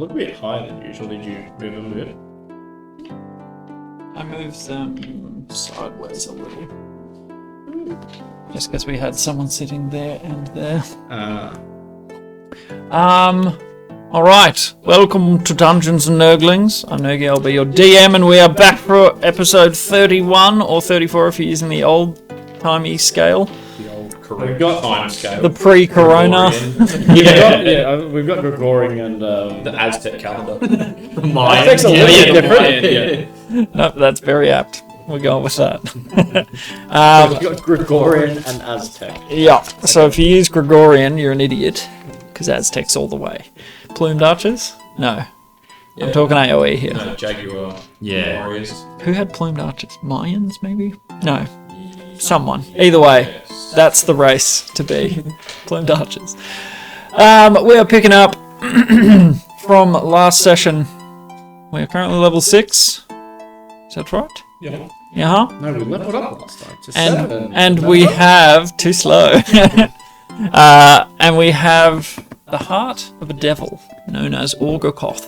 look a bit higher than usual. Did you move them a bit? I moved them sideways a little. Just because we had someone sitting there and there. Alright, welcome to Dungeons and Nerglings. I'm Nergy, I'll be your DM, and we are back for episode 31 or 34 if you're using the old-timey scale. We've got time scale. The pre-corona. We've got Gregorian and the Aztec calendar. Mine. Aztec's a little different. No, that's very apt. We're going with that. We've got Gregorian and Aztec. Yeah, so if you use Gregorian, you're an idiot, because Aztec's all the way. Plumed archers? No. I'm talking AoE here. No, Jaguar. Yeah. Warriors. Who had plumed archers? Mayans, maybe? No. Someone. Either way, that's the race to be. Plumed archers. We are picking up from last session. We are currently level 6. Is that right? Yeah. Yeah. No, we leveled up last time. To And 7. and we have too slow. And we have the heart of a devil known as Orgokoth.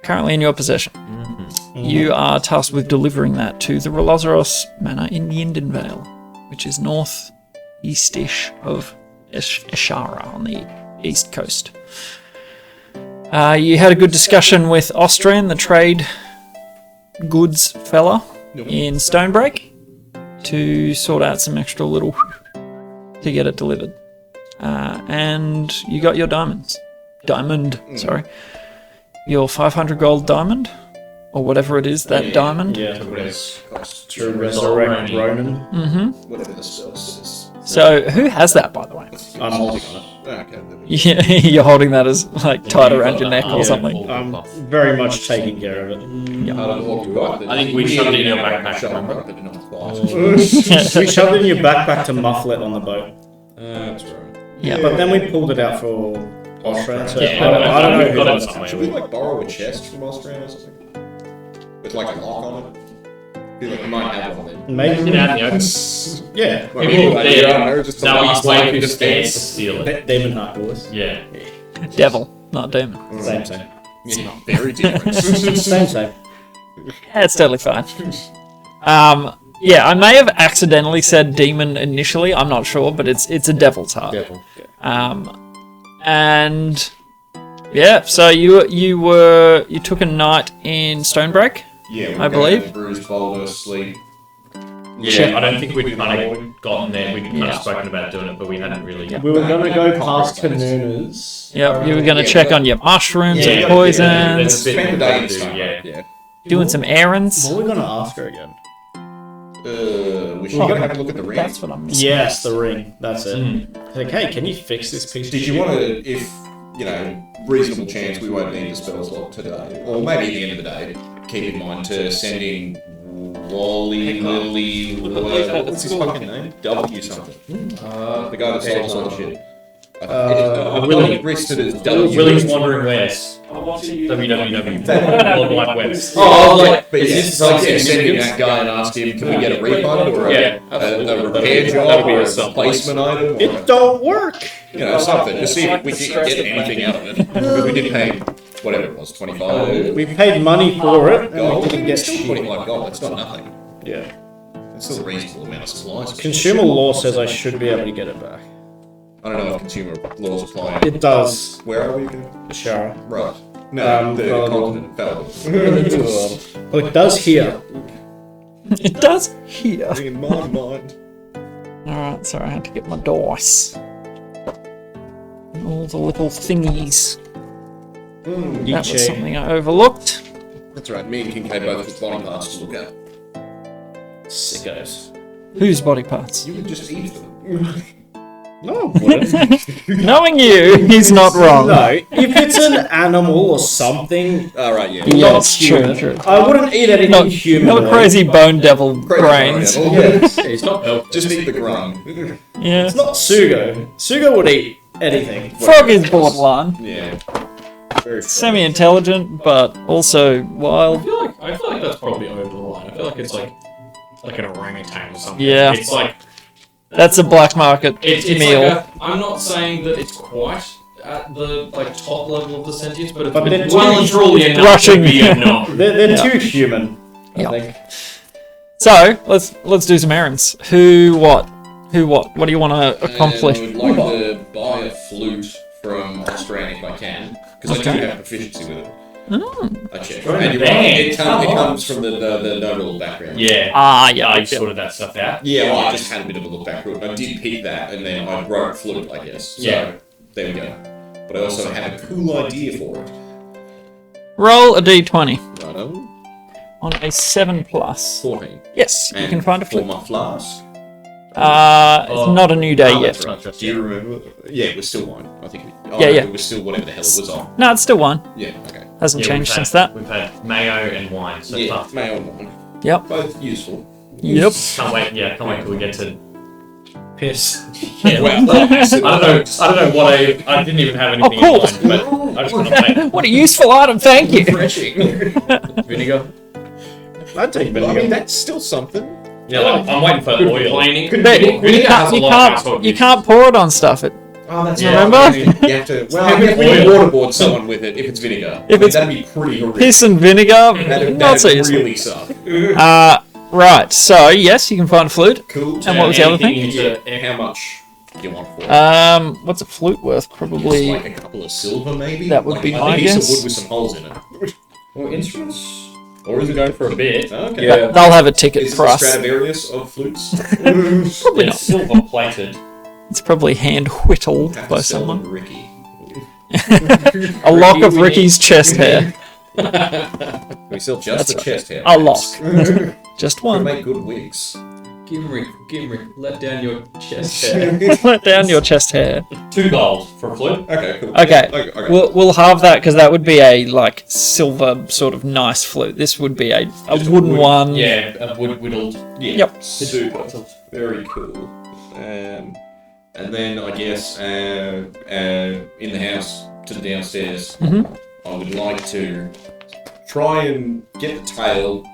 Currently in your possession. You are tasked with delivering that to the Ralozeiros manor in Yindenvale, which is north-east-ish of Eshara on the east coast. You had a good discussion with Austrian, the trade goods fella, in Stonebreak, to sort out some extra little to get it delivered. And you got your diamond. Your 500 gold diamond, or whatever it is, that diamond. Yeah, to resurrect Ronan. Whatever the spell says. So, who has that, by the way? I'm holding on it. Okay. Yeah, you're holding that as, like, tied around your neck or something. I'm very much taking care of it. I think we shoved it in your backpack, remember? We shoved it in your backpack to muffle it on the boat. That's right. Yeah. But then we pulled it out for Austrian, so Yeah, I don't know we've who got it does somewhere. Should we borrow a chest from Australia or something? With like a lock on it? I feel like we might have one then. Maybe. Get out in the open. Yeah. People there. Just Now we wait for the stairs to steal it. Demon Heart boys. Yeah. Devil, not demon. Same. It's not very different. Same. Yeah, it's totally fine. Yeah, I may have accidentally said demon initially. I'm not sure, but it's a devil's heart. Devil. And yeah, so you took a night in Stonebreak. Yeah, I believe. Bruised boulder, sleep. Yeah, I don't think we'd kind of gotten there. We'd kind of spoken about doing it, but we hadn't really. We were going to go past Kanuna's. Yep, you were going to check on your mushrooms and there's poisons, a bit Spend the we day gotta and do, stuff. yeah. doing some errands. What are we going to ask her again? We should go have a look at the ring. That's what I'm missing. Yes, the ring. That's it. Like, hey, can you fix this piece? Did you want to, if, reasonable chance we won't need the spell slot today, or maybe at the end of the day, keep in mind to send in Lily, what's his fucking name? W something. The guy that solves all the shit. Willie. Listed as Willie's Wandering West. www. World Wide Webs. But is this like sending that guy and ask him, can we get a refund or a repair job or a replacement item? It don't work. Something. Just see if we can get anything out of it. Because we did pay, whatever it was, 25 We paid money for it, and gold. we didn't get Still shit. 25 gold, that's not nothing. Yeah. It's still a reasonable amount of supplies. Consumer law says I should be able to get it back. I don't know if consumer laws apply. It does. Where are we again? Shara. Right. No, the Fallible. continent, fallible. Well, it does here. It does here. In my mind. Alright, sorry, I had to get my dice. All the little thingies. That was something I overlooked. That's right, me and Kincaid both with body parts to look at. Sickos. Whose body parts? You would just eat them. No, I wouldn't. Knowing you, he's not wrong. No, if it's an animal or something, Alright, yeah. Yes, true. I wouldn't eat anything Not, human. not crazy bone devil brains. It's not milk. Just eat the grung. Yeah. It's not Sugo. Sugo would eat anything. Frog is borderline. Yeah. Very Semi-intelligent, but also wild. I feel like that's probably over the line. I feel like it's like an orangutan or something. Yeah. It's like That's a black market it's meal. like I'm not saying that it's quite at the top level of the sentience, but But they're well and too truly enough rushing. to be a no. They're too human. I Yeah. think. So let's do some errands. Who what? What do you want to accomplish? I would like to buy a flute from Australian if I can, because I do have proficiency with it. I checked. Join And the you're right, band. it comes from the nodal background. Yeah. Yeah. I sorted that stuff out. Yeah, well, I just had a bit of a look back through it. I did pick that, and then I wrote flute, I guess. So, Yeah. there we go. But I also have a cool idea for it. Roll a d20 Righto. on a 7+. 14. Yes, you And can find a for flute. my flask. It's not a new day Oh, yet. that's right, just Do you remember? Yeah, it was still wine. I think. Yeah. It was still whatever the hell it was on. No, it's still one. Yeah. Okay. Hasn't Yeah, changed we've since had- that. We've had mayo and wine so Yeah, far. mayo and wine. Yep. Both useful. Yep. Can't wait till we get to piss. Well, I don't know what I didn't even have anything cool. in mind, but I just want to make What a useful item, thank you. refreshing. vinegar. I'd take I vinegar. mean, that's still something. Yeah, I'm waiting for oil. But Vinegar has a lot of household you use. can't pour it on stuff. Oh, that's Yeah. Remember? You have to. Well, you have to waterboard someone with it if it's vinegar. If it's that'd be pretty horrific. Piss and vinegar, That'd not so useful. really suck. Right, so yes, you can find a flute. Cool. And what was the other thing? How much do you want for it? What's a flute worth? Just Probably. like a couple of silver, maybe. That would like be a my piece guess. of wood with some holes in it. Well, instruments. Or is it Go for a bit. Okay. Yeah. They'll have a ticket Is it the price. Stradivarius of flutes? Probably not. It's silver plated. It's probably hand whittled Have by to sell someone. them Ricky. A lock of Ricky's chest hair. We sell just the chest hair. A lock. Just We one. make good wigs. Gimrick, let down your chest hair. Let down your chest hair. 2 gold for a flute. Okay, cool. Okay, Okay. we'll halve that because that would be a like silver sort of nice flute. This would be a wooden one. Yeah, a whittled. Yeah. Yep. Super. Very cool. And then I guess in the house to the downstairs, I would like to try and get the tail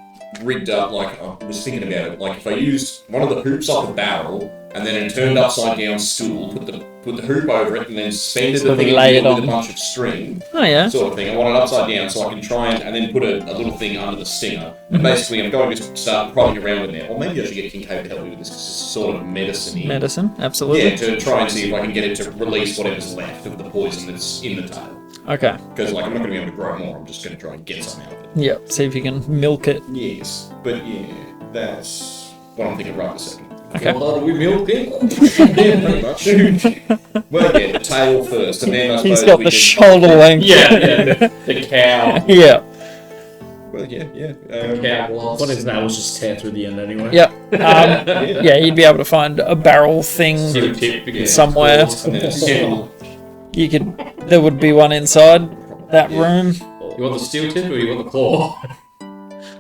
rigged up like I was thinking about it. Like if I used one of the hoops off a barrel and then a turned upside down stool, put the hoop over it and then suspended Sort the of thing lay in it the middle with on. a bunch of string. Oh yeah. Sort of thing. I want it upside down so I can try and then put a little thing under the stinger. And basically, I'm going to start prodding around in there. Or maybe I should get Kincaid to help me with this because it's sort of medicine-y. Medicine, absolutely. Yeah, to try and see if I can get it to release whatever's left of the poison that's in the tail. Okay. Because, like, I'm not going to be able to grow more. I'm just going to try and get some out of it. Yep. See if you can milk it. Yes, but yeah, that's what I'm thinking right this second. Okay. Well, are we milking? Yeah, pretty much. Well, yeah, the tail first, and then I suppose He's got we the can- shoulder length. Yeah, the cow. Yeah. Well, yeah. Cow gloves. What is that? We'll just tear through the end anyway. Yep. Yeah, you'd be able to find a barrel thing Steel tip. Yeah. somewhere. And then a stool. You could. There would be one inside that room. You want the steel tip or you want the claw?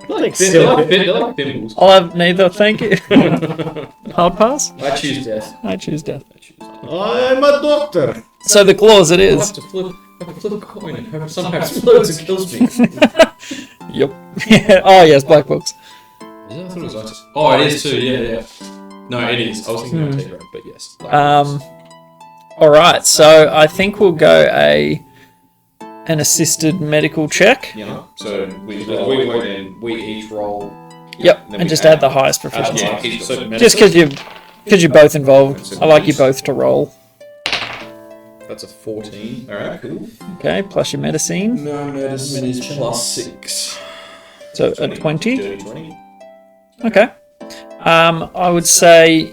Like They're like thimbles. I'll have neither, thank you. Hard pass? I choose death. I choose death. I'm a doctor. So the claws it I is. have to flip a coin and hope somehow explodes and kills me. Yep. Oh yes, black books. Yeah, I thought it was ISIS. Oh, it is too, yeah. No, it is. I was thinking of Tigray, but yes. Alright, so I think we'll go an assisted medical check. Yeah, so we each roll. Yep, then and we just add- add the highest proficiency. Yeah, so Just because you're both involved. I like you both to roll. That's a 14. Alright, cool. Okay, plus your medicine. No, medicine is plus 6. So a 20. Dirty 20. Okay. I would say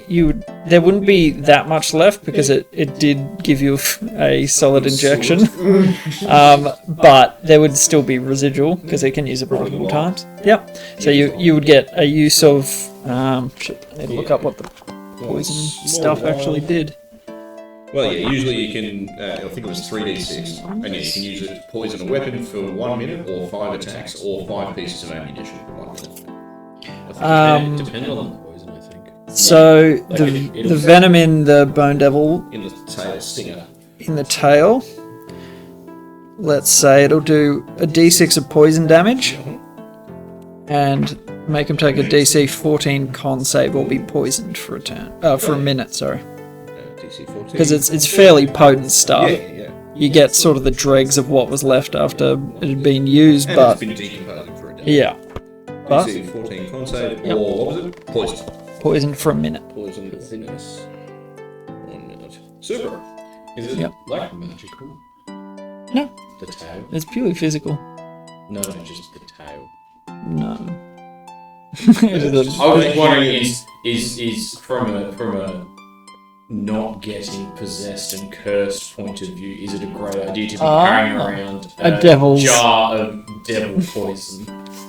there wouldn't be that much left because it did give you a solid injection. But there would still be residual because it can use it multiple times. Yep. So you would get a use of shit, I need to look up what the poison stuff actually did. Well, yeah, usually you can, I think it was 3d6, and yeah, you can use it to poison a weapon for 1 minute, or 5 attacks, or 5 pieces of ammunition for 1 minute. It depends on the poison, I think. So the venom in the Bone Devil In the tail stinger. in the tail, let's say it'll do a d6 of poison damage and make him take a DC 14 con save or be poisoned for a minute, sorry. DC 14. Because it's fairly potent stuff. Yeah. You get sort of the dregs of what was left after it had been used, And but it's been decomposing for a day. yeah, but DC 14 con save, Yep. or what was it? Poison. poison for a minute. Poison thickness. 1 minute. Super. Is it Yep. like magical? No, The tail? it's purely physical. No, just the tail. No. I was wondering, is from a not getting possessed and cursed point of view, is it a great idea to be carrying around a devil's jar of devil poison?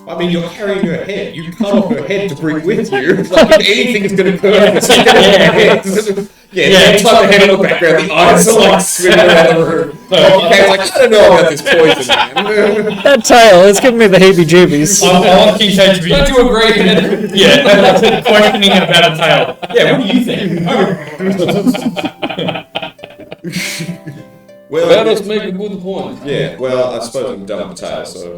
I mean, you're carrying her head. You cut off her head to bring with you. Like, if anything is going to hurt, it's going to be her head. Yeah, it's like the head on the background, the eyes are like swimming around the room. Okay, like, I don't know about this poison, man. that tail, it's giving me the heebie-jeebies. I want King to be. Don't you agree? Yeah, questioning about a tail. Yeah, what do you think? Well, Let us make a good point. yeah, well, I suppose I'm done with the tail, so...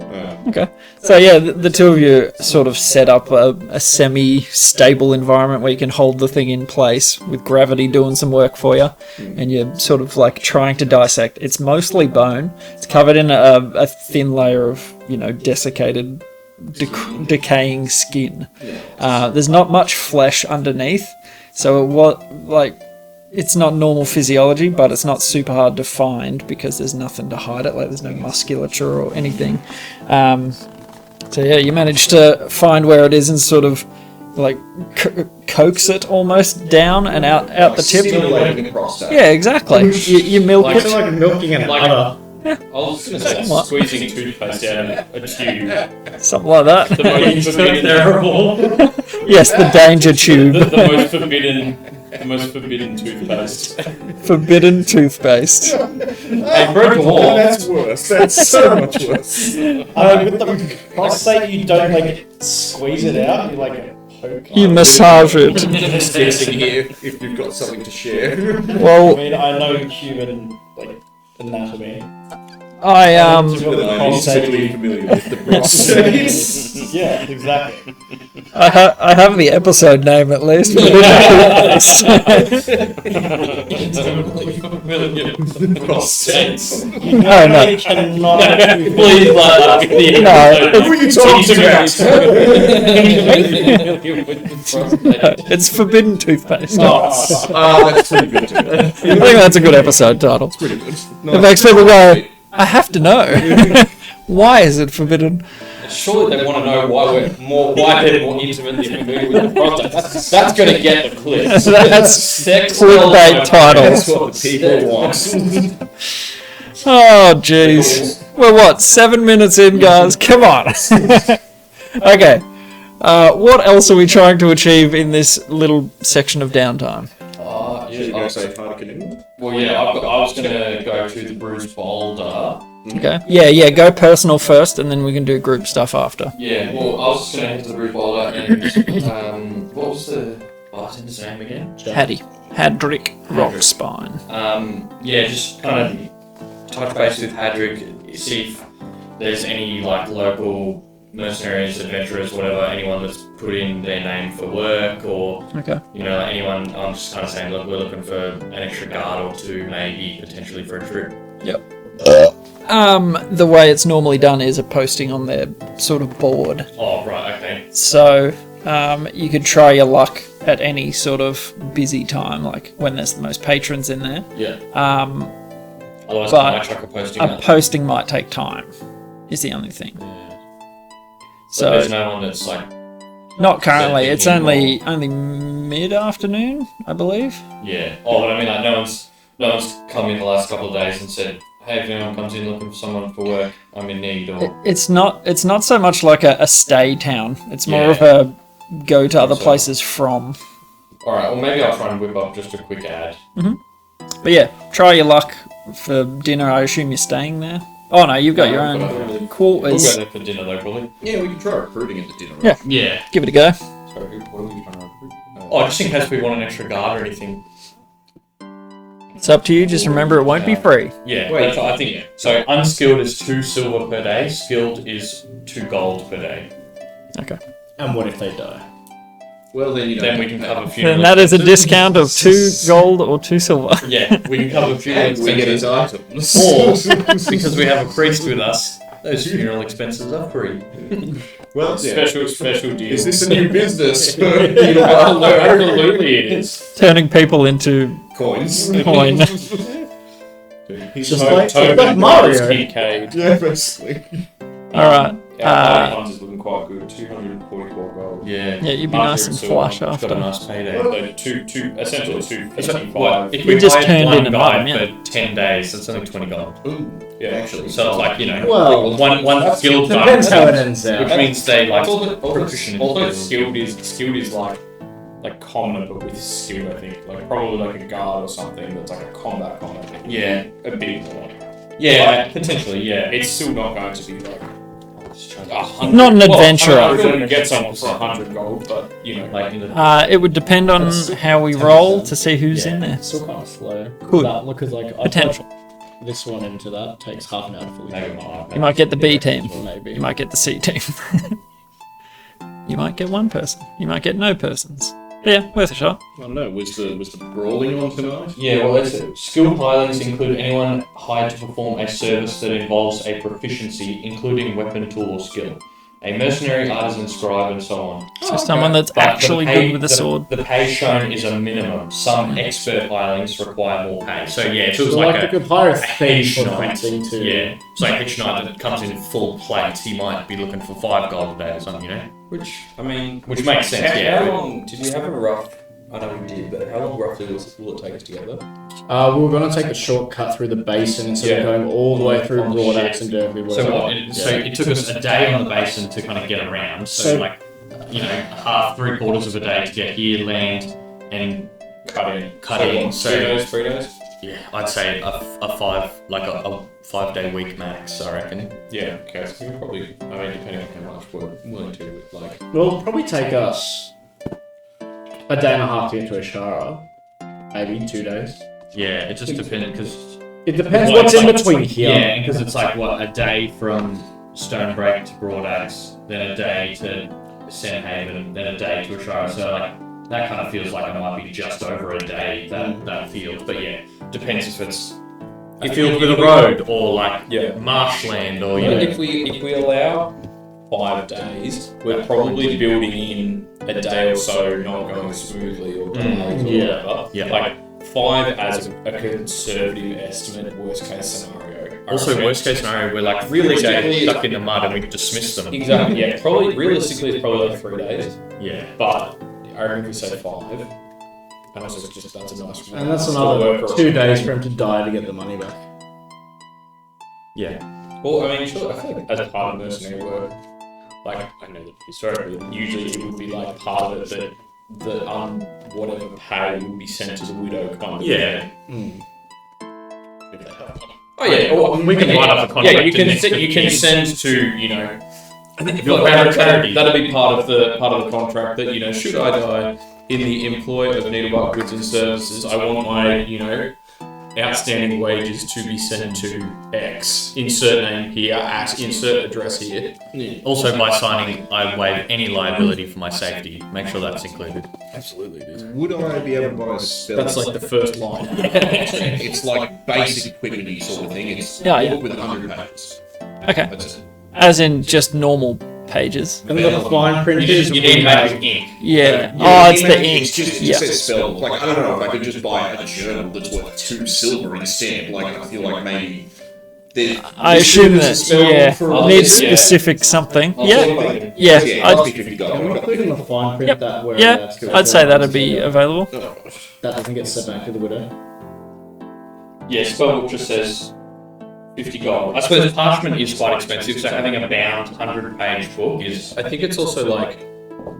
Okay. So yeah, the two of you sort of set up a semi-stable environment where you can hold the thing in place with gravity doing some work for you, and you're sort of like trying to dissect. It's mostly bone. It's covered in a thin layer of, desiccated, decaying skin. There's not much flesh underneath, so it's not normal physiology, but it's not super hard to find because there's nothing to hide it. Like there's no musculature or anything. So yeah, you manage to find where it is and sort of like coax it almost down and out the tip. Stimulating the prostate. Yeah, exactly. You milk Like- it. It's like milking an udder. I was going to say Somewhat. squeezing toothpaste out of a tube. Something like that. The most forbidden, terrible. Yes, the danger tube. The most forbidden toothpaste. Forbidden toothpaste. Hey, bro, Oh, that's worse. That's so much worse. With the prostate, you don't like squeeze it out. You like poke. You massage it. Just guessing here if you've got something to share. I Well, mean, I know human anatomy. I He's totally familiar with the prostate. Yeah, exactly. I have the episode name at least. Prostates. No, no. You cannot. Please, like, No, Who are you talking about? It's forbidden toothpaste. That's pretty good to know. I think that's a good episode title. Pretty good. It makes people go, I have to know. Why is it forbidden? Surely they want to know why they're more intimately familiar with the prostate. That's going to get the clicks. That's Sex clickbait title. That's what the people want. Oh, jeez. We're what, 7 minutes in, guys? Come on. Okay. What else are we trying to achieve in this little section of downtime? Should you go say hi to Canoe? Well, yeah, I was going to go to the Bruce Boulder. Okay. Yeah, go personal first, and then we can do group stuff after. Yeah, well, I was just going to head to the Bruce Boulder and, what was the bartender's name again? Hadrick Rockspine. Yeah, just kind of touch base with Hadrick, see if there's any, like, local mercenaries, adventurers, whatever, anyone that's put in their name for work, or, Okay. like anyone, I'm just kind of saying, look, we're looking for an extra guard or two, maybe, potentially for a trip. Yep. The way it's normally done is a posting on their sort of board. Oh, right, okay. So, you could try your luck at any sort of busy time, like when there's the most patrons in there. Yeah. Otherwise, but I might chuck a posting A up. posting might take time, is the only thing. So there's no one that's like... Not currently. It's only anymore. mid-afternoon, I believe. Yeah. Oh, but I mean, like, no one's come in the last couple of days and said, hey, if anyone comes in looking for someone for work, I'm in need, or... It's not so much like a stay town. It's more Yeah. of a go to other So- places from. Alright, well, maybe I'll try and whip up just a quick ad. But yeah, try your luck for dinner. I assume you're staying there. Oh no, you've got your own We'll quarters. go there for dinner, though, probably. Yeah, we can try recruiting at the dinner. Yeah. Yeah. Give it a go. Sorry, what are we trying to recruit? Oh, just in case we want an extra guard or anything. It's up to you. Just remember, it won't be free. Yeah, Wait, that's what I think. So, unskilled is 2 silver per day, skilled is 2 gold per day. Okay. And what if they die? Well, then you then we can cover funeral. And that is a expenses. discount of 2 gold or 2 silver. Yeah, we can cover funeral And we get his expenses. items. Or, because we have a priest with us, those funeral expenses are free. Well, Special deal. Is this a new business? Absolutely it is. Turning people into Coins. coin. He's Just just like Mario. Kincaid. yeah, basically. Alright. Our funds is looking quite good. 244 gold. Yeah. Yeah, you'd be nice and flush Got a after. nice payday. Essentially So, 255. if We we just hired turned one in a guy mum, yeah. for 10 days, that's only 20 gold. Ooh, Yeah, actually. So it's like, you know, Well, one skilled guy. depends how it ends Which out. means they like Also proficient. skilled is like common, but with skilled, I think. Like probably like a guard or something that's like a combat thing. Yeah. A bit more. Yeah, potentially, yeah. It's still not going to be like Not an adventurer. I'm going to get someone for 100 gold, but you know, Like in the It would depend on how we roll to see who's in there. It's still kind of slow. Could. Because like I Potential. put this one into that takes half an hour to fully Maybe fill not. You might get the B team. Or maybe. You might get the C team. You might get one person. You might get no persons. But yeah, worth a shot. I don't know. Was the brawling on tonight? Yeah, well, that's it. Skilled hirelings include anyone hired to perform a service that involves a proficiency, including weapon, tool, or skill. A mercenary, artisan, scribe, and so on. So someone that's But the actually pay- good with a sword. The pay shown is a minimum. Some expert hirelings require more pay. So yeah, if it was So like like a you could hire a a thief or hedge knight. something to. Yeah, so a hedge knight that comes in full plate, he might be looking for 5 gold a day or something, you know? Which, I mean... Which makes sense, how, yeah. How long... Did you have a rough... I know we did, but how long roughly will it take us to get there? We were going to take a shortcut through the basin instead of going all the way through Broadaxe and Derby. So what? It took us a day on the basin to kind of get around. So like, you know, half, 3/4 of a day to get here, land, and cut in. So 3 days? yeah, I'd say a 5-day week max. I reckon. Yeah, okay. So we probably, I mean, depending on how much we're willing to, like. Well, it'll probably take us a day and a half to get to Ashara. Maybe 2 days. Yeah, it just depends because It depends what's in between here. yeah, because it's like what a day from Stonebreak to Broadaxe, then a day to Sandhaven, then a day to Ashara. So like that kind of feels like it might be just over a day that field. But yeah, depends if it's a field with a road or like marshland or you know. If we allow 5 days, we're probably building in a day or so not going smoothly or delays or whatever. Yeah. Like 5 as a conservative estimate, worst case scenario. Also, worst case scenario, we're like really stuck in the mud and we dismiss them. Exactly. Yeah. Probably realistically, it's probably like 3 days. Yeah. But I reckon if we say 5, and also just that's a nice. And that's still another work 2 days for him to die to get the money back. Yeah. Well, I mean, sure. I feel like as part of mercenary work, like I know that historically, usually it would be like part of it that the whatever pay would be sent to the widow kind of. Yeah. Oh yeah. Or We can write up a contract. Yeah, you can and you can send to you know. I think if Like, you're charity. that'd be part of the contract that you know. Should I die in the employ of Needlebark Goods and Services, I want my you know outstanding wages to be sent to X. Insert name here. Insert address here. Also, by signing, I waive any liability for my safety. Make sure that's included. Absolutely, it is. Would I be able to buy a spell? That's like the first line. It's like basic equipment sort of thing. It's Yeah, yeah. book with 100 pages. Okay. That's it. As in just normal pages. And the fine print is You need magic ink. Yeah. Yeah, Oh, it's the It ink. just Yeah. says spell. Like, I don't know if I could just buy a journal that's worth 2 silver instead. Like, I feel like maybe... I assume that, for- needs yeah. specific something. Yeah. Yeah, Yeah. yeah, I'd, be 50 gold. Can we include in the fine print Yep. that where yeah, I'd say that'd be available. that doesn't get sent back to the widow. Yeah, spellbook just says 50 gold. I suppose parchment is quite expensive, so having a bound 100-page book is. I think it's also like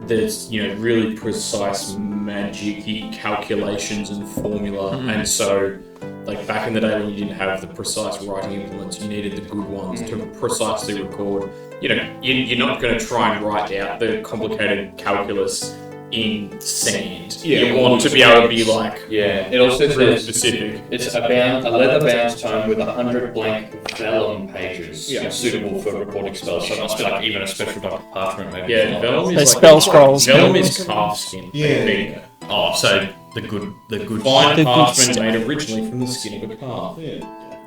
there's you know really precise magic calculations and formula, and so like back in the day when you didn't have the precise writing implements, you needed the good ones to precisely record. You know, you're not going to try and write out the complicated calculus in sand. Yeah. You want to be able to be like Yeah, it also really says specific. it's a leather-bound tome with 100 blank vellum pages, Yeah. suitable for recording spells. So it must be like even a special type of parchment, maybe. Yeah, vellum They is spell scrolls. Vellum is calf skin. Yeah. Oh, so the good fine The good parchment stuff. made originally from the skin of a calf.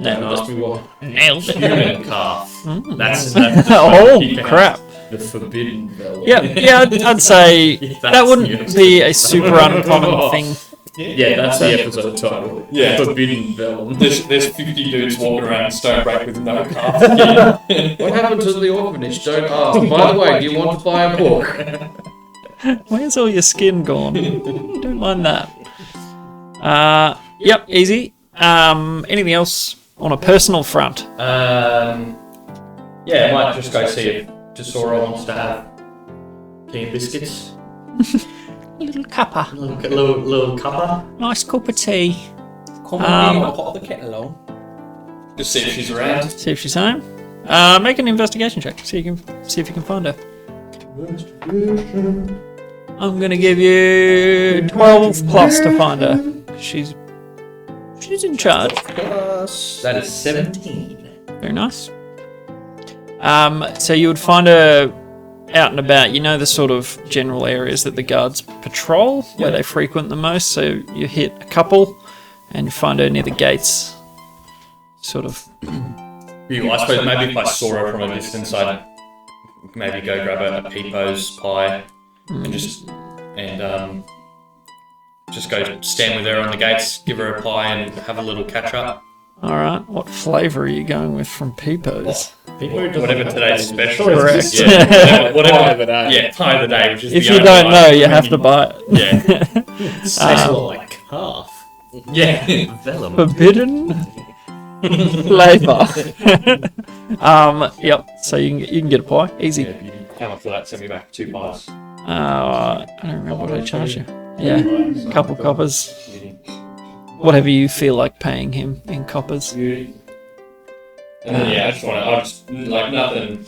No. Don't ask me what. Nailed it. Human calf. Mm. That's Oh, keep out crap. The forbidden vellum. Yeah, I'd say That's that wouldn't the be a super uncommon thing. Yeah, that's the episode title. Yeah. Forbidden vellum. There's 50 dudes walking around Stonebreak with no calf. What happened to the orphanage? Don't ask. By the way, do you want to buy a book? Where's all your skin gone? Don't mind that. Yep, easy. Anything else on a personal front? Yeah, I might just go see if Tesoro wants to have tea and biscuits. A little cuppa. Little cuppa. Nice cup of tea. Come on in, I'll pop the kettle on. Just see if she's around. See if she's home. Make an investigation check. See if you can find her. I'm gonna give you 12 plus to find her. She's in charge. That is 17. Very nice. So you would find her out and about. You know the sort of general areas that the guards patrol, where they frequent the most. So you hit a couple, and you find her near the gates. Sort of. I suppose maybe if I saw her from a distance, I'd maybe go grab a Peepo's pie and just go stand with her on the gates, give her a pie, and have a little catch up. All right. What flavour are you going with from Peepo's? Whatever today's special. Correct. Yeah, whatever. Pie of the day. Yeah, pie of the day. Which is If the you only don't one. know, you have to buy it. Yeah. Tastes like calf. Yeah. Vellum. Forbidden flavour. Yep. So you can get a pie, easy. Yeah, beauty. How much for that? Send me back 2 pies. I don't remember what I charged you. Yeah, couple coppers. Beauty. Whatever you feel like paying him in coppers. Beauty. And then I just like nothing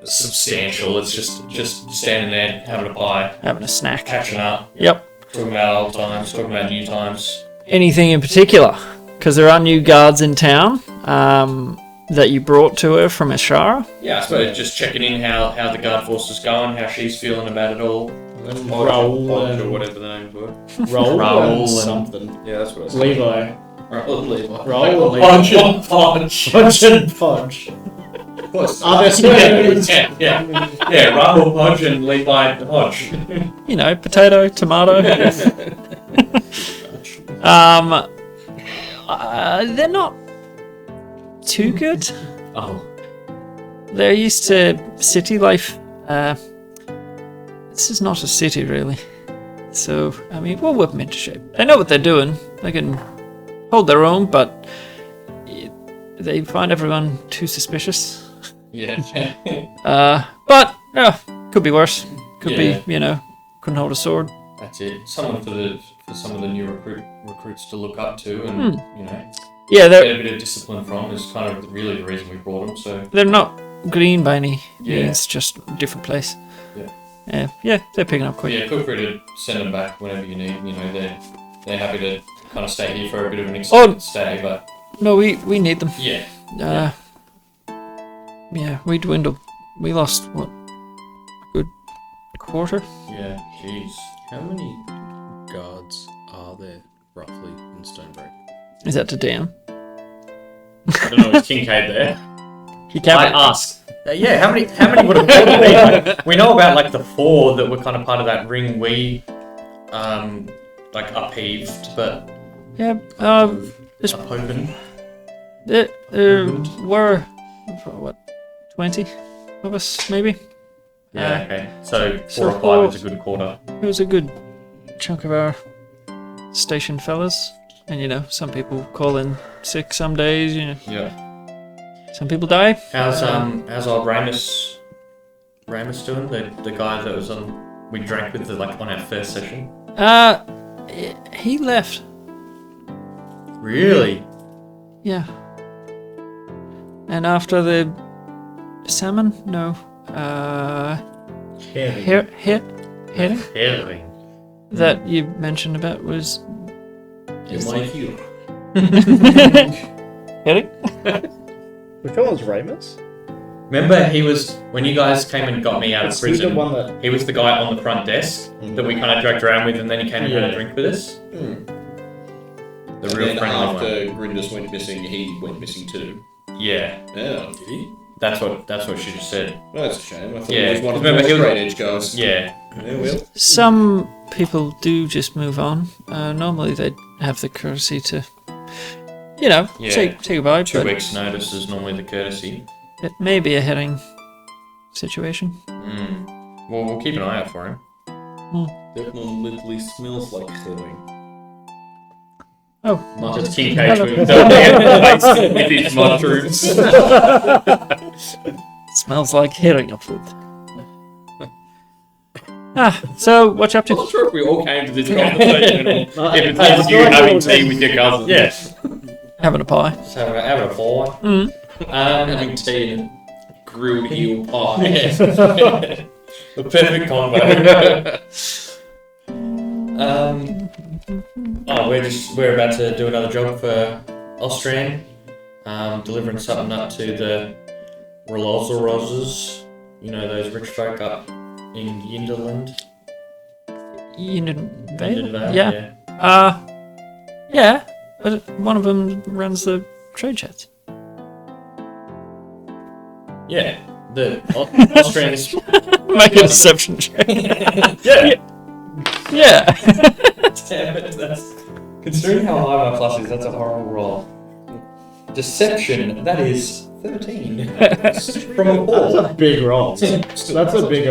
substantial. It's just standing there having a pie, Having a snack. catching up, Yep. talking about old times, talking about new times. Anything in particular? Because there are new guards in town that you brought to her from Ashara. Yeah, I suppose just checking in how the guard force is going, how she's feeling about it all. Raoul or and whatever the names were. Raoul Raoul and and- something. Yeah, that's what I was Levi. Levi. Raoul and Levi. Punch and punch. Punch and punch. Are there spells? Yeah, Rahul Podge and Levi Hodge. You know, potato, tomato. They're not too good. Oh. They're used to city life. This is not a city, really. So, I mean, we'll whip them into shape. They know what they're doing. They can hold their own, but they find everyone too suspicious. Yeah. But, could be worse. Could Yeah. be, couldn't hold a sword. That's it. Someone for some of the new recruits to look up to and, Yeah, get they're a bit of discipline from is kind of really the reason we brought them, so... they're not green by any Yeah. means, just a different place. Yeah. Yeah, they're picking up quick. Yeah, feel free to send them back whenever you need. They're happy to kind of stay here for a bit of an extended stay, but No, we need them. yeah. Yeah, we dwindled. We lost, what, a good quarter? Yeah, jeez. How many guards are there roughly in Stonebreak? Is that to Dan? I don't know, is Kincaid there? He can't. asked. Yeah, how many would have there been? Like, we know about like the 4 that were kind of part of that ring we like upheaved, but Yeah, there's uphoven. there were, what, 20 of us, maybe? Yeah, okay. So 4 so or 5 four- is a good quarter. It was a good chunk of our station fellas. And, some people call in sick some days, Yeah. some people die. How's old Ramus doing? The guy that was we drank with on our first session. He left. Really? Yeah. And after the salmon, no. heading Herring. that you mentioned about was In my heel. heading? Which one was Ramus? Remember, he was when you guys came and got me out of Is he prison. the one that... He was the guy on the front desk that we kind of dragged around with, and then he came and had a drink with us. The And real then friendly one. after Grindus went missing, he went missing too. Yeah, Yeah. that's what she just said. Well, that's a shame. I thought Yeah, he was one of remember the he was- straight edge guys. Yeah, Yeah, well. Some people do just move on. Normally they'd have the courtesy to, Yeah. say goodbye. 2 but weeks' notice is normally the courtesy. it may be a heading situation. Well, we'll keep an eye out for him. Definitely smells like herring. Oh, Not just King Cage with with his mushrooms. smells like herring afoot. So what you up I'm to? not sure if we all came to this conversation or if it's I just feel you like having we're tea all- with your cousin. Yeah, Having a pie. so have a pie. Having tea and a grilled eel pie. The perfect combo. We're about to do another job for Austrian, delivering something up to the Ralozeiros. You know those rich folk up in Yinderland. Yindervale? Yeah. Yeah. But one of them runs the trade chats. Yeah, the Austrians. Make a deception check. Yeah. Yeah. Damn it, considering how high my plus is, that's a horrible roll. Deception, that is 13. From a That's ball. a big roll. That's a big...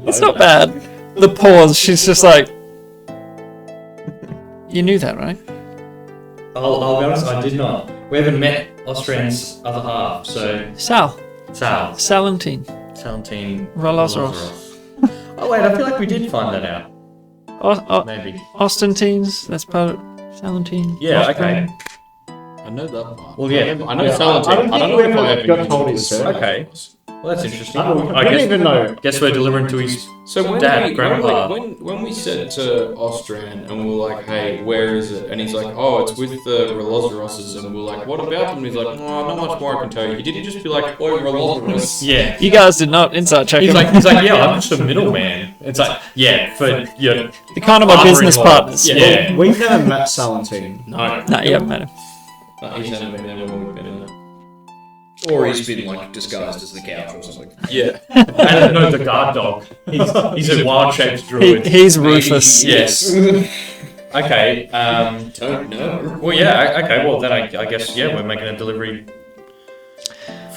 It's not bad. The pause, she's just like... You knew that, right? I'll be honest, I did not. We haven't met Austrian's other half, so... Sal. Salentine. Ralozeiros. Oh wait, I feel like we did find that out. Maybe. Austantines, that's part of Salentine. Yeah, Austria. okay. I know that part. Well, yeah. I know Yeah, Salentine. I don't I don't think know we if I ever ever got used told it. his name. Okay. Well, that's interesting. I don't guess, even know. Guess we're delivering to his So when dad, we, grandpa. when we said to Austrian and we were like, hey, where is it? And he's like, oh, it's with the Ralozeiroses. And we're like, what about them? And he's like, oh, not much more I can tell you. He didn't just be like, oh, Ralozeiros. Yeah. You guys did not inside check He's him. like, yeah, I'm just a middleman. It's like, yeah, for your You're kind of my business father-in-law. partners. Yeah. We've never met Salentine. No. No, you haven't met him. He's never been there when we've been in there. Or he's been like disguised as the couch or something. Yeah. And no, the guard dog. He's a wild-shaped druid. He's Rufus. Yes. Okay. Don't know. Well, yeah. Okay. Well, then I guess we're making a delivery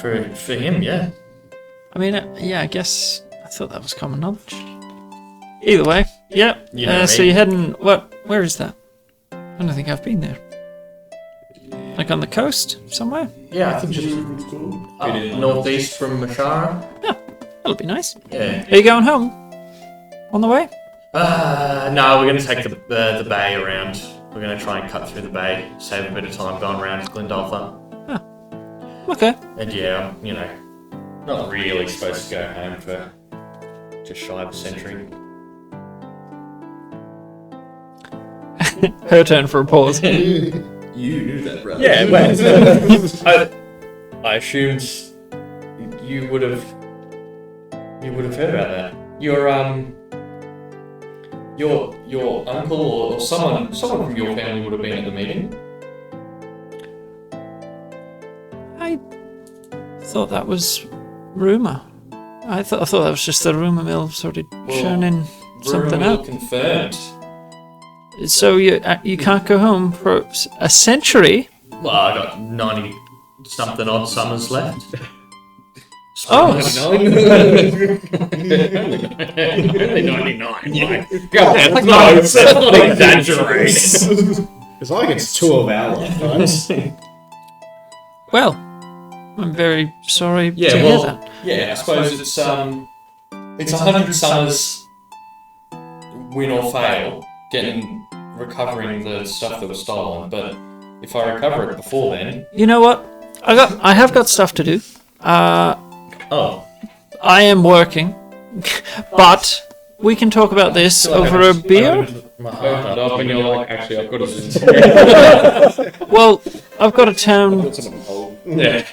for him. Yeah. I mean, yeah, I guess I thought that was common knowledge. Either way, yeah. You know So me. you're heading. Where is that? I don't think I've been there. Like on the coast somewhere? Yeah, I think just northeast from Mashara. That'll be nice. Yeah. Are you going home? On the way? No, we're going to take the bay around. We're going to try and cut through the bay, save a bit of time going around Glendolphin. Okay. And yeah, not really supposed to go home for just shy of a century. Her turn for a pause. You knew that, brother. Yeah, well, I assumed you would have heard about that. Your uncle or someone from your family would have been at the meeting. I thought that was rumour. I thought that was just the rumour mill sort of churning something Rumor out. confirmed. So you can't go home for a century? Well, I got 90 something odd summers left. Oh, Only 99. Like, God, that's not exaggerate. It's like it's 2 of our lifetimes. well, I'm very sorry to Yeah, hear well, that. yeah, I suppose it's 100 summers win or fail recovering the stuff that was stolen. But if I recover it before then, You know what? I have got stuff to do. oh, I am working, but we can talk about this over a beer. Opened up and you're like, actually, I've got a Well, I've got a town Yeah.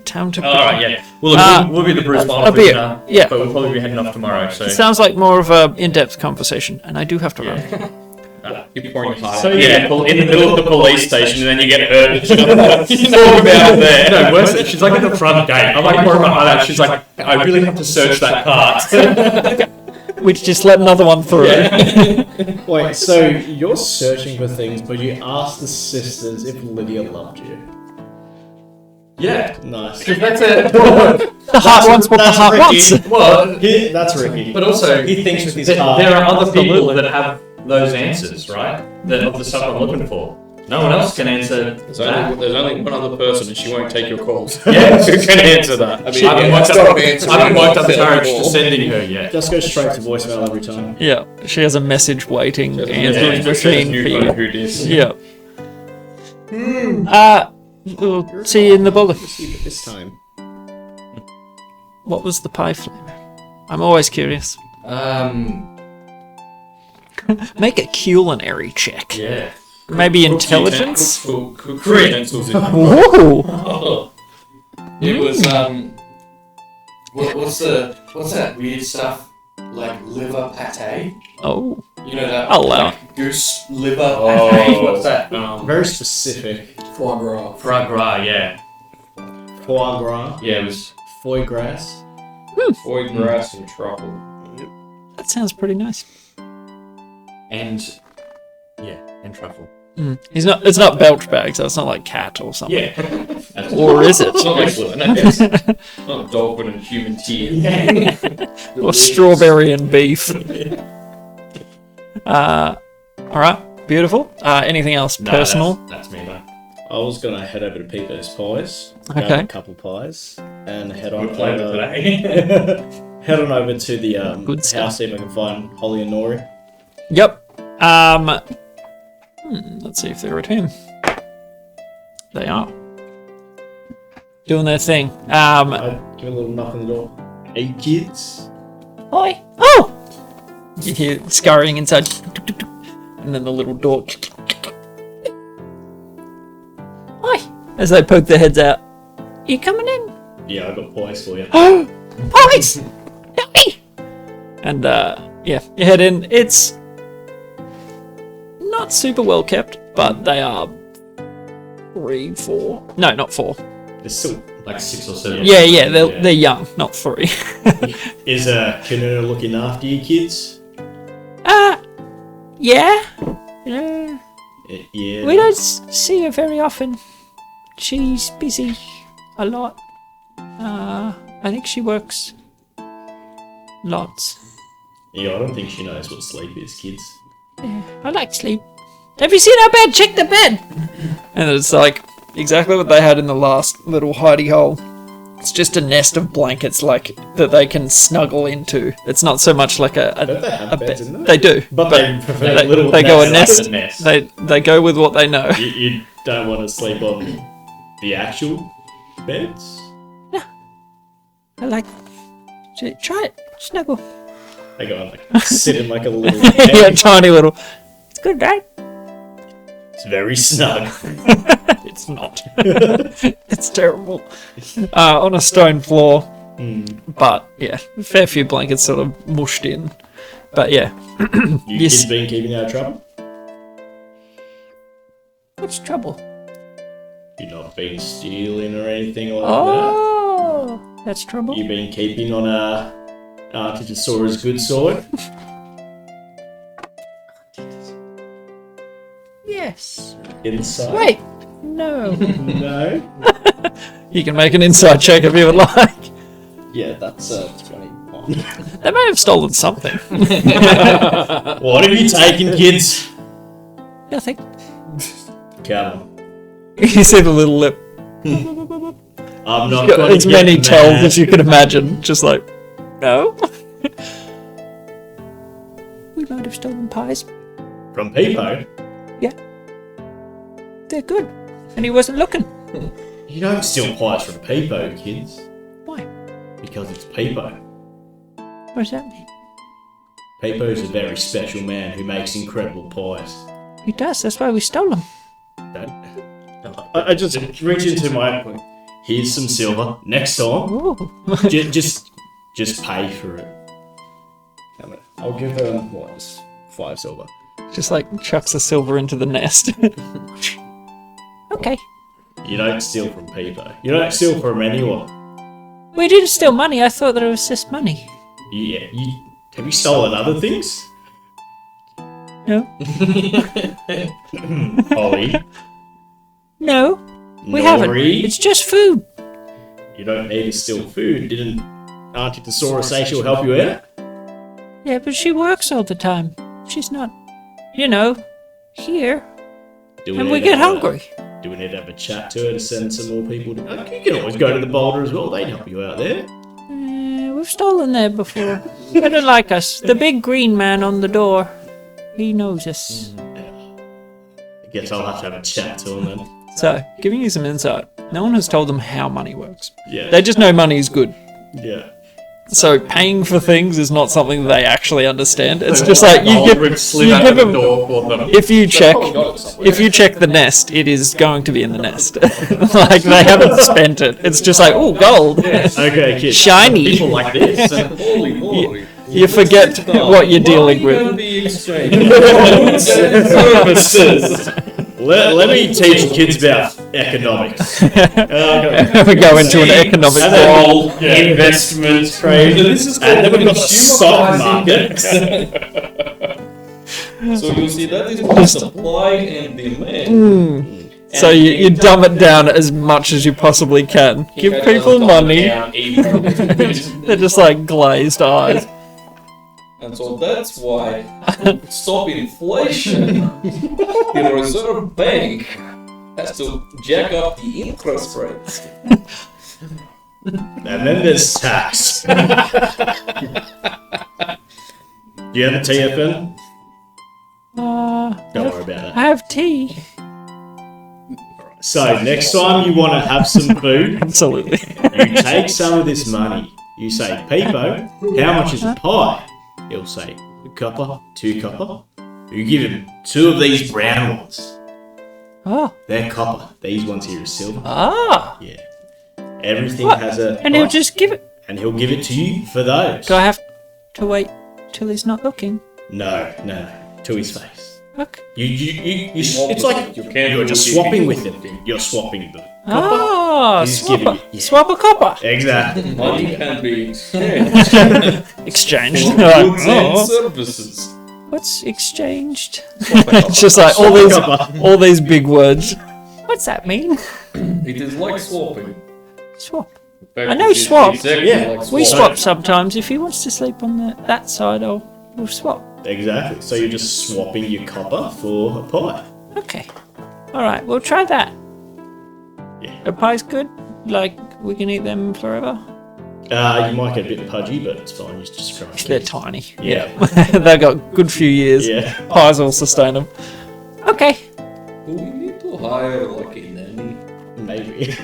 to. Alright, yeah. Well, look, we'll be the Bruce Bar a for beer. dinner, Yeah. but we'll probably be heading off tomorrow, so... It sounds like more of a in-depth conversation, and I do have to run. You're pouring hard. So Yeah, in the middle of the police station, and then you get hurt. And she's talking about there. No, worse, she's like at the front gate. I'm like pouring my heart out. She's like, I really have to search that cart. Which just let another one through. Wait, so you're searching for things, but you asked the sisters if Lydia loved you. Yeah. Nice. That's it. The heart wants what the heart wants. Well, That's Ricky. but also, He thinks with his there heart. are other people that have those answers, right? That of the stuff I'm looking for. No one else can answer There's that. only one other person, and she won't take your calls. Yeah. Who can answer that? I mean, I haven't worked up the courage to anymore. sending her yet. Just go straight to voicemail every time. Yeah, she has a message waiting answering Yeah, machine for you. who dis. Yeah. We'll see you in the bullet. See you this time. What was the pie flavor? I'm always curious. Make a culinary check. Yeah. Maybe intelligence? Cook utensils. Whoa! It was what's that weird stuff like liver pate? Oh, You know that I'll allow like, goose liver pate? What's that? Very specific. Foie gras. Foie gras, yeah. Foie gras. Yeah, it was... Foie gras. Foie gras and truffle. that sounds pretty nice. And... Yeah, and truffle. He's not. It's not belch bag, so it's not like cat or something. Yeah. Or is it? It's not like it's not dolphin and human tear. Or strawberry and beef. All right, beautiful. Anything else No, personal? That's me, though. I was gonna head over to Pico's Pies, grab Okay. a couple pies, and head on Good flavour over. today. Head on over to the Good stuff. house, see if I can find Holly and Nori. Yep. Let's see if they're at home. They are. Doing their thing. I give a little knock on the door. Hey kids. Hi. Oh! You hear scurrying inside. And then the little door. Hi! As they poke their heads out. You coming in? Yeah, I got pies for you. Oh! Pies! Yummy! And, yeah, you head in. It's not super well kept, but they are 3, 4. No, not 4. There's still Like 6 or 7. Yeah, they're young, not 3. is Kanuna looking after you kids? Yeah. Yeah. We don't see her very often. She's busy a lot. I think she works lots. Yeah, I don't think she knows what sleep is, kids. Yeah, I like sleep. Have you seen our bed? Check the bed. And it's like exactly what they had in the last little hidey hole. It's just a nest of blankets, like that they can snuggle into. It's not so much like Don't they have a beds bed. in there? They do, But they prefer they, little they go a nests. nest. They go with what they know. You don't want to sleep on the actual beds? I like. Try it. Snuggle. They go and like sit in like a little Yeah, tiny little. It's good, right? It's very snug. It's not. It's terrible. On a stone floor. But yeah, a fair few blankets sort of mushed in. But yeah. You Yes. kids been keeping out of trouble? What's trouble? You've not been stealing or anything like Oh, that's trouble. that? You've been keeping on Artichosaurus good sword? Yes. Inside? Wait. No. No? You can make an inside check if you would like. Yeah, that's 21. They may have stolen something. What have you taken, kids? Nothing. Come. You see the little lip. I'm not Got going as to many get tells mad. as you can imagine. Just like, no. We might have stolen pies. From Peepo? They're good. And he wasn't looking. You don't steal pies from Peepo, kids. Why? Because it's Peepo. What does that mean? Peepo's a very special man who makes incredible pies. He does. That's why we stole him. I just reach into my... Here's some silver. Next time, Ooh. just pay for it. I'll give them, what, just 5 silver. Just like chucks the silver into the nest. Okay. You don't steal from Peepo. You don't steal from anyone. We didn't steal money. I thought that it was just money. Yeah, have you stolen other things? No. Holly? No. We haven't. Nori? It's just food. You don't need to steal food. Didn't Auntie Thesaurus say she'll help you out? Yeah, but she works all the time. She's not, here. And we get hungry. Do we need to have a chat to her to send some more people to... You can always go to the boulder as well. They'd help you out there. We've stolen there before. They don't like us. The big green man on the door. He knows us. I guess I'll have to have a chat to him then. So, giving you some insight. No one has told them how money works. Yeah. They just know money is good. Yeah. So paying for things is not something they actually understand. It's just like you give them. If you check the nest, it is going to be in the nest. Like they haven't spent it. It's just like, oh, gold, Okay, kids. shiny. People like this. Holy moly. You forget what you're dealing with. Services. Let me teach kids about economics. We go into an economic role. Investment trade. And then we've got the stock market. So you see, that is what supply and demand. So you dumb it down as much as you possibly can. Give people money. They're just like glazed eyes. And so that's why, to stop inflation, the Reserve Bank has to jack up the interest rates. And then there's tax. Do you have a TFN? Don't worry about it. I have tea. So next time you want to have some food, Absolutely. you take some of this money. You say, Peepo, how much is a pie? He'll say, a copper, 2 copper. You give him 2 of these brown ones. Oh. They're copper. These ones here are silver. Ah. Yeah. Everything What? has a And he'll price. just give it. And he'll give it to you for those. Do I have to wait till he's not looking? No. To his face. Okay. It's like you're just swapping with him. You're swapping the copper. Ah, He's swap giving a, you- yeah. swap a copper. Exactly. Money can be Exchanged. goods and Oh, services. what's exchanged? It's just like all these big words. What's that mean? It is like swapping. Swap. In fact, I know it is swap. exactly Yeah. like We swapping. swap sometimes. If he wants to sleep on that side, we'll swap. Exactly. So you're just swapping your copper for a pie. Okay. All right. We'll try that. Yeah. The pie's good. Like we can eat them forever. You might get a bit pudgy, but it's fine. You just try. They're tiny. Yeah. They've got a good few years. Yeah. Pies will sustain them. Okay. Do we need to hire like a nanny? Maybe.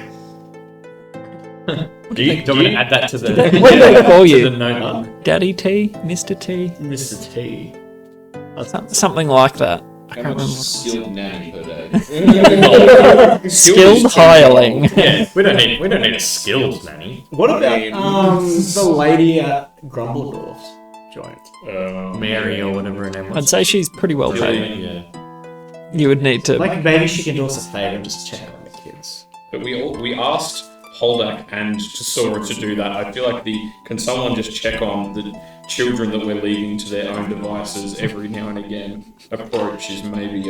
Do you want me to add that to the? What do they call to you? the note? Daddy T, Mr. T, Mr. T. something like that. I can't How much remember. skilled nanny per day? Skilled hireling. Yeah, we don't need a skilled nanny. What I about mean, the lady at Grumbledorf's joint? Mary or whatever her name I'd was. say she's pretty well paid. Yeah. You would need to. Like maybe she can do us a favour and just check on the kids. But we asked Holdak and Tesora to do that. I feel like can someone just check on the children that we're leaving to their own devices every now and again? Approach is maybe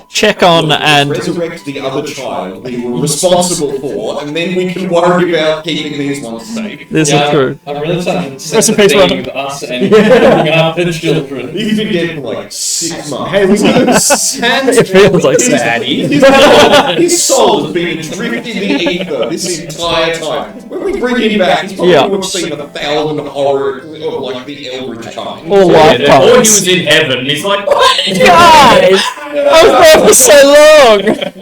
check on and resurrect the other child we were responsible for, and then we can worry about keeping these ones safe. this is true. I'm really starting to Rest in peace, sympathy Ron. with us and looking after the children. You've been dead for like 6 months. Hey, we need It feels like His soul has been adrift in the ether this entire time. When we bring him back, he's probably Yeah. would have seen 1,000 horror of like the Eldritch kind. all Or he lifetimes. was in heaven. He's like, what? Guys, I was there for so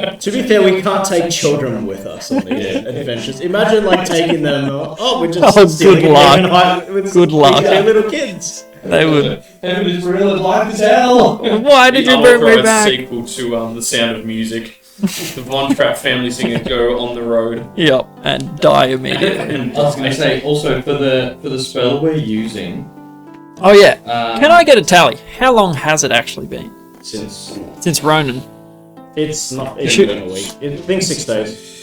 long. To be fair, we can't take children with us on these adventures. Imagine like taking them. Oh, we're just Oh, stealing good luck. them and with Good luck. They're little kids. They would. Heaven is real and life is hell. Why did you bring me unauthorized back? sequel to The Sound of Music. The Von Trapp family singers go on the road. Yep, and die immediately. I was going to say also for the spell we're using. Oh yeah. Can I get a tally? How long has it actually been Since Ronan? it's not. It's should- been a week. It's been 6 days.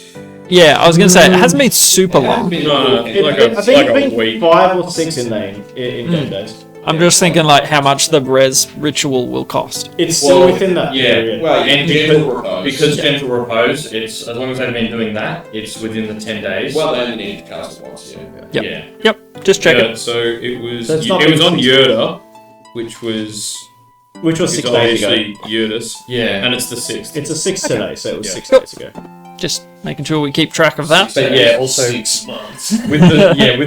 Yeah, I was gonna say it hasn't been super long. No, I think like it's a been week. 5 or 6 in game days. I'm just thinking like how much the res ritual will cost. It's still within that Yeah, period. Well, and gentle repose. because gentle repose, it's as long as they've been doing that, it's within the 10 days. Well, they only need to cast it once, yeah. Yep. Yeah. Yep, just check Yeah, it. so it was So it's not it was been on 6 Yerda, which was 6 days ago. obviously Yerdis, Yeah. and it's the 6th. It's a 6 today, so it was Yeah. 6 days ago. Just making sure we keep track of that. But yeah, also 6 months. with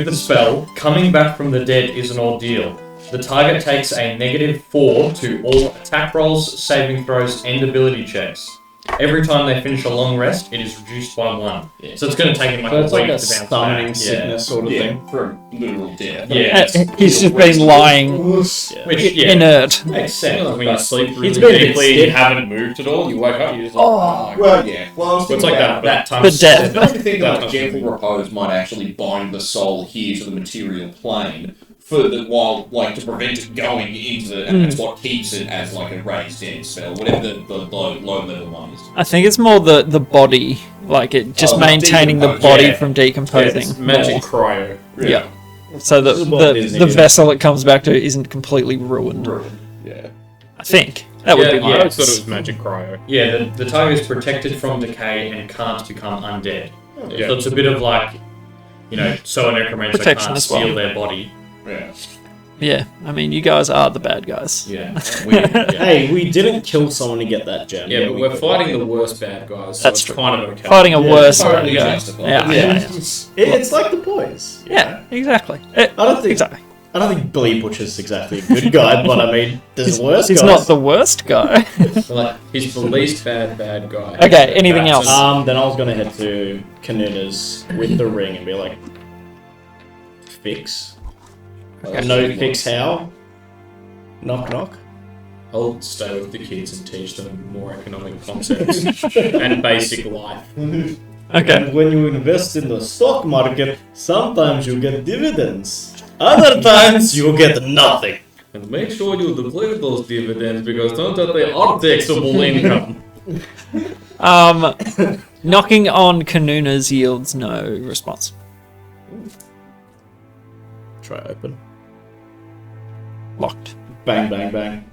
the spell, coming back from the dead is an ordeal. The target takes a -4 to all attack rolls, saving throws, and ability checks. Every time they finish a long rest, it is reduced by 1. Yeah. So it's going to take him like So a it's week like a to bounce stunning back. sickness sort of Yeah, thing. for literal death. Yeah. He's just been lying Which yeah, inert. makes sense. When you sleep really He's been a bit deeply, you stiff. haven't moved at all, you wake up, you just like, Oh. Well, yeah. Well, I was So it's thinking like about that That The times death. I don't think That like gentle repose might actually bind the soul here to the material plane for the while to prevent it going into the and that's what keeps it as like a raised dead spell, whatever the low level one is. I think it's more the body, like it just Oh, maintaining the decompose, body yeah. from yeah, decomposing. it's magic more. cryo. Yeah. So This is what the Disney the did. vessel it comes back to isn't completely ruined. Yeah. I think that would Yeah, be my I always thought guess. it was magic cryo. Yeah, the target is protected from decay and can't become undead. Yeah. So it's a bit of like, so a necromancer Protection can't as well. steal their body. Yeah. Yeah, I mean, you guys are the bad guys. Yeah. Hey, we didn't kill someone to get that gem. Yeah, but we're fighting the worst bad guys, so That's it's true. kind of okay. Fighting a Yeah, worse totally bad guy. justified. Yeah, It's like the boys. yeah, exactly. I don't think Exactly. I don't think Billy Butcher's exactly a good guy, but I mean, there's worse He's guys. not the worst guy. He's the least bad guy. Okay, anything else? Then I was gonna head to Kanuna's with the ring and be like, fix. No fix how? Knock knock. I'll stay with the kids and teach them more economic concepts and basic life. Okay. And when you invest in the stock market, sometimes you get dividends. Other times you get nothing. And make sure you declare those dividends because don't that they are taxable income. Knocking on Kanuna's yields no response. Try open. Locked. Bang bang bang.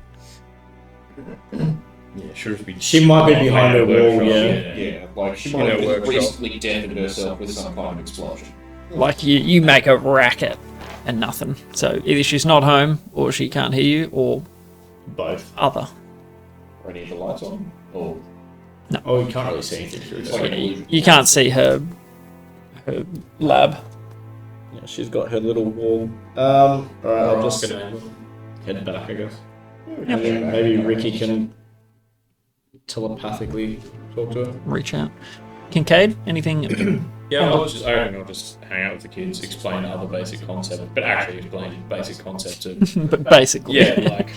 Yeah, sure. She might be behind a wall, yeah. Yeah, like she In might a have workshop. recently deafened herself with some kind of explosion. Like you make a racket and nothing. So either she's not home, or she can't hear you, or Both. other. Are any of the lights on? Or Oh, you can't really see anything through it's this. like an illusion. You can't see her lab. Yeah, she's got her little wall. Alright, I'll Just just gonna head back, I guess. And then maybe Ricky can telepathically talk to her. Reach out. Kincaid, anything? yeah, I reckon I'll just hang out with the kids, explain other basic concepts, but actually explain basic concepts of But basically. yeah, like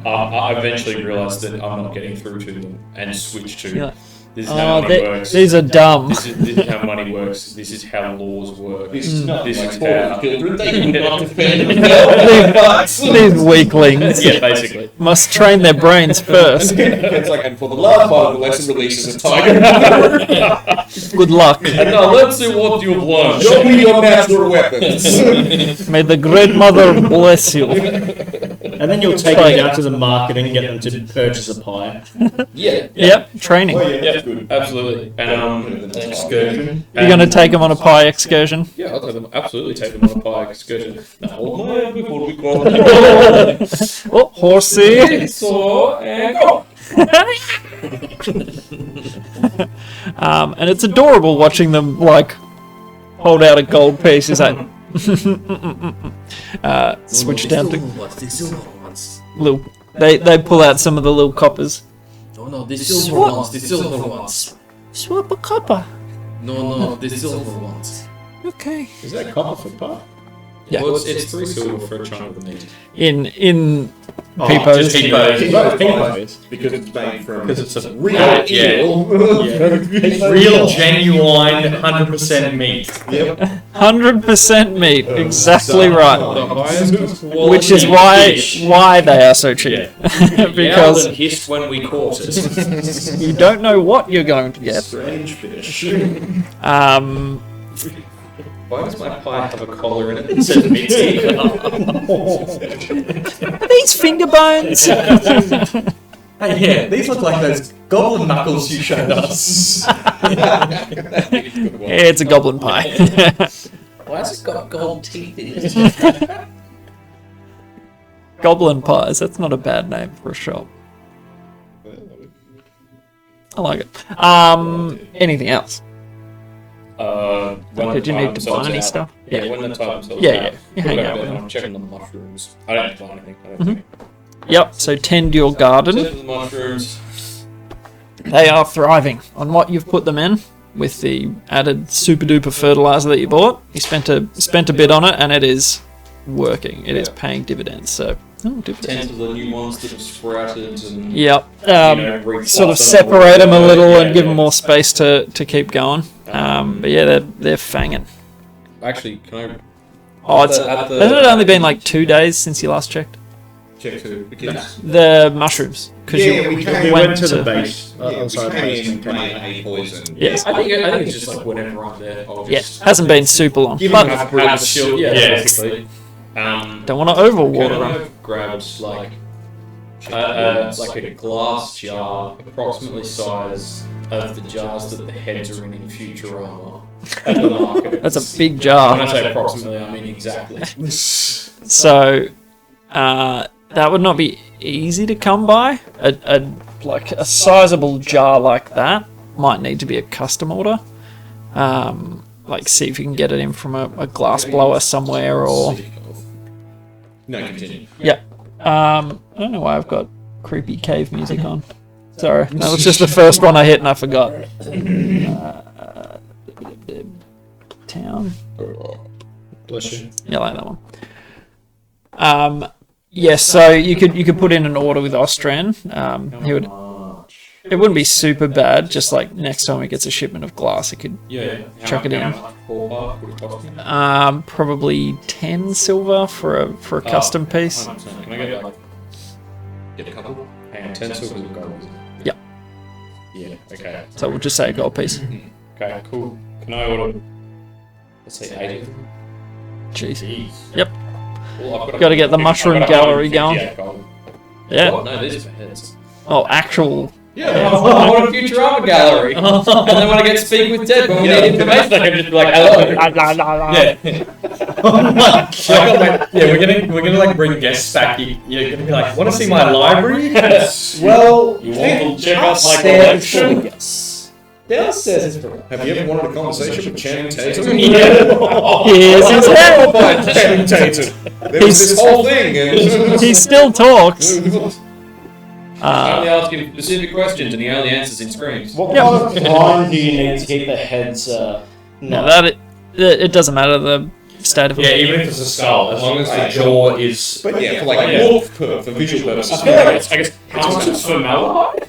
I eventually realised that I'm not getting through to them and switch to You're like, this is how oh, money works. these are dumb. This is how money works. This is how laws work. This is not This like is poor how- children. They would not defend themselves. These weaklings Yeah, basically. must train their brains first. It's like, and for the last part of the lesson, releases a tiger. Good luck. And now let's see what you've learned. Show me your natural weapons. May the Great Mother bless you. And then you'll take them down to the market and get them to purchase a pie. Yeah. Yep, training. Yeah, absolutely. And Excursion. You're going to take them on a pie excursion? yeah, I'll take them, absolutely take them on a pie excursion. Now, before we go on. Oh, horsey. So, and go. And it's adorable watching them, like, hold out a gold piece. It's like, switch down to The silver ones. little. They pull out some of the little coppers. No, the silver ones. The silver ones. Swap a copper. No, the silver ones. Okay. Is that copper for pie? Yeah. Well, it's 3 silver for a chunk of the meat. In Oh, Peepos. just Peepos. Because it's made from Because it's a real Yeah. eel. real, genuine, 100% meat. 100% meat, exactly right. The highest quality Which is fish. why they are so cheap. Yelled Because and hissed when we caught it. you don't know what you're going to get. Strange fish. Why does my pie have a collar in it that says Mitzi? Are these finger bones? Hey, yeah, these look like those goblin knuckles you showed us. It's a goblin pie. Why has it got gold teeth in it? Goblin pies, that's not a bad name for a shop. I like it. Anything else? When Did you the need time to sells buy any out. stuff? Yeah, when the time sells Yeah, out. yeah. You hang Look out up with there, them. I'm checking the mushrooms. I don't buy anything. I don't think. Yep, so tend your Check garden. the mushrooms. They are thriving on what you've put them in with the added super duper fertilizer that you bought. You spent a bit on it and it is working. It is paying dividends. So, dividends. 10 of the new ones that have sprouted and Yep. repot Sort of them separate them a or- little yeah, and give yeah. them more space to keep going. But yeah, they're fanging. Actually, can I? Oh, Hasn't hasn't it only been like 2 days since you last checked? Check to the kids. The mushrooms. Because Yeah, you we came- We went went to the base. Yeah, we outside came base in and came playing out. a poison. Yes. I think it's just like whenever I'm there. I'll Yeah, just hasn't been super long. give But them have the shield. Yeah, basically. don't want to overwater Can I them. have grabbed like a glass jar, approximately size of the jars that the heads are in Futurama at the market. That's a big When jar. I say approximately, I mean exactly. So, that would not be easy to come by. A sizable jar like that might need to be a custom order. Like, see if you can get it in from a glass blower somewhere or... No, continue. Yeah. I don't know why I've got creepy cave music on. Sorry, that was just the first one I hit and I forgot. Town. Bless you. Yeah, I like that one. Yes, so you could put in an order with Austrian. He would. It wouldn't be super bad. Just like next time he gets a shipment of glass, he could chuck it in. Probably 10 silver for a custom piece. 100%. Can I get like Get a couple. hang on, 10 silver and gold? Yeah. Yeah. Okay. So we'll just say a gold piece. Okay. Cool. Can I order? Let's say 8 of them. Jeez. Yep. Well, I've Gotta get the mushroom gallery going. Yeah. Oh, no, these are for heads. Oh, actual. Yeah, I want a Futurama gallery. And then when I get to speak with Ted, when we need information, I can just be like, hello. Yeah. We're gonna like bring guests back. You're gonna be like, want to see my library? Well, You want to check out my upstairs, collection? yes. Downstairs is pretty. Have you ever wanted a conversation with Channing Tatum? Here's his head. Channing Tatum. There was this whole thing. And He still talks. I only ask him specific questions, and he only answers in screams. What kind of line do you need to keep the heads? No, it doesn't matter the state of Yeah, it. even if it's a skull, as long as the jaw is. But yeah, for like Yeah. wolf for visual purposes. I guess how much is formaldehyde?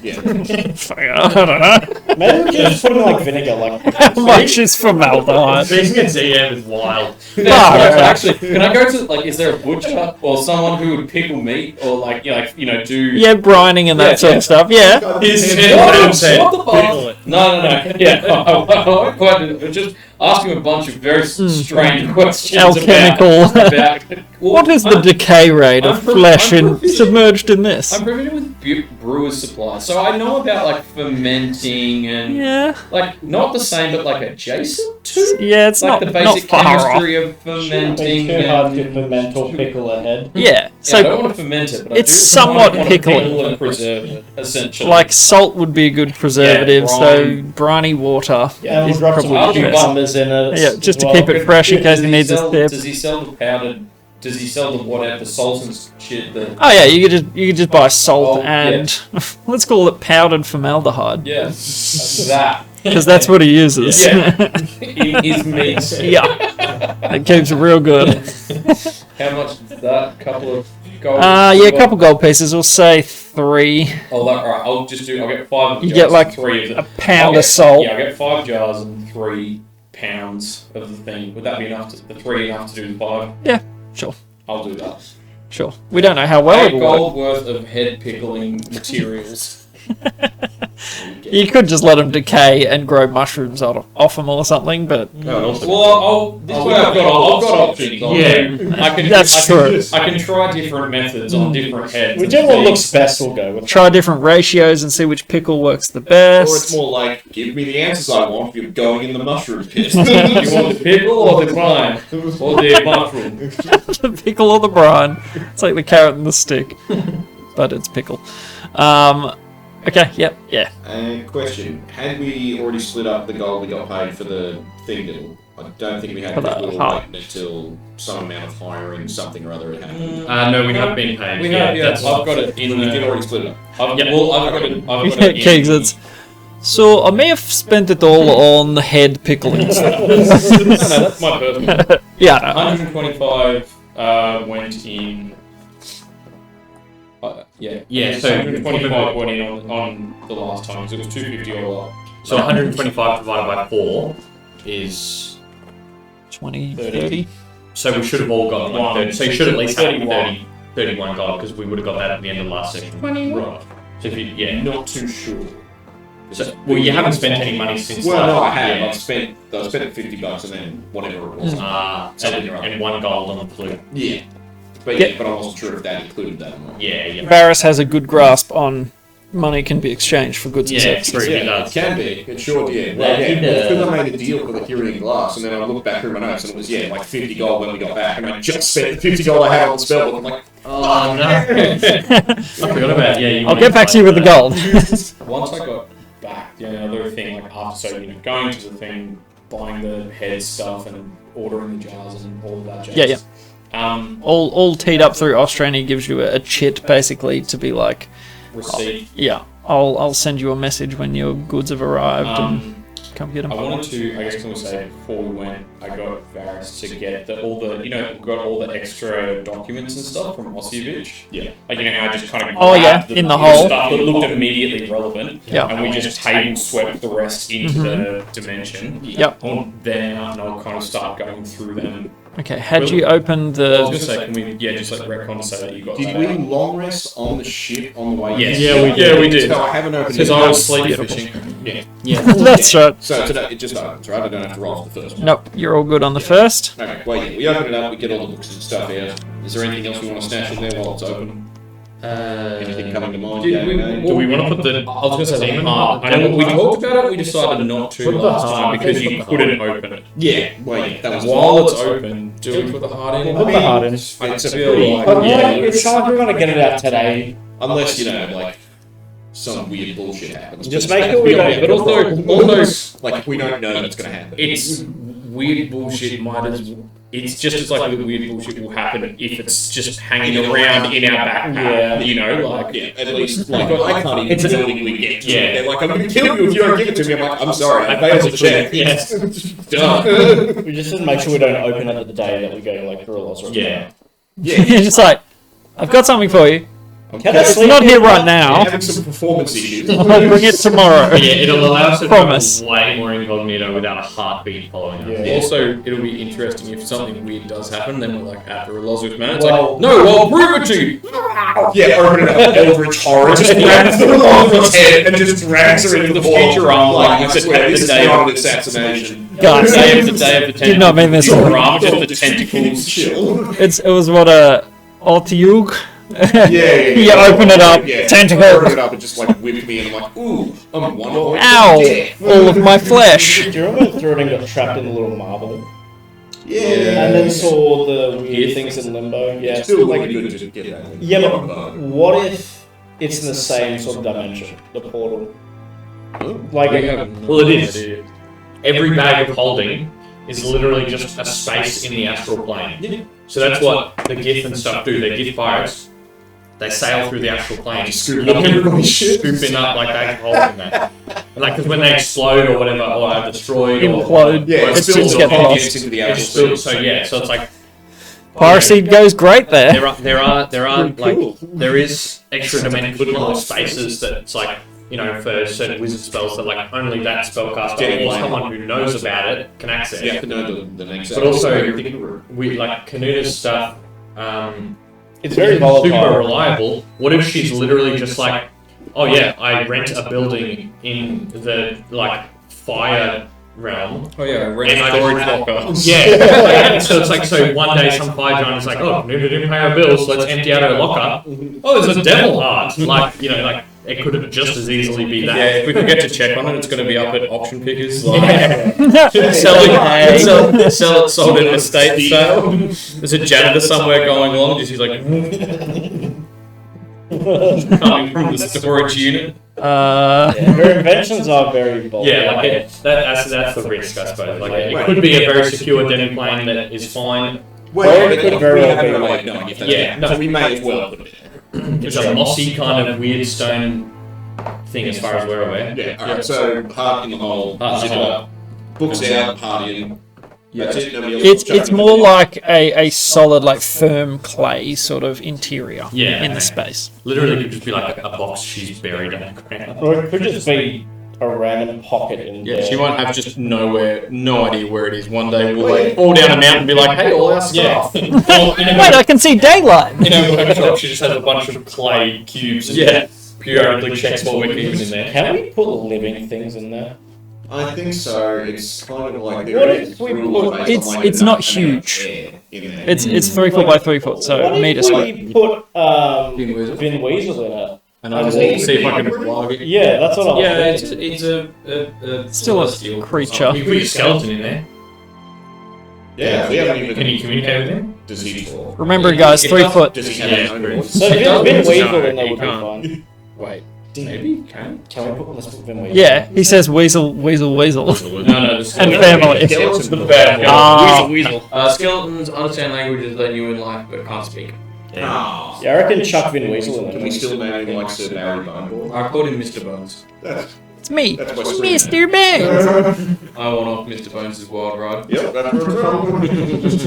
I don't know. Maybe we can just put them in like vinegar, like. How much is formaldehyde? Being a DM is wild. Actually, can I go to like? Is there a butcher or someone who would pickle meat or like do? Yeah, brining and that sort of stuff. Yeah. He's What said, the fuck? pickle it. No. Yeah, I won't quite do that. Just ask him a bunch of very strange questions Alchemical. about What is the decay rate of I'm flesh pretty- submerged in this? I'm familiar with brewer's supplies, so I know about like fermenting and Yeah. like not the same, but like adjacent to. Yeah, it's Like not the basic far off. chemistry of fermenting. Too hard And, to ferment or pickle a head. Yeah. so I don't So want to ferment it, but it's I do somewhat want to pickling. pickle and preserve it, essentially. like salt would be a good preservative, Yeah, so brine. briny water Yeah, is we'll drop some probably the best. cucumbers in it. Yeah, just to as keep well. it fresh in case he needs a step. Does he sell the powdered? Does he sell the whatever the salt and shit? The Oh yeah, you could just buy salt Oh, and let's call it powdered formaldehyde yeah, that because that's what he uses. Yeah. in his meat. Yeah. It keeps it real good. How much is that? Couple of gold? Yeah, a couple gold pieces. We'll say 3. Oh, that, alright, I'll get 5 You jars get like and 3 of a them. pound of salt. Yeah, I'll get 5 jars and 3 pounds of the thing. Would that be enough? The 3 enough to do the 5? Yeah, sure. I'll do that. Sure. We don't know how well 8 it will work. gold worth of head pickling materials. You could just let them decay and grow mushrooms off them or something, but Well, this way I've got options. I can. That's true. I can try different methods on different heads. Whichever one looks best, we'll go with. try different ratios and see which pickle works the Or it's best. more like, give me the answers I want. You're going in the mushroom pit. You want the pickle or the brine or the mushroom? The pickle or the brine. It's like the carrot and the stick, but it's pickle. Okay, yep, yeah. And question: had we already split up the gold we got paid for the thing deal? I don't think we had. For the We were heart. waiting until some amount of hiring something or other had happened. No, we have been paid. We have, yeah. I've got it in We did the. already split it up. I've got it. I've got Yeah, it Kegs, it's. So I may have spent it all on head pickling. No, that's my personal. Yeah. 125 went in. Yeah. So 125 went in on the last time. So it was 250 all up. So 125 divided by 4 is... 20, 30. So we should have all got like 30. So you should at least have 31. 31 gold, because we would have got that at the end of the last section. Right. So if you, yeah. Not too sure. So, well, you haven't spent any money since Well, no, I last have. year. I spent $50 and then whatever it was. And 1 gold on the flute. Yeah. But Yeah. but I wasn't sure if that included that or not. Yeah. Varys has a good grasp on money can be exchanged for goods and Yeah, services. true. Yeah, It does. it can be. It sure did. That Well, did, because I made a deal for the Kyrian glass, and then I looked back through my notes, and it was like 50 gold when we got back, and I just spent the 50 gold I had on the spell book. I'm like, Oh, no. I forgot about you. I'll get back to you with the gold. Once I got back, the other thing, like after, so going to the thing, buying the head stuff and ordering the jars and all of that jazz. Yeah. All all teed up through Australia gives you a chit basically to be like, receipt. yeah, I'll send you a message when your goods have arrived and come get them. I wanted to, I guess, can we say before we went, I got Varys to get all the extra documents and stuff from Ralozeiros. Yeah. Like, how I just kind of Oh, yeah, grabbed in the hole. stuff that looked immediately relevant. Yeah. And we just table swept the rest into the dimension. Yep. I'll then out and I'll kind of start going through them. Okay, had you opened I was the... gonna say, can we, just like retcon so that you got did that we out. long rest on the ship on the way? Yes. in? Yeah, we did. So I haven't opened Because it. I was sleep Beautiful. fishing. Yeah. That's right. So today it just opens, right? I don't have to roll for the first one. Nope, you're all good on the first. Okay, well, yeah, we open it up, we get all the books and stuff out. Is there anything else we want to stash in there while it's open? Anything coming to mind? Do we want to put the? I was going to say the heart. I know we talked about it. We decided not to last time because you couldn't open it. Yeah, well, yeah, that was While it's open, do we put the heart in? Put the heart in. It's a feel pretty, like- But Yeah. it's not like we're gonna get it out today. unless like some weird bullshit happens. Just But make it we yeah, don't. But also, like we don't know that's gonna happen. it's weird bullshit. It's just as likely that weird bullshit will happen if it's just hanging around in our backpack. Yeah. Yeah, at least like I can't even It's a- willingly get to Yeah. it. They're like, I'm gonna kill you if you don't give it to me. I'm like, I'm sorry, I failed to check. Yes. Done. We just need to make sure we don't open it the day that we go to like Ralozeiros. Yeah. You're just like, I've got something for you. Can I It's sleep not in here that? right now. Having some performance issues. I'll bring it tomorrow. Yeah, it'll allow us to Promise. travel way more incognito without a heartbeat following us. Yeah. Also, it'll be interesting if something weird does happen. Then we're like at the Ralozeiros man. It's Well- like, no, I'll prove it to you. Yeah, open it up. Eldritch horror just grabs the Ralozeiros head and just drags her into the future portal. like, I it's swear, the this is day not of- an assassination. Guys, Day of the tentacles. did not mean this. Your arm, just the tentacles. Chill. It was what a Ortiug. Yeah. You open it up, tentacle. Open it up and just like whip me and I'm like, ooh, I'm 1 point Ow! dead. All of my flesh. Do you remember Thurin got trapped in the little marble? Yeah. And then saw the weird things in limbo? Yeah. Still like, really good to just get that. yeah, but what if it's in the same sort of dimension? The portal? Like, Well, it is. Every bag of holding is literally just a space in the astral plane. So that's what the GIF and stuff do. They're GIF pirates. they sail through the actual plane, scooping up like they hold in that. Like, because when they explode or whatever, or are destroyed, Implode. Yeah, or it It's spills just get off and lost. gets into the it's actual spilled. sea. So yeah, so it's like Piracy goes great there. there are like there is extra dimensional spaces that it's like, you know, for certain wizard spells that like only that spellcaster or someone who knows about it can access. You have to know the next. But also we like Kanuda's stuff. It's very Super volatile. reliable. What if she's literally just like, oh yeah, I rent a building in the like fire realm. Oh yeah, rent And I storage just- locker. Yeah. So it's like, so one day some fire giant is like, oh, Kanuda didn't pay her bills, let's empty out her locker. Oh, there's a devil heart. Like, you know, like it could have just as easily be that. Yeah, if we forget to check on it, it's going to be up at auction pickers. Like, sold at an estate sale. There's a janitor somewhere going along, just he's like coming from the storage unit. Her inventions are very volatile. Yeah, like that's the risk, I suppose. Like it could be a very secure denim plane that is fine. Well, it but could very we well have be no way like- of knowing if that's Yeah, no. so we may as well put it there. It's a mossy kind of weird stone thing, as far as we're aware. Yeah, alright, so heart in the hole, Heart in the zip it hole. up, books out, heart in. That's it, nobody else It's chucking more it. like a solid, like firm clay sort of interior Yeah. in the space. Literally, it could just be like a box she's buried underground. Or it could just be a random pocket in Yeah, there. she won't have just no idea where it is. One day we'll like fall down a mountain and be like, hey, all our stuff. Well, in Wait, I can see daylight. in a workshop, she just has a bunch of clay cubes. And periodically checks what we're keeping in there. Can we put living things in there? I think so. It's kind of like What if we put- It's not huge. It's 3 foot by 3 foot, so What a meter if square. we put Vin Weasel. Vin Weasel in it? And I'll see if I can plug it. Yeah, that's what I was Yeah, thinking. it's a Still a celestial creature. You put your skeleton in there. Yeah, we haven't even. Can you communicate with him? Does he talk? Remember, guys, 3 foot. Does he have Yeah, his own voice? So Vin No, Weasel in there you would be can't. fun. Wait, maybe? Can? Can we put, let's put Vin Weasel? Yeah, he says weasel, weasel, weasel. No, the And skeleton. family. Skeletons The would bad be- Ah. Skeletons understand languages they knew in life but can't speak. Ah. Yeah, I reckon chuck Vin Weasel in Can there. we still name him like Sir Barry Boneball? I called him Mr. Bones. It's me, That's my screen Mr. Bangs. I want off Mr. Bones' wild ride. Yep, that's where it's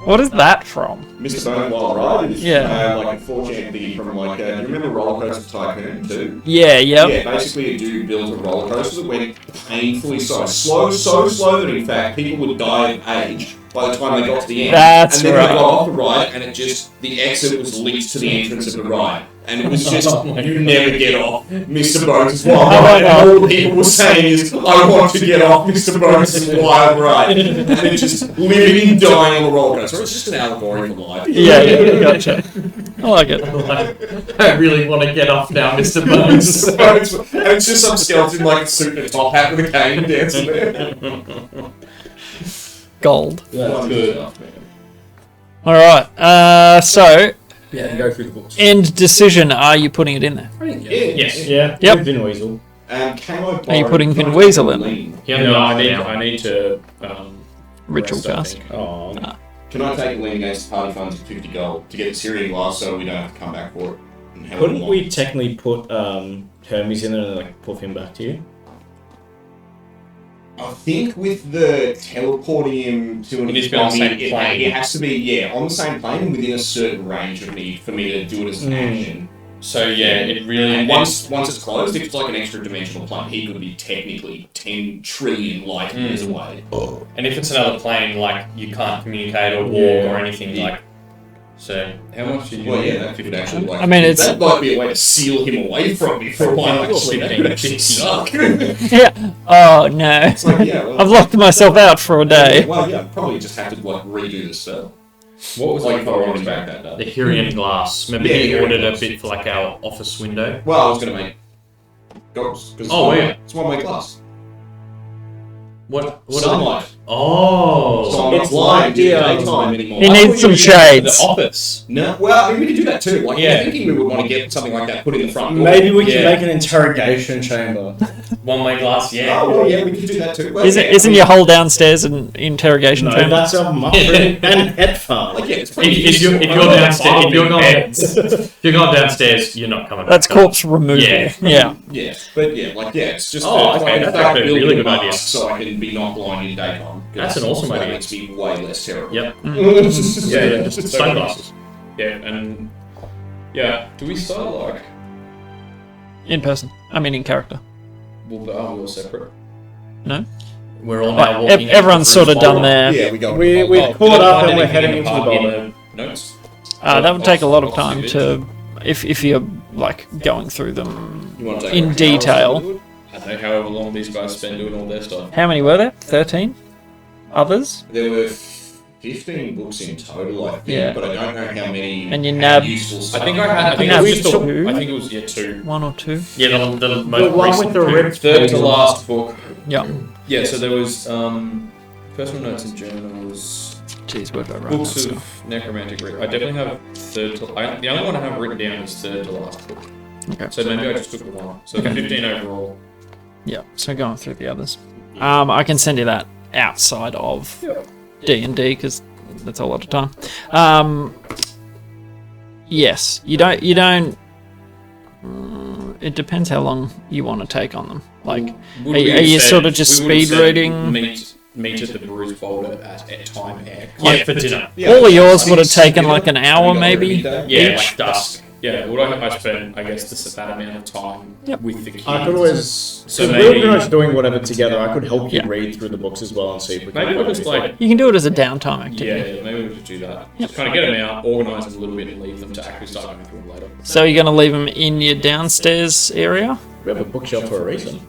What is that from? Mr. Bone Wild Ride is Yeah. like a 4chan thing from like, do you remember Rollercoaster Tycoon 2? Yeah, yep. Yeah, basically a dude built a roller coaster that went painfully so slow that in fact people would die of age by the time they got to the end. That's and then right. they got off the ride and it just, the exit was linked to the entrance of the ride. And it was just, you never get off Mr. Bones' Wild Ride. And all people were saying is, I want to get off Mr. Bones' Wild Ride. And then just living and dying on the roller coaster. It's just an allegory for life. Yeah, gotcha. I like it. I really want to get off now, Mr. Bones. And it's just some skeleton like a suit and a top hat with a cane dancing there. Gold. That's good. Alright, so, Yeah, go through the books. end decision, are you putting it in there? Yes. Yeah, Yep. Vin Weasel. Can I Are you putting Vin Weasel in? Yeah, No, no, I need to Ritual rest, I cast. think. Oh, Can I take a lien against the party funds of 50 gold to get the Syrian glass so we don't have to come back for it? And how couldn't long? we technically put Hermes in there and like puff him back to you? I think with the teleporting him to an It needs to be on the same plane. It has to be, on the same plane and within a certain range of me for me to do it as an action. So yeah, it really. And once it's closed, if it's like an extra dimensional plane, he could be technically 10 trillion light years away. And if it's another plane, like you can't communicate or walk or anything, like. So How much did you Well, need? yeah, that could actually like. I mean, it's- that might be a way to seal him away from me for a while. Actually, that could actually suck. Yeah. Oh, no. It's like, yeah, well, I've locked myself out for a day. Well, yeah, probably just have to like redo the spell. What was Like if I wanted back that the day. Hyrian glass. Remember Yeah, he Hyrian ordered glass. a bit for like our office window. Well, I was gonna make. Goggles, 'cause Oh, yeah. it's one way glass. What? Sunlight. Oh, So I'm not blind in the daytime anymore. He needs some shades. The office. No, well, I mean, we could do that too. Like, Yeah. I'm thinking we would want to get something like that put in the front door. Maybe we can Yeah. make an interrogation chamber. One-way glass. Yeah. Oh, well, yeah, we could do that too. Well, Isn't your whole downstairs an interrogation No, chamber? that's a mushroom and pet farm. Like, yeah, it's If you're downstairs, if you're going downstairs, you're not coming. That's back. corpse removal. Yeah. Yeah. Yeah, but yeah, like, yeah, it's just Oh, to okay, that's start actually a building really good masks idea. so I can be not blind in daytime. That's an awesome That idea. makes me way less terrible. Yep. Mm. Yeah, just sunglasses. Yeah, and yeah. Do we start like? In person. I mean, in character. Well, are we all separate? No? We're all Like, now walking. everyone's sort of done their. Yeah, we go. We've caught up and we're heading into the bottom. Notes. That would take a lot of time to, if you're like going through them You want to take in like an detail. hour or so? I don't know however long these guys spend doing all their stuff. How many were there? 13? Others? There were 15 books in total, I think, Yeah. but I don't know how many. And you had nabbed- useful I stuff. think I had. I think Yeah, it we was just took- I think it was two. One or two? Yeah, the The most one recent with the ripped third to pages. last book. Yeah. Yeah, so there was personal notes and journals, Jeez, where did I write books that of stuff? necromantic. I definitely have the only one I have written down is third to last book. Okay. So maybe I just took the one. So 15 overall. Yeah, so going through the others. I can send you that outside of D&D because that's a lot of time. Yes, you don't. It depends how long you want to take on them. Like, Would are we have you said- sort of just we would have speed said reading? Meet at the Bruce Boulder at time X. Yeah. Like for dinner. All of yours I would have think taken it's- like an hour, maybe. Yeah, Each? like dusk. Yeah, would I spend, I guess, that amount of time with the kids. I could always. So So we're maybe- pretty much doing whatever together. I could help you Yeah. read through the books as well and see if we can. Maybe do we'll just anything. like, You can do it as a downtime yeah, activity. maybe we should do that. Just kind of get them out, organise them a little bit, and leave them to actually start going through them later. So you're going to leave them in your downstairs area? We have a bookshelf for a reason.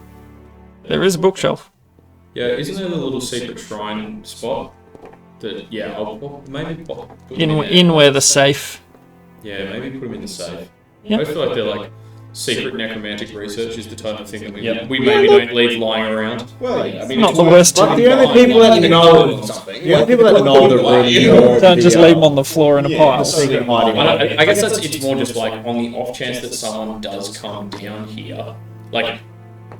There is a bookshelf. Yeah, isn't there the little secret shrine spot? That I'll maybe put them In where the safe. Yeah, maybe put them in the safe. Yeah. I feel like they're like secret necromantic research is the type of thing that Yep. we maybe don't leave lying around. Well, yeah, I mean, Not it's the worth worst. But the trying only to people that find know, something. the only people that know the room, Don't just leave them on the floor in a Yeah, pile. the secret hiding. I guess it's more just like on the off chance that someone does come down here. Like,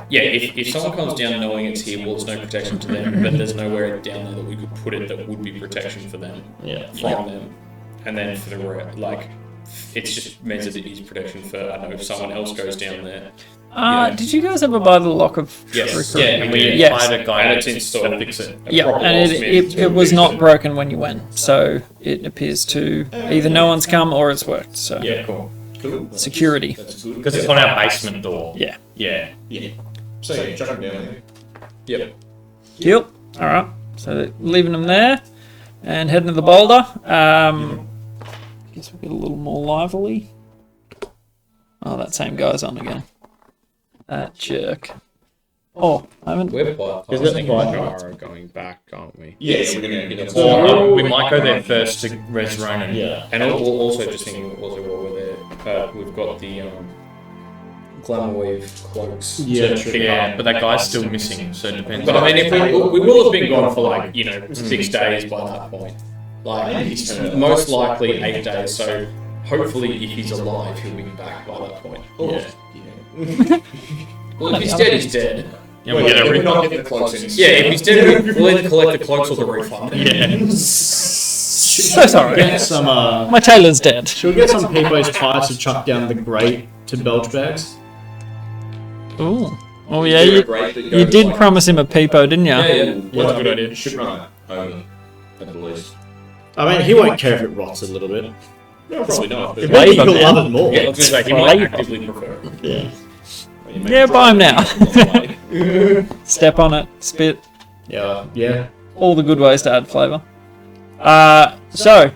yeah, if someone comes down knowing it's here, well, it's no protection to them, but there's nowhere down there that we could put it that would be protection for them, from them. And then for the rest, like, it just means that it is protection for, I don't know, if someone else goes down there. Did you guys ever buy the lock of Yes, recruit? and we Yes. hired a guy to install to fix it. A Yeah, proper and locksmith. it was not broken when you went, so it appears to either no one's come or it's worked. So Yeah, cool. Cool. security. That's good. Because it's on our basement door. Yeah. Yeah. So yeah, chuck them down there. Yep. Yep. All right. So leaving them there and heading to the boulder. Guess we'll get a little more lively. Oh, that same guy's on again. That jerk. Oh, I haven't. We're quite Is it quite going back, aren't we? Yeah, we're gonna get them. Or we might go there first to res Ronan. Yeah. And also just thinking also while we're there, we've got the glamour wave cloaks. Yeah, to pick Yeah, up. but that guy's still missing, so it depends. But I mean, if we will have been gone for like 6 days by that point. Like most likely 8 days. So hopefully, if he's alive, he'll be back by that point. Yeah. Well, if he's dead, he's dead. Yeah, we get a we're refund. not getting the close in. Yeah, if he's dead, we'll either collect the cloaks or the refund. Yeah. So sorry. Get some. My tailor's dead. Should we get some people's pipes to chuck down the grate to belch bags? Ooh. Oh yeah, Is there a you, grate that you goes did like- promise him a peepo, didn't you? Yeah, yeah. Well, That's a good idea. Should run that home at the least. I mean, he won't care if it rots a little bit. No, probably not. But Maybe Flavor, he'll man. love it more. Yeah, I was gonna say he might Flavor. actively prefer it. Yeah. Yeah, buy him now. Step on it, spit, Yeah. Yeah. all the good ways to add flavour. So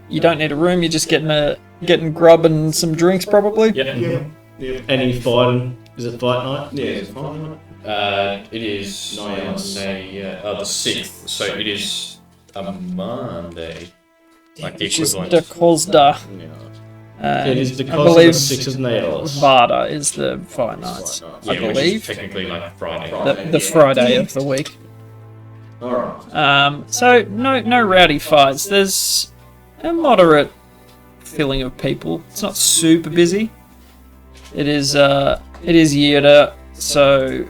you don't need a room. You're just getting grub and some drinks probably. Yeah. Any fighting? Is it fight night? Yeah, it's fine. It is Monday, the 6th, so it is a Monday. Like the Just equivalent. the Kozda. It is I because of believe the 6 of nails. Vada is the fight nights. Yeah, I which is believe technically like Friday. the Friday of the week. Alright. So no rowdy fights. There's a moderate filling of people. It's not super busy. It is Yida, so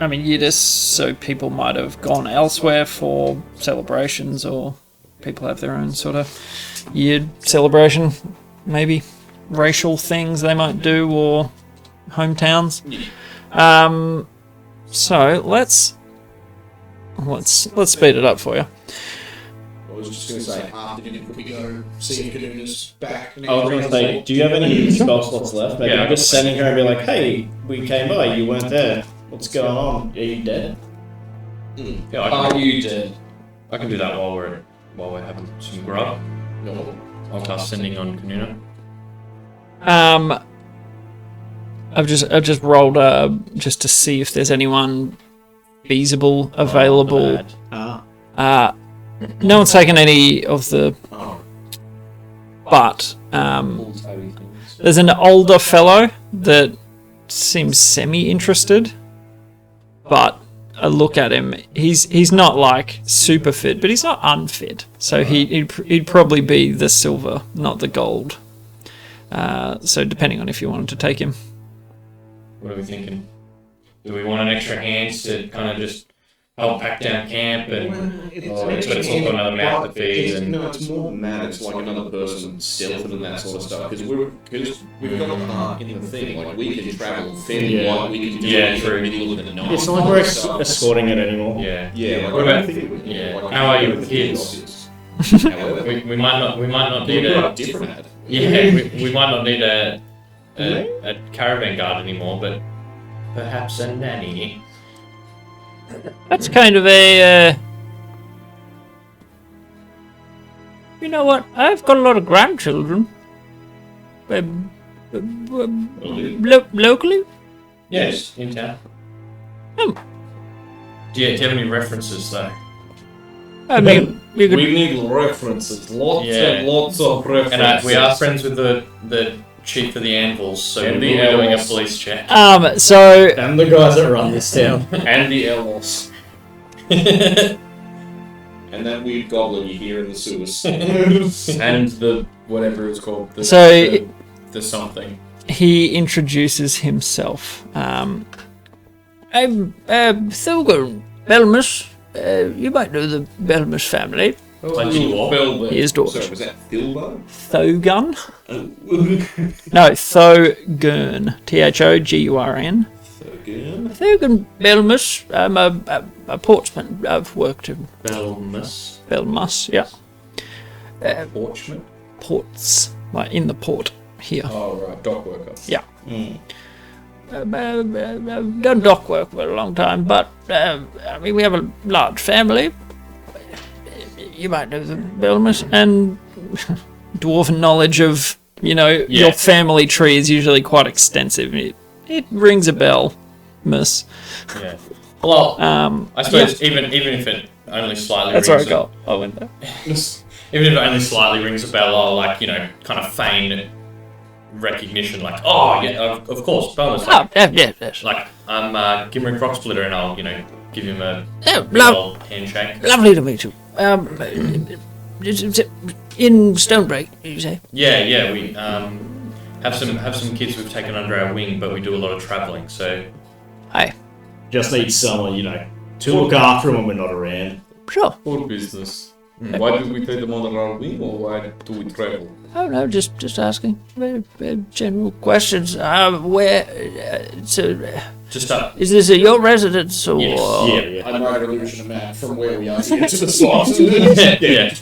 Yidis, so people might have gone elsewhere for celebrations, or people have their own sort of Yid celebration, maybe racial things they might do, or hometowns. So let's speed it up for you. I was just going to say, after dinner, could we go see if Kaduna's back? I was going to say, do you have any spell slots left? Maybe I'm just sending her and be like, hey, we came by, you weren't there. What's going on? Are you dead? Yeah, Are you dead? I can do that while we're having some grub. No. I'll cast sending on Kanuna. I've just rolled just to see if there's anyone feasible, available. No one's taken any of the. But there's an older fellow that seems semi-interested. But a look at him, he's not like super fit, but he's not unfit. So he'd probably be the silver, not the gold. So depending on if you wanted to take him. What are we thinking? Do we want an extra hands to kind of just help pack down camp, and it's also another mouth to feed? And no, it's more than that. It's like another person stealthing and that sort of stuff. Because we've got a part in the thing. Like we can travel fairly light. We can do it through the middle of the night. It's not like we're escorting it anymore. Yeah. Yeah. What about how are you with kids? However, we might not need a different ad. Yeah, we might not need a caravan guard anymore, but perhaps a nanny. That's kind of a. You know what? I've got a lot of grandchildren. Locally? Yes, in town. Hmm. Do you have any references though? I mean, you We could. need references. Lots Yeah. and lots of references. And we are friends with the chief of the anvils, so And we'll the be doing a elves. police check. So And the guys that run this town. And the elves. And that weird goblin you hear in the sewers. And the whatever it's called. The something. he introduces himself. I'm Thorgun Belmus. You might know the Belmus family. Like dwarf. He is Sorry, dwarf. was that Thilbo? Thogun? No, Thogurn. Thogurn. Thogun Belmus. I'm a portsman. I've worked in Belmus. Belmus, yeah. Porchman. Ports. Like in the port here. Oh right, dock worker. Yeah. I've done dock work for a long time, but we have a large family. You might know the Belmus, and dwarven knowledge of your family tree is usually quite extensive. It rings a bell, miss. Yeah. Well, I suppose yeah. even if it only slightly That's where I rings got. I went there. even if it only slightly rings a bell, I'll kind of feign recognition, like, oh yeah, of course, Belmus. Like, Yes. like I'm Gimrick Rocksplitter, and I'll give him a Oh, old handshake. lovely to meet you. In Stonebreak, did you say? Yeah, we have some kids we've taken under our wing, but we do a lot of travelling, so Hi. Just need someone, to look after them when we're not around. Sure. For business. Why do we take them under our wing, or why do we travel? Oh no, just asking general questions. Where? just up. Is this your residence or? Yeah. I might have illusion a map from where we are to get to the slot. Yeah.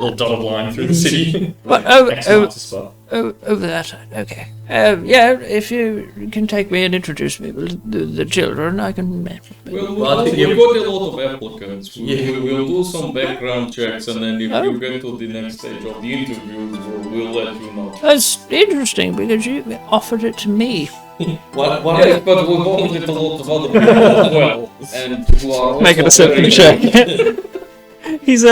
Little dotted line through the city. But Excellent spot. over that side. Okay. Yeah, if you can take me and introduce me to the children, I can. Well, I think we've got a lot of applicants. We will do some background checks, and then if you get to the next stage of the interviews, we'll let you know. That's interesting because you offered it to me. But we've offered it a lot of other people as well, and who are Make it a also deception very check. He's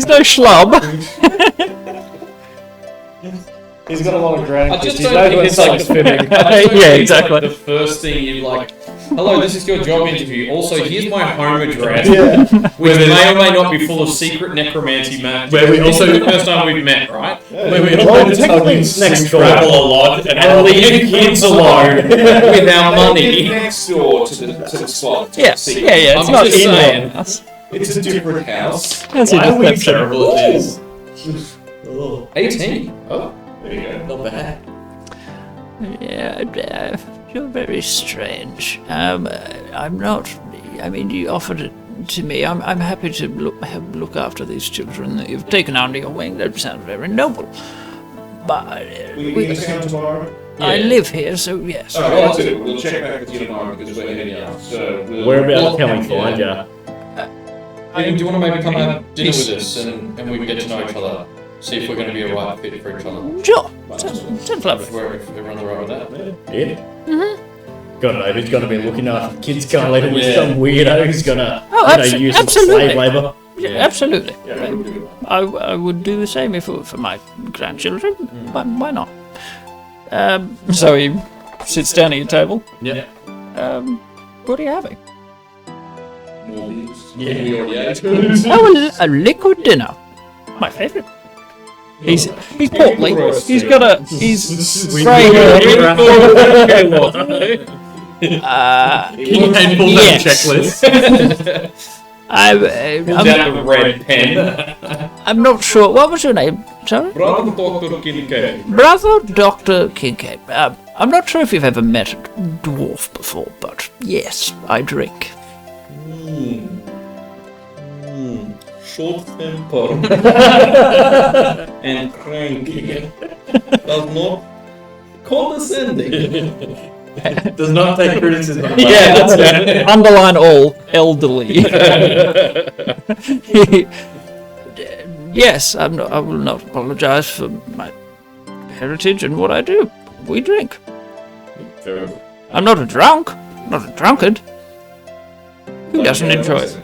no schlub. He's got a lot of I grandkids. just He's don't known think when it's someone's like fibbing. Yeah, exactly. The first thing you like, hello, this is your job interview. Also, here's my home address, Yeah. which may or may not be full of secret necromancy magic. Where we also also- the first time we've met, right? Where we Well, all technically it's next door. Travel a lot and leave kids alone with our money. Next door to the spot. Yes, See, yeah. It's I'm not just in saying. That's It's a different house. a Why are we deception. terrible at this? 18. Oh, there you go. Not bad. Yeah, you're very strange. I'm not. I mean, you offered it to me. I'm happy to look after these children that you've taken under your wing. That sounds very noble. But We attend tomorrow. I live here, so yes. Alright, well, I'll do it. We'll check back with you tomorrow because we're heading out. So Whereabouts can we find you? Do you want to maybe come have dinner with us and we can get to know each other? See if we're going to be a right fit for each other. Sure. Sounds lovely. If everyone's alright with that. Yeah. Gotta know who's gonna be looking after the kids. Can't let it with some weirdo who's gonna use some absolutely. slave labour. Yeah, absolutely. yeah, we'll do it. I would do the same if it were for my grandchildren. Why not? So he sits down at your table. Yeah. What are you having? More beers. Yeah, we already ate. Oh, a liquid dinner. My favourite. He's portly. He's grey hair. He pulled out a checklist. Pulled out the red pen. I'm not sure. What was your name? Sorry? Brother Dr. Kincaid. Brother Dr. Kincaid. I'm not sure if you've ever met a dwarf before, but yes, I drink. Short temper and cranky. Does not condescending. Does not take criticism. Yeah, that's it. Underline all, elderly. Yes, I will not apologise for my heritage and what I do. We drink. I'm not a drunk, not a drunkard. Who doesn't enjoy it?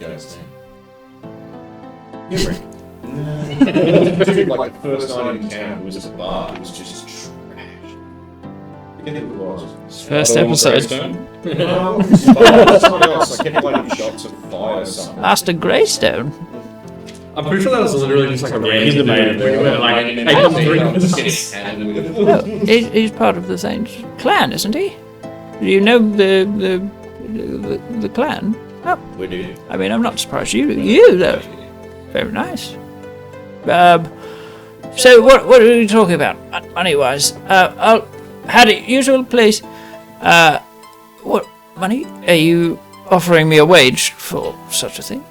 Like the first night in town, it was at the bar. It was just trash. Forget who it was. First episode. No, it was someone else. I kept lighting shots of fire or something. Master Greystone. I'm pretty sure that was literally just like a random. He's the main. We went like, hey, come drink. Oh, he's part of the same clan, isn't he? Do you know the clan? Oh, We do. I mean, I'm not surprised you though. Very nice. So what are you talking about, money-wise? Howdy, usual, please. What money? Are you offering me a wage for such a thing?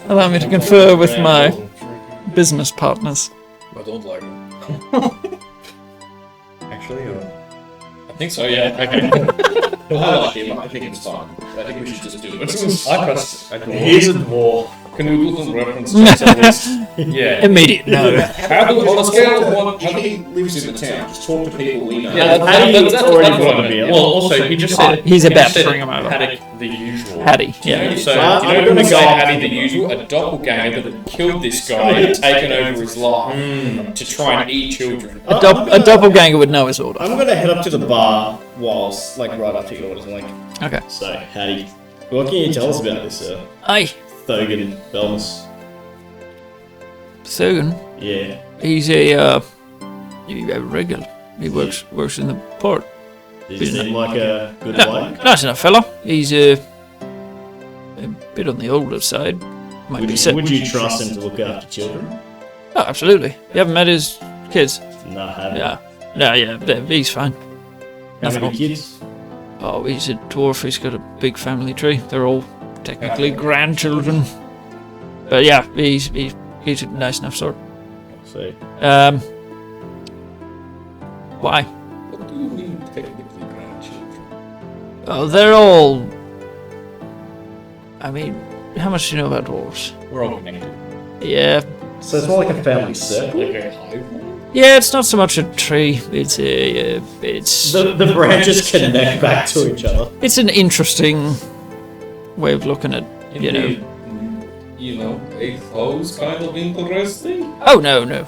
Allow me to confer with my business partners. I don't like him. Actually, I think so, yeah. I like him. I think it's fine. I think we should just do it. I trust. Here's a dwarf. Can we do some reference checks at least? Yeah. Immediate no. How do on a scale of 1 He lives in the town. Just talk to people we know. Yeah, Paddy's that's already what brought I the beer. meant. Well, also, he just said. He's he about just to said bring him over. Haddock the usual. Hattie, yeah. So, I'm do you know gonna the go guy off Hattie the usual? A doppelganger that had killed this guy and taken over his life to try and eat children. A doppelganger would know his order. I'm gonna head up to the bar whilst, like, right after your orders. Like, Okay. So, Hattie, what can you tell us about this, Aye, Thogan Belmus? Thugan. Yeah. He's a regular. He works in the port. Does he seem like a good bloke? Nice enough fella. He's a bit on the older side. Might be set. Would you trust him to look after children? Oh, absolutely. You haven't met his kids? No, I haven't. Yeah. No, yeah, he's fine. How Nothing many kids? Oh, he's a dwarf. He's got a big family tree. They're all technically grandchildren. But yeah, he's a nice enough sort. So, Why? What do you mean technically grandchildren? Oh, they're all. I mean, how much do you know about dwarves? We're all connected. Yeah. so it's more like a family circle. Like a hive mind? Yeah, it's not so much a tree. It's it's The branches connect back to each other. it's an interesting way of looking at, you know. Indeed. You know, a house kind of interesting. Oh no.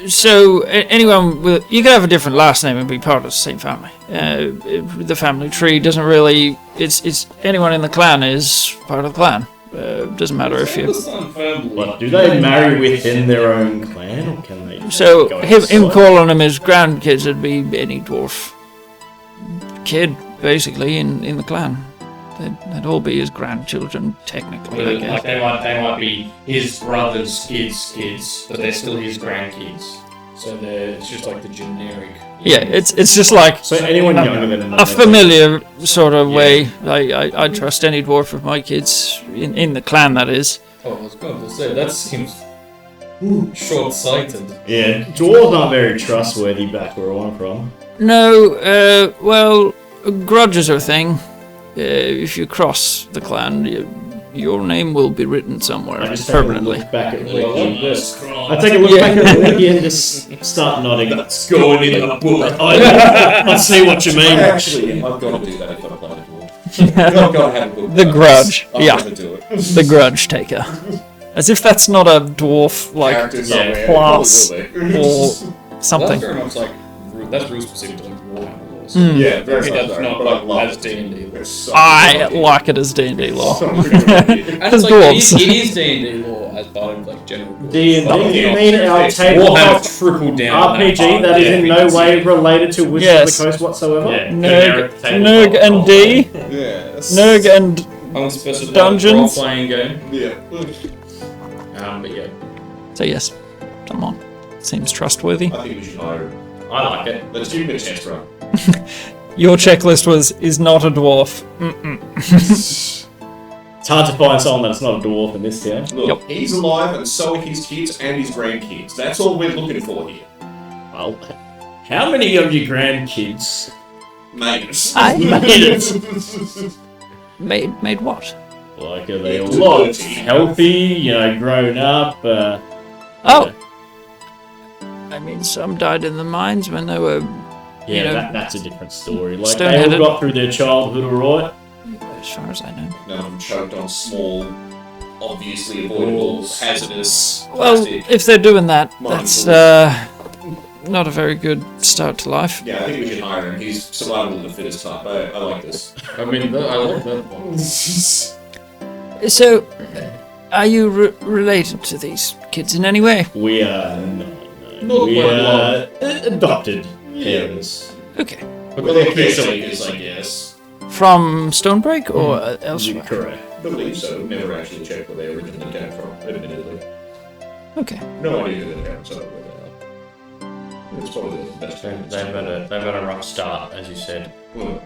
anyone with you can have a different last name and be part of the same family. The family tree doesn't really. It's anyone in the clan is part of the clan. Doesn't matter if you. But do they marry within their own clan, or can they? So go him outside? calling them his grandkids would be any dwarf kid, basically, in the clan. They'd all be his grandchildren, technically, I guess. Like they might be his brother's kids, but they're still his grandkids. So it's just like the generic. Yeah, it's just like So anyone younger than a familiar sort of way. I trust any dwarf of my kids in the clan, that is. Oh, I was going to say, that seems short-sighted. Yeah, dwarves aren't very trustworthy back where I'm from. No, well, grudges are a thing. If you cross the clan, your name will be written somewhere I just take a permanently. look back at Ricky. I take a look back at Ricky and just start nodding. That's Going in the book. I see what you mean. Actually, I've got to do that if I'm playing a dwarf. I've got to have a book. The grudge, I've yeah. got to do it. The grudge taker. As if that's not a dwarf, like, Character somewhere. class Probably will be. or That's something. very much like, that's rule specific to like Warhammer laws. Yeah, very much That's so, not but I like love as it. D&D law. It's so I good. like it as D&D law. So good. And As it's like, dwarves. it is D&D law as part of like general rules. D&D, you Yeah. mean our Warhammer tabletop trickled down. RPG that is in no way related to Wizards Yes. of the Coast whatsoever? Nerg and D, Yes. Nerg and Unspecified Dungeons. role-playing game. Yeah. But yeah, so yes, come on, seems trustworthy. I think we should hire him. I like it. Let's give him a test run. Your checklist is not a dwarf. It's hard to find someone that's not a dwarf in this town. Look, he's alive and so are his kids and his grandkids. That's all we're looking for here. Well, how many of your grandkids Made it. I made it? made what? Like, are they all healthy, grown up? Oh, I mean, some died in the mines when they were, That's a different story. Like, they stone-headed. all got through their childhood alright. as far as I know. None of them choked on small, obviously avoidable, hazardous Well, plastic. if they're doing that, Mindful. that's not a very good start to life. Yeah, I think we should hire him. He's survival of the fittest type. I like this. I mean, I like that one. So, are you related to these kids in any way? We are Not we quite are adopted parents. Okay. But they're caretakers, I guess. From Stonebreak or elsewhere? Correct. I believe so. We've never actually checked where they originally came from, admittedly. Okay. No idea who they came from, where they are. It's probably the best They've friends. had a rough start, as you said. Well,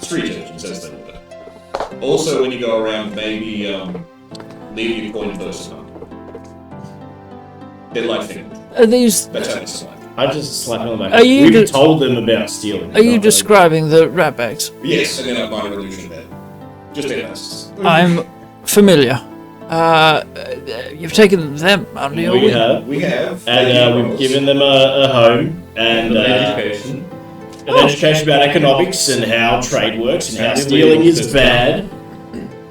street urchins, as they would. Also, when you go around, maybe leave your coin person up. They're like things. Are these? That's how they survive. I just slap them on the back. Are you We've de- told them about stealing. Are you describing the rat bags? Yes, and then a minor illusion there. Just their masks. I'm familiar. You've taken them under your We wing. have. We have. And we've given them a home and Education. an education about economics and how trade works and how And stealing illegal is system. bad.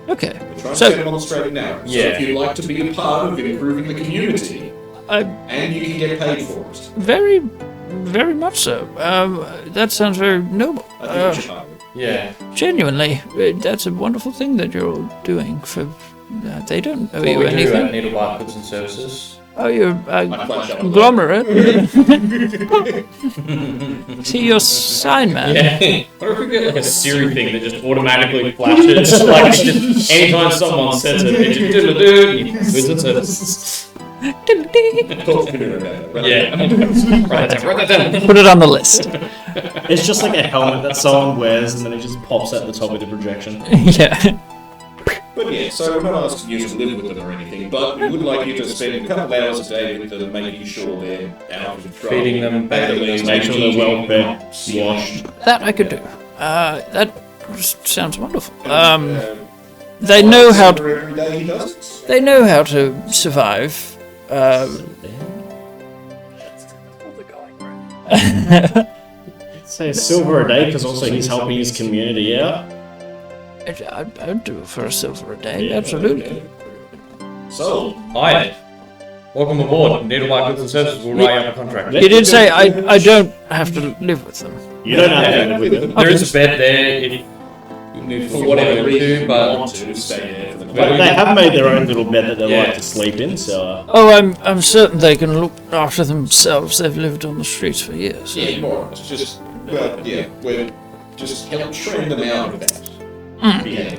Okay. We're trying to So- set them on the straight and narrow. So Yeah. if you'd like to be a part of improving the community, and you can get paid for it, Very, very much so. That sounds very noble. I think we should hire them. Yeah. Genuinely, that's a wonderful thing that you're all doing for. They don't owe What you we do anything. at Needlebark Goods and Services. Oh, you're a I flash up. conglomerate. See your sign, man. Yeah. What if we get like a Siri thing that just automatically flashes? Like, just anytime someone says it, it just do-do-do, goods and services. Talk to me about that. Yeah. Write that down. Put it on the list. It's just like a helmet that someone wears and then it just pops at the top of the projection. Yeah. But yeah, so we're not asking you to live with them or anything, but we would like you to spend a couple of hours a day with them, making sure they're out of trouble. Feeding them, bathing Make sure they're well fed, washed. That I could do. That just sounds wonderful. They know how to, Every day he does it. they know how to survive. Say a silver a day because also he's helping his community out. I'd do it for a silver a day. Absolutely. So, Hide. Welcome aboard. Needlebark Goods and Services will write up a contract. You did say I don't have to live with them. You don't have to live with them. There is a bed there if For whatever reason, but- you want to stay there for the But they have made their own little bed that they like to sleep in, so... Oh, I'm certain they can look after themselves. They've lived on the streets for years. Yeah, more or less. Just, well, yeah, we're just help train them out of that. Yeah.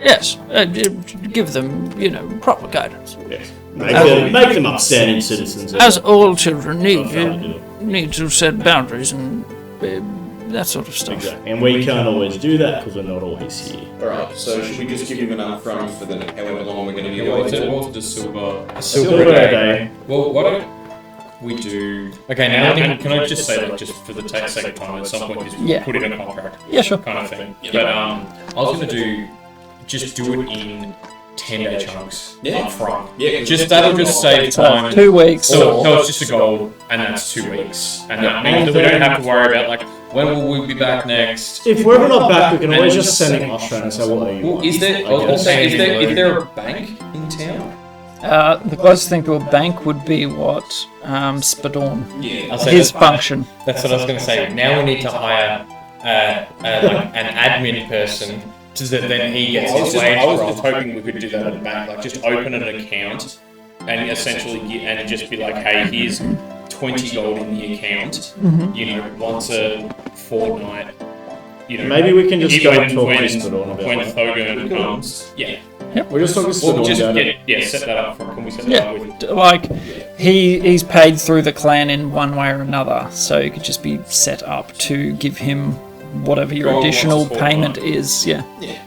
Yes, give them, proper guidance. Yes. Make them upstanding citizens. As all children need, you need to set boundaries and that sort of stuff. Exactly. And we can't always do that because we're not always here. Alright, so should we just give him an upfront for the however long we're going to be away What's for? the silver? Silver a day. Well, why don't we do? Okay, now can I just say, like, just for the sake of time, at some point, just put in a contract, Yeah, sure. kind of thing. But I was gonna do it in 10-day chunks up front. Yeah, That'll just save time. 2 weeks. So it's just a goal, and that's 2 weeks, and that means that we don't have to worry about like when will we be back next. If we're not back, we can always just send an Austrian and say, what are you? Well, is there? I was gonna say, is there a bank in town? The closest thing to a bank would be what Spadorn. Yeah. I'll say His function. That's what I was going to say. Now we need to hire like an admin person so that then he gets his wage I was from. just hoping we could do that at a bank, like just open an account and essentially just be like, hey, here's 20 gold in the account. Once a fortnight. Maybe we can just either go and talk to when Spadorn about when that. Thogun comes. Yeah. We're just talking to Well, Spadorn just about it. set that up for. Can we set that Yeah, up with? like he's paid through the clan in one way or another, so it could just be set up to give him whatever your Gold additional once a payment fortnight. is. Yeah. Yeah.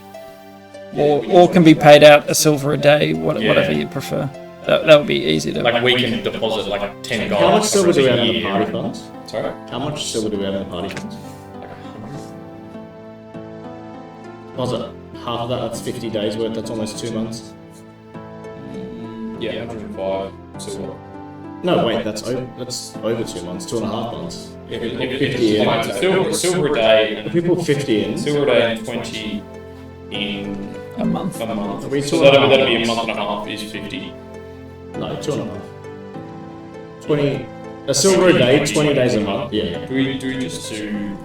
Or can be paid out a silver a day, whatever you prefer. That would be easy to. Like we can deposit like 10 gold. How much silver do we have in the a party year. funds? Sorry. How much silver do we have in the party funds? Was it half of that? That's 50 days worth. That's almost 2 months. Yeah, 105 silver. No, wait, that's over 2 months, 2.5 months. If 50 in. silver a day and People 50 in. silver a day and 20 in a month. a month. Are we So 2.5 that'll be a months? month and a half is 50. No, 2.5. 20. A silver a day, 20 days a month. Yeah. Do we just do?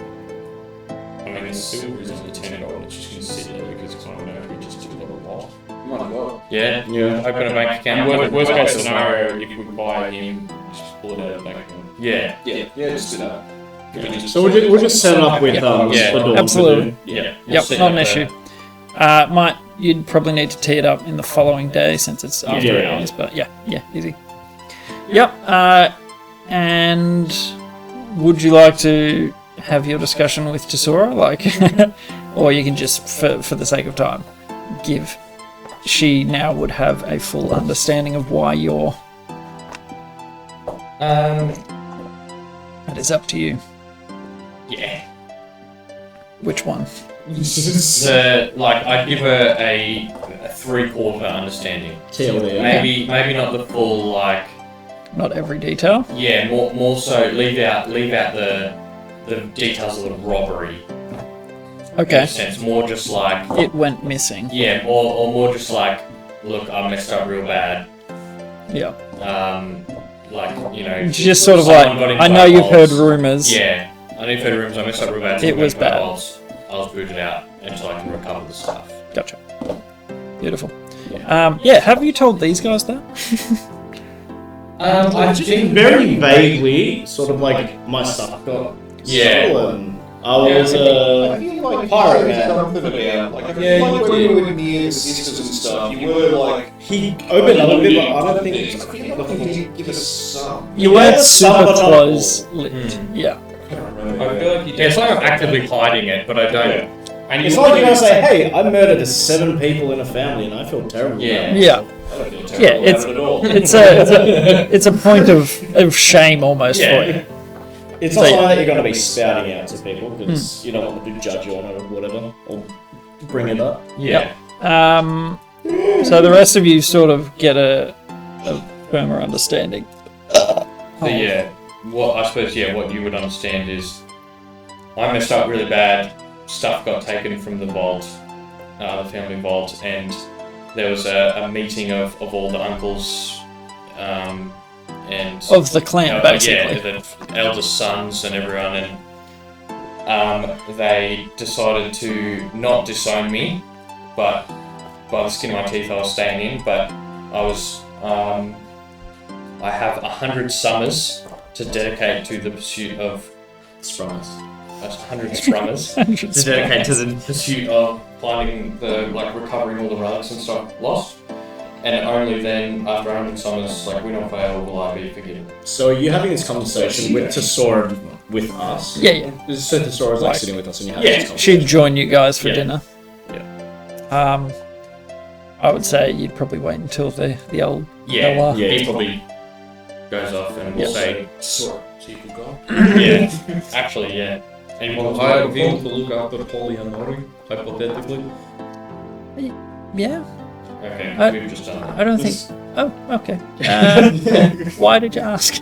I mean, silver is only 10 gold. It's just gonna sit there because I don't know if we just do a lot. Might as well. Yeah. Yeah. Open a bank account. Worst case scenario, if we buy him, just pull it out of the bank account. Yeah. Yeah, just do that. So we'll just set up with Yeah. Spadorn to Absolutely. do. Yeah. Yep, Set not an up issue. You'd probably need to tee it up in the following day since it's after Yeah. hours, but yeah, easy. Yep, and would you like to have your discussion with Tesora, or you can just, for the sake of time, give. She now would have a full understanding of why you're. That is up to you. Yeah. Which one? I'd give her a 3/4 understanding. TLD. Maybe not the full Not every detail. Yeah, more so leave out the details of the robbery. In Okay. a sense, more just like It went missing. or more just like, look, I messed up real bad. Yeah. Just sort of someone got into I know my you've heard holes. rumors. Yeah, I know you've heard rumors. I messed up real bad. It was bad. I was booted out until I can recover the stuff. Gotcha. Beautiful. Have you told these guys that? I think Very vaguely, sort of like my stuff got stolen. I was I feel like pirate you said man. something about, like, I feel Yeah, like you when did. you were near the sisters and stuff, you were like, He opened up a bit, but I don't I think. feel like you did give us some. You Yeah, weren't some, super but not close lipped. Yeah. I feel like it's like I'm actively hiding it, but I don't. And It's like you're gonna say, "Hey, I murdered 7 people in a family, and I feel terrible." Yeah. about it." Yeah. I don't feel terrible Yeah, about it at all. It's a point of shame almost for you. It's So, not yeah. something that you're going to be spouting out to people because you don't want them to judge you on it or whatever, or bring it up. Yeah. So the rest of you sort of get a firmer understanding. So yeah, what you would understand is I messed up really bad. Stuff got taken from the vault, the family vault, and there was a meeting of all the uncles and Of the clan, basically. yeah, the eldest sons and everyone, and they decided to not disown me, but by the skin of my teeth, I was staying in. But I have 100 summers to dedicate to the pursuit of Strummers. 100 strummers to dedicate to the pursuit of finding recovering all the relics and stuff lost. And only then, after 100 summers, win or fail, will I be forgiven. So are you having this conversation with Tesora with us? Yeah. So Tesora's like sitting with us and you're having this conversation? She'd join you guys for Yeah. dinner. I would say you'd probably wait until the old Ella. He probably goes off and will say, So you can go. yeah, actually, yeah. And Well, I have been to look after polyamory, hypothetically. Yeah, okay, I- we've just done that. I don't think. Oh, okay. Why did you ask?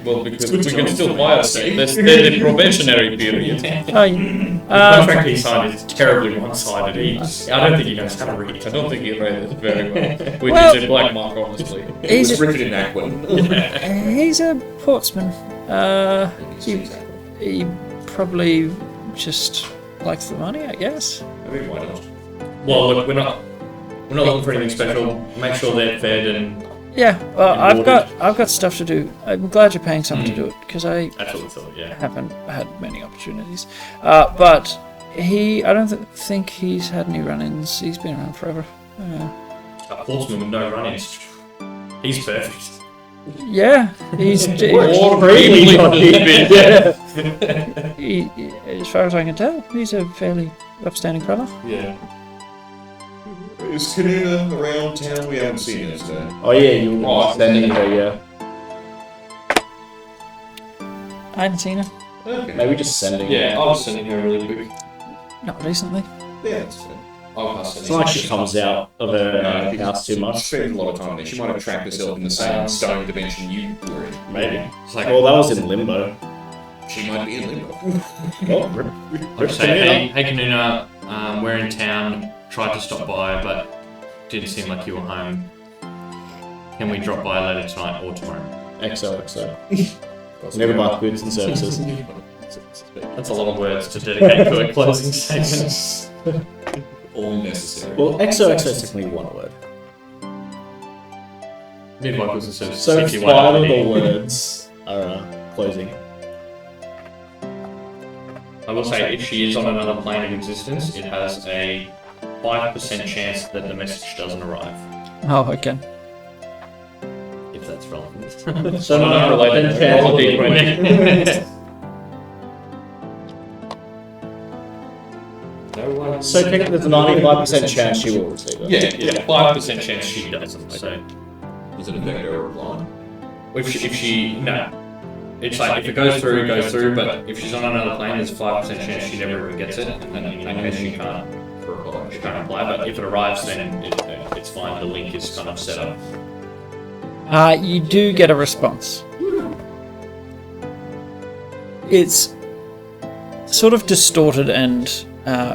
Well, because we can still fire them. There's the probationary period. Oh, The contract he signed is terribly one-sided. I don't think he knows how to read. I don't think he read it very well, which Well- is a black mark, honestly. It He's was a- written in Aquan. he's a portsman. He probably just likes the money, I guess. I mean, why not? Well, look, we're not looking for anything special. Make sure they're fed and Yeah. Well, And I've got stuff to do. I'm glad you're paying someone to do it because I that's what we thought. Yeah. haven't had many opportunities. But I don't think he's had any run-ins. He's been around forever. A horseman with no run-ins. He's perfect. Yeah, he's Or really not as far as I can tell, he's a fairly upstanding fella. Yeah. Is Kanuna around town? We haven't seen it, so. Oh yeah, you were standing there, yeah. I haven't seen her. Okay. Maybe just sending. Yeah, I was sending her really quick. Not recently. Yeah, that's fair. It's not like she comes out of her house too She much. spends a lot of time there. She might have trapped herself in the same stone dimension you were in. Maybe. It's like, Well, that was in limbo. She might be in limbo. Oh, I'll just say, hey Kanuna, we're in town. Tried to stop by, but didn't seem like you were home. Can we drop by later tonight or tomorrow? XOXO. Needlebark Goods and Services. That's a lot of words to dedicate to a closing statement. All necessary. Well, XOXO is technically one word. Needlebark Goods and Services. So 61 5 of RD. the words are closing. I will say, if she is on another plane of existence, it has a 5% chance that the message doesn't arrive. Oh, okay. If that's relevant. So not unrelated. Roll a D20. No one. So technically there's a 95% chance she will receive it. Yeah, 5% chance she doesn't. So Is it a vector or a line? if she no. It's like if it goes through, it goes through, but if she's on another plane, there's a 5% chance she never even gets it, and in that case she can't apply, but if it arrives then it's fine, the link is kind of set up. You do get a response. It's sort of distorted and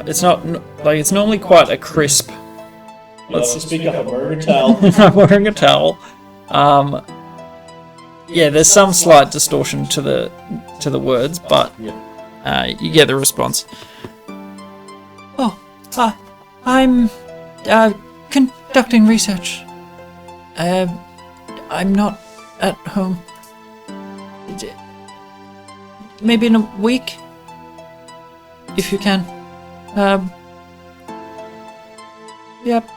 it's not like it's normally quite a crisp. Let's speak up a murder towel. I'm wearing a towel. Yeah, there's some slight distortion to the words, but you get the response. Oh, I'm conducting research. I'm not at home. Maybe in a week, if you can. Yep.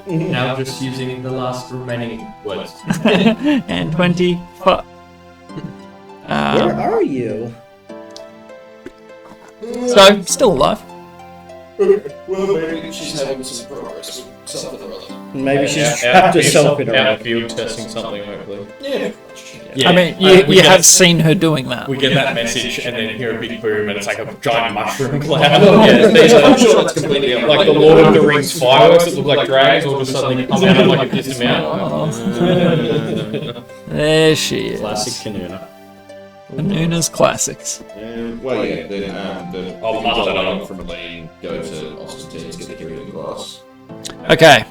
Now just using the last remaining words. And 25. Where are you? So, still alive. Well, maybe she's having some progress with something or other. Maybe she's trapped herself in Out a of field testing something, hopefully. Yeah. Yeah, I mean, we you get- have seen her doing that. We get that message and then hear a big boom and it's like a giant mushroom cloud. I'm sure that's completely Like the Lord of the Rings fireworks that look like dragons all just suddenly come out of like a distant mountain. There she is. classic Kanuna. Nuna's classics. Well, yeah, then the I'll pass that on. from Elaine go to Austin Teams, get the Curie glass. Okay,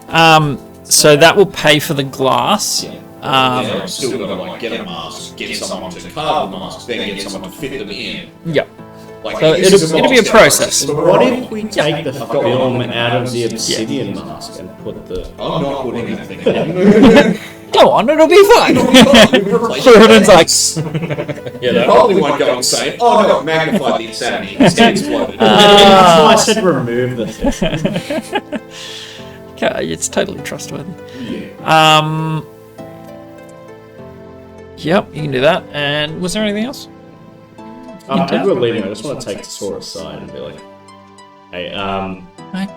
So that will pay for the glass. Yeah, still got to like get a mask, get someone to carve the mask, then get someone to fit them in. Yep. Like, So it'll be a process. What if we take the film out of the obsidian mask and put the... I'm not putting anything in. Go on, it'll be fine. Sheridan's like, Yeah, they probably won't go and say, oh no, magnified the insanity, instead exploded. That's why I said remove the thing. yeah, it's totally trustworthy. Yeah. Yep, you can do that. And was there anything else? As we're leaving, I just want to take Sora aside and be like, hey, Hi.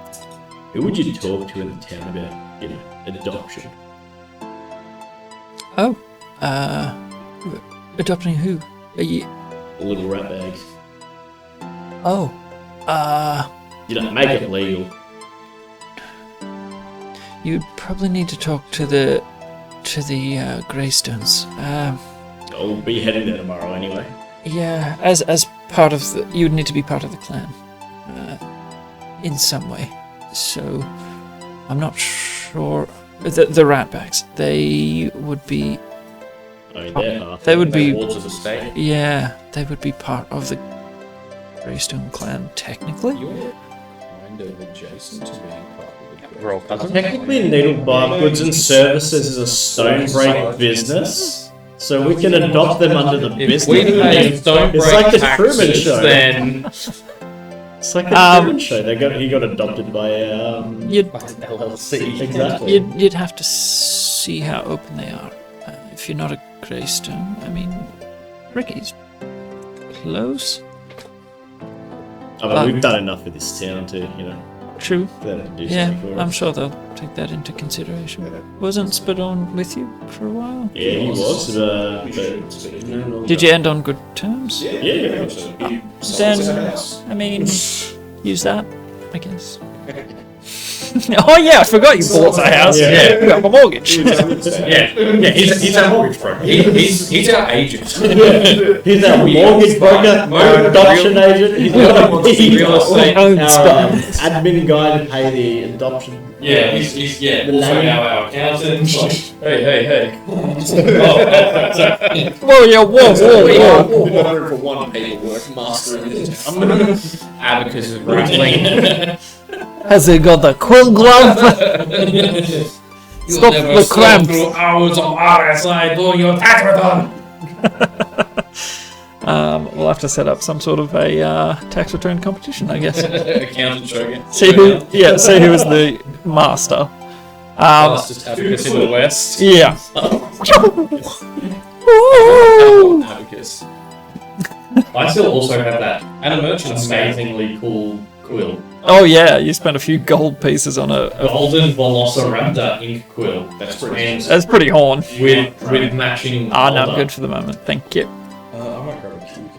who would you talk to in the town about, you know, adoption? Oh, adopting who? Are you? Little rat bags. Oh, You know, make it legal. you'd probably need to talk to the Greystones. I'll be heading there tomorrow anyway. Yeah, as part of the, you'd need to be part of the clan, in some way. So, I'm not sure. The ratbags, they would be. I mean, they're half. They would be. Wards of the state. Yeah, they would be part of the Greystone clan technically. You're kind of adjacent to being part of the We're all cousins. Technically, Needlebark Goods and Services is a Stonebreak business, so we can adopt them under the business. We pay It's Stonebreak like the Truman taxes, Show. then It's like the Truman Show. He got adopted by You'd LLC. exactly. you'd have to see how open they are. If you're not a Greystone, I mean, Ricky's close. I mean, we've done enough for this town to, you know, True. for them to do Yeah, something for I'm us. sure they'll take that into consideration. Wasn't Spadon with you for a while? Yeah, he was. Did you end on good terms? Yeah. Then, I mean, use that, I guess. Oh yeah, I forgot you bought a house. Yeah. You have a mortgage. yeah, he's our mortgage broker. He's our agent. He's our mortgage broker, our adoption agent. He's got a Real estate. admin guy to pay the adoption. Yeah, he's The also name. our accountant. Hey. Whoa, yeah, whoa. Ordering for one paperwork, mastering it. Abacus is rattling. Has he got the quill glove? Stop Never the slept cramps. through hours of RSI doing your tax return. We'll have to set up some sort of a tax return competition, I guess. Accountant showing. See who is the master. Fastest abacus in the West. Yeah. Abacus. I still also have that. And a merchant amazingly cool quill. Oh yeah, you spent a few gold pieces on a Golden Velociraptor ink quill. That's pretty. that's pretty horn. With matching. Ah, no, holder. good for the moment. Thank you. I might grab a cube.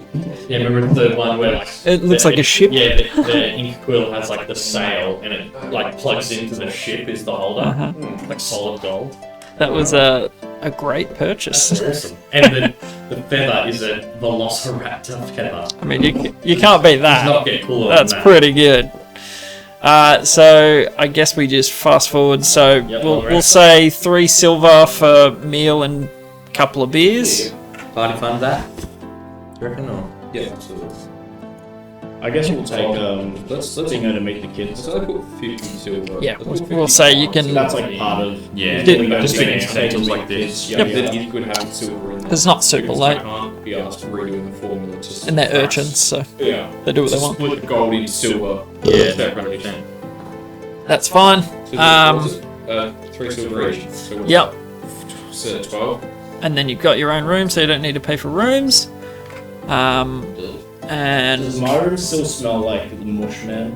Yeah, remember the one where like It looks like a ship. Yeah, the ink quill has like the sail and it like plugs into the ship is the holder. Uh-huh. Like solid gold. That was a great purchase. Awesome. And the feather is a Velociraptor feather. I mean, you can't beat Does that. not get cooler That's than that. pretty good. So I guess we just fast forward. So Yep, we'll say 3 silver for meal and a couple of beers. Party fund that? Do you reckon or? Yeah, absolutely. I guess we'll take Let's Dingo to meet the kids. So I put 50 silver. Yeah, Let's put we'll 50 say you silver. can. That's like part of Yeah, Did- just Did- big incidentals like this. Yeah, then you could have silver in there. It's not super Because late. I can't be asked to redo the formula to And they're urchins, so Yeah. they do what they To want. split the gold into silver. Yeah. That kind of thing. That's fine. So 3 silver each. So what's Yep. that? So 12. And then you've got your own room, so you don't need to pay for rooms. And Does my room still smell like the mush, man?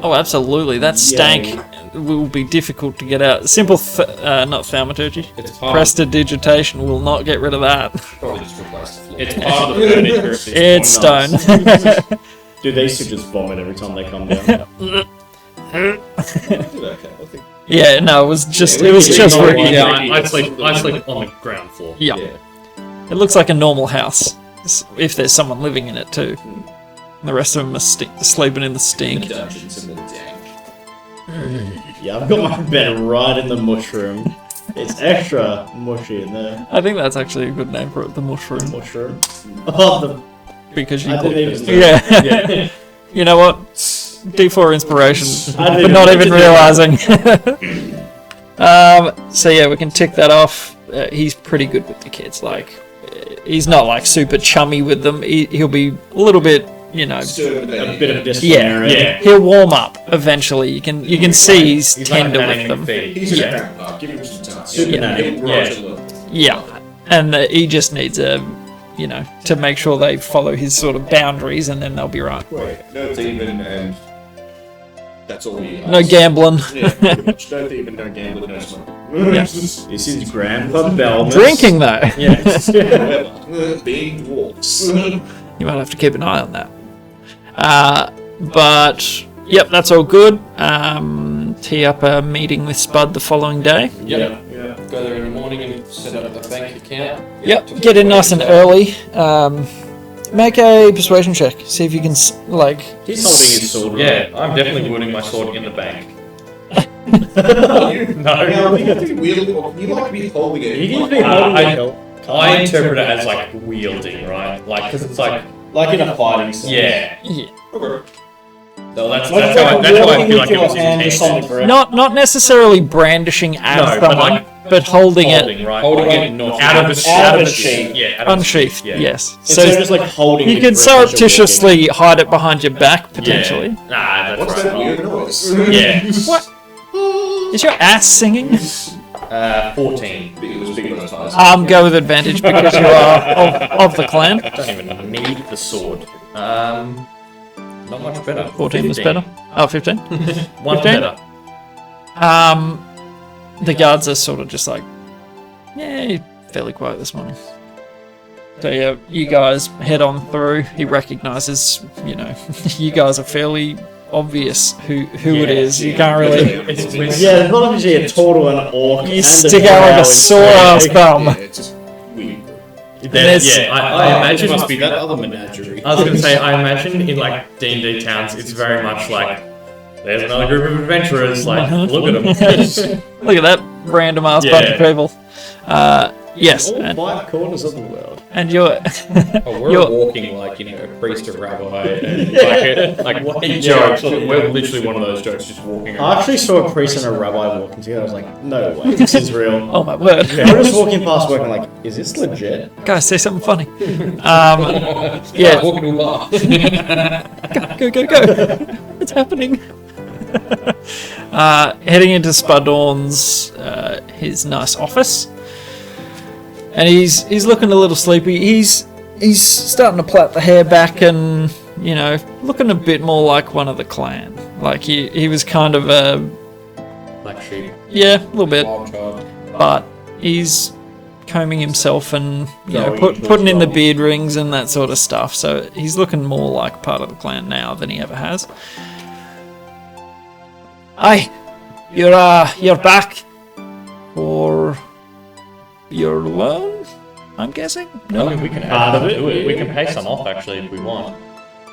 oh, absolutely, that stank will be difficult to get out. Simple, not thaumaturgy. It's part Prestidigitation will not get rid of that. probably just replace the floor. It's part of the furniture. If It's stone. Dude, they used to just vomit every time they come down. Okay, I think. Yeah, no, it was just Yeah, Ricky. Yeah, I sleep on the ground floor. Yeah. Yeah. It looks like a normal house, if there's someone living in it too. And the rest of them are sleeping in the stink. Dungeons in the dank. Yeah, I've got my bed right in the mushroom. It's extra mushy in there. I think that's actually a good name for it, the mushroom. Mushroom. Oh, because you I didn't even know. yeah. You know what? D4 inspiration, I but didn't not even even realizing. So yeah, we can tick that off. He's pretty good with the kids. Like, he's not like super chummy with them. He'll be a little bit, you know. a bit of Yeah, discipline. he'll warm up eventually. You can see he's tender like with them. He's a grandpa. Give him some time. Super nanny. Yeah, and he just needs you know, to make sure they follow his sort of boundaries, and then they'll be right. Wait, no thieving, and that's all we ask. No gambling. Yeah, pretty much. No thieving, no gambling, no smoking. Yes. This is Grandpa Belmus. Drinking though, Yes. Being dwarfs. you might have to keep an eye on that. But yep, that's all good. Tee up a meeting with Spud the following day. Yep. Go there in the morning and set up the bank account. Yep, get in nice and early. Make a persuasion check. See if you can like. He's holding his sword. Yeah, I'm definitely putting my sword in the bank. No, you have to be wielding, or you like to be holding it. He can be holding it. I interpret it as like wielding, right? Like, because it's like, Like in a fighting sense. yeah. Yeah. So that's Like how I feel like it was hand or something intended. for it. Not necessarily brandishing at No, but someone, like but holding it Holding, right? Holding it not out of the out of the sheath. sheath. Yeah, out of the unsheathed. sheath, yeah. Yes. Instead of So just like holding you it can for a pleasure surreptitiously hide it behind your back potentially. Yeah. Nah, that's What's that right. weird noise? Yeah. What? Is your ass singing? 14. It was big when I was Go with advantage because you are of the clan. Don't even need the sword. Not much better. 14 was 15. better. Oh, 15. 1 15? better. The guards are sort of just like, yeah, you're fairly quiet this morning. So yeah, you guys head on through. He recognizes, you know, you guys are fairly obvious who it is. You can't really. It's Yeah, there's not actually a turtle and an orc. You and stick a out like drow a sore ass thumb. Yeah, it's just weird. There's- Yeah, I imagine must be that other menagerie. I was going to say, I imagine in like D&D towns, it's very much like, there's another group of adventurers, like, look at them. Look at that random ass bunch of Yeah. people. Yes, All and, 5 corners of the world. and you're Oh, we're You're- walking like, you know, a priest or rabbi. And like jokes. We're literally one of those jokes, just walking I around. actually saw a priest and a rabbi walking together. I was like, no way, this is real. oh my word, They were just walking past work and like, is this legit? guys, say something funny. Yeah, Walking to a bar. go! What's happening? Heading into Spudorn's his nice office, and he's looking a little sleepy. He's starting to plait the hair back, and you know, looking a bit more like one of the clan. Like he was kind of a Black sheep. yeah, a little bit, Wild child. but he's combing himself and you know Going into putting his in the role. beard rings and that sort of stuff. So he's looking more like part of the clan now than he ever has. Aye, you're back for your loan, I'm guessing. I mean, we can Part of it, do it. We yeah. can pay some off actually if we want.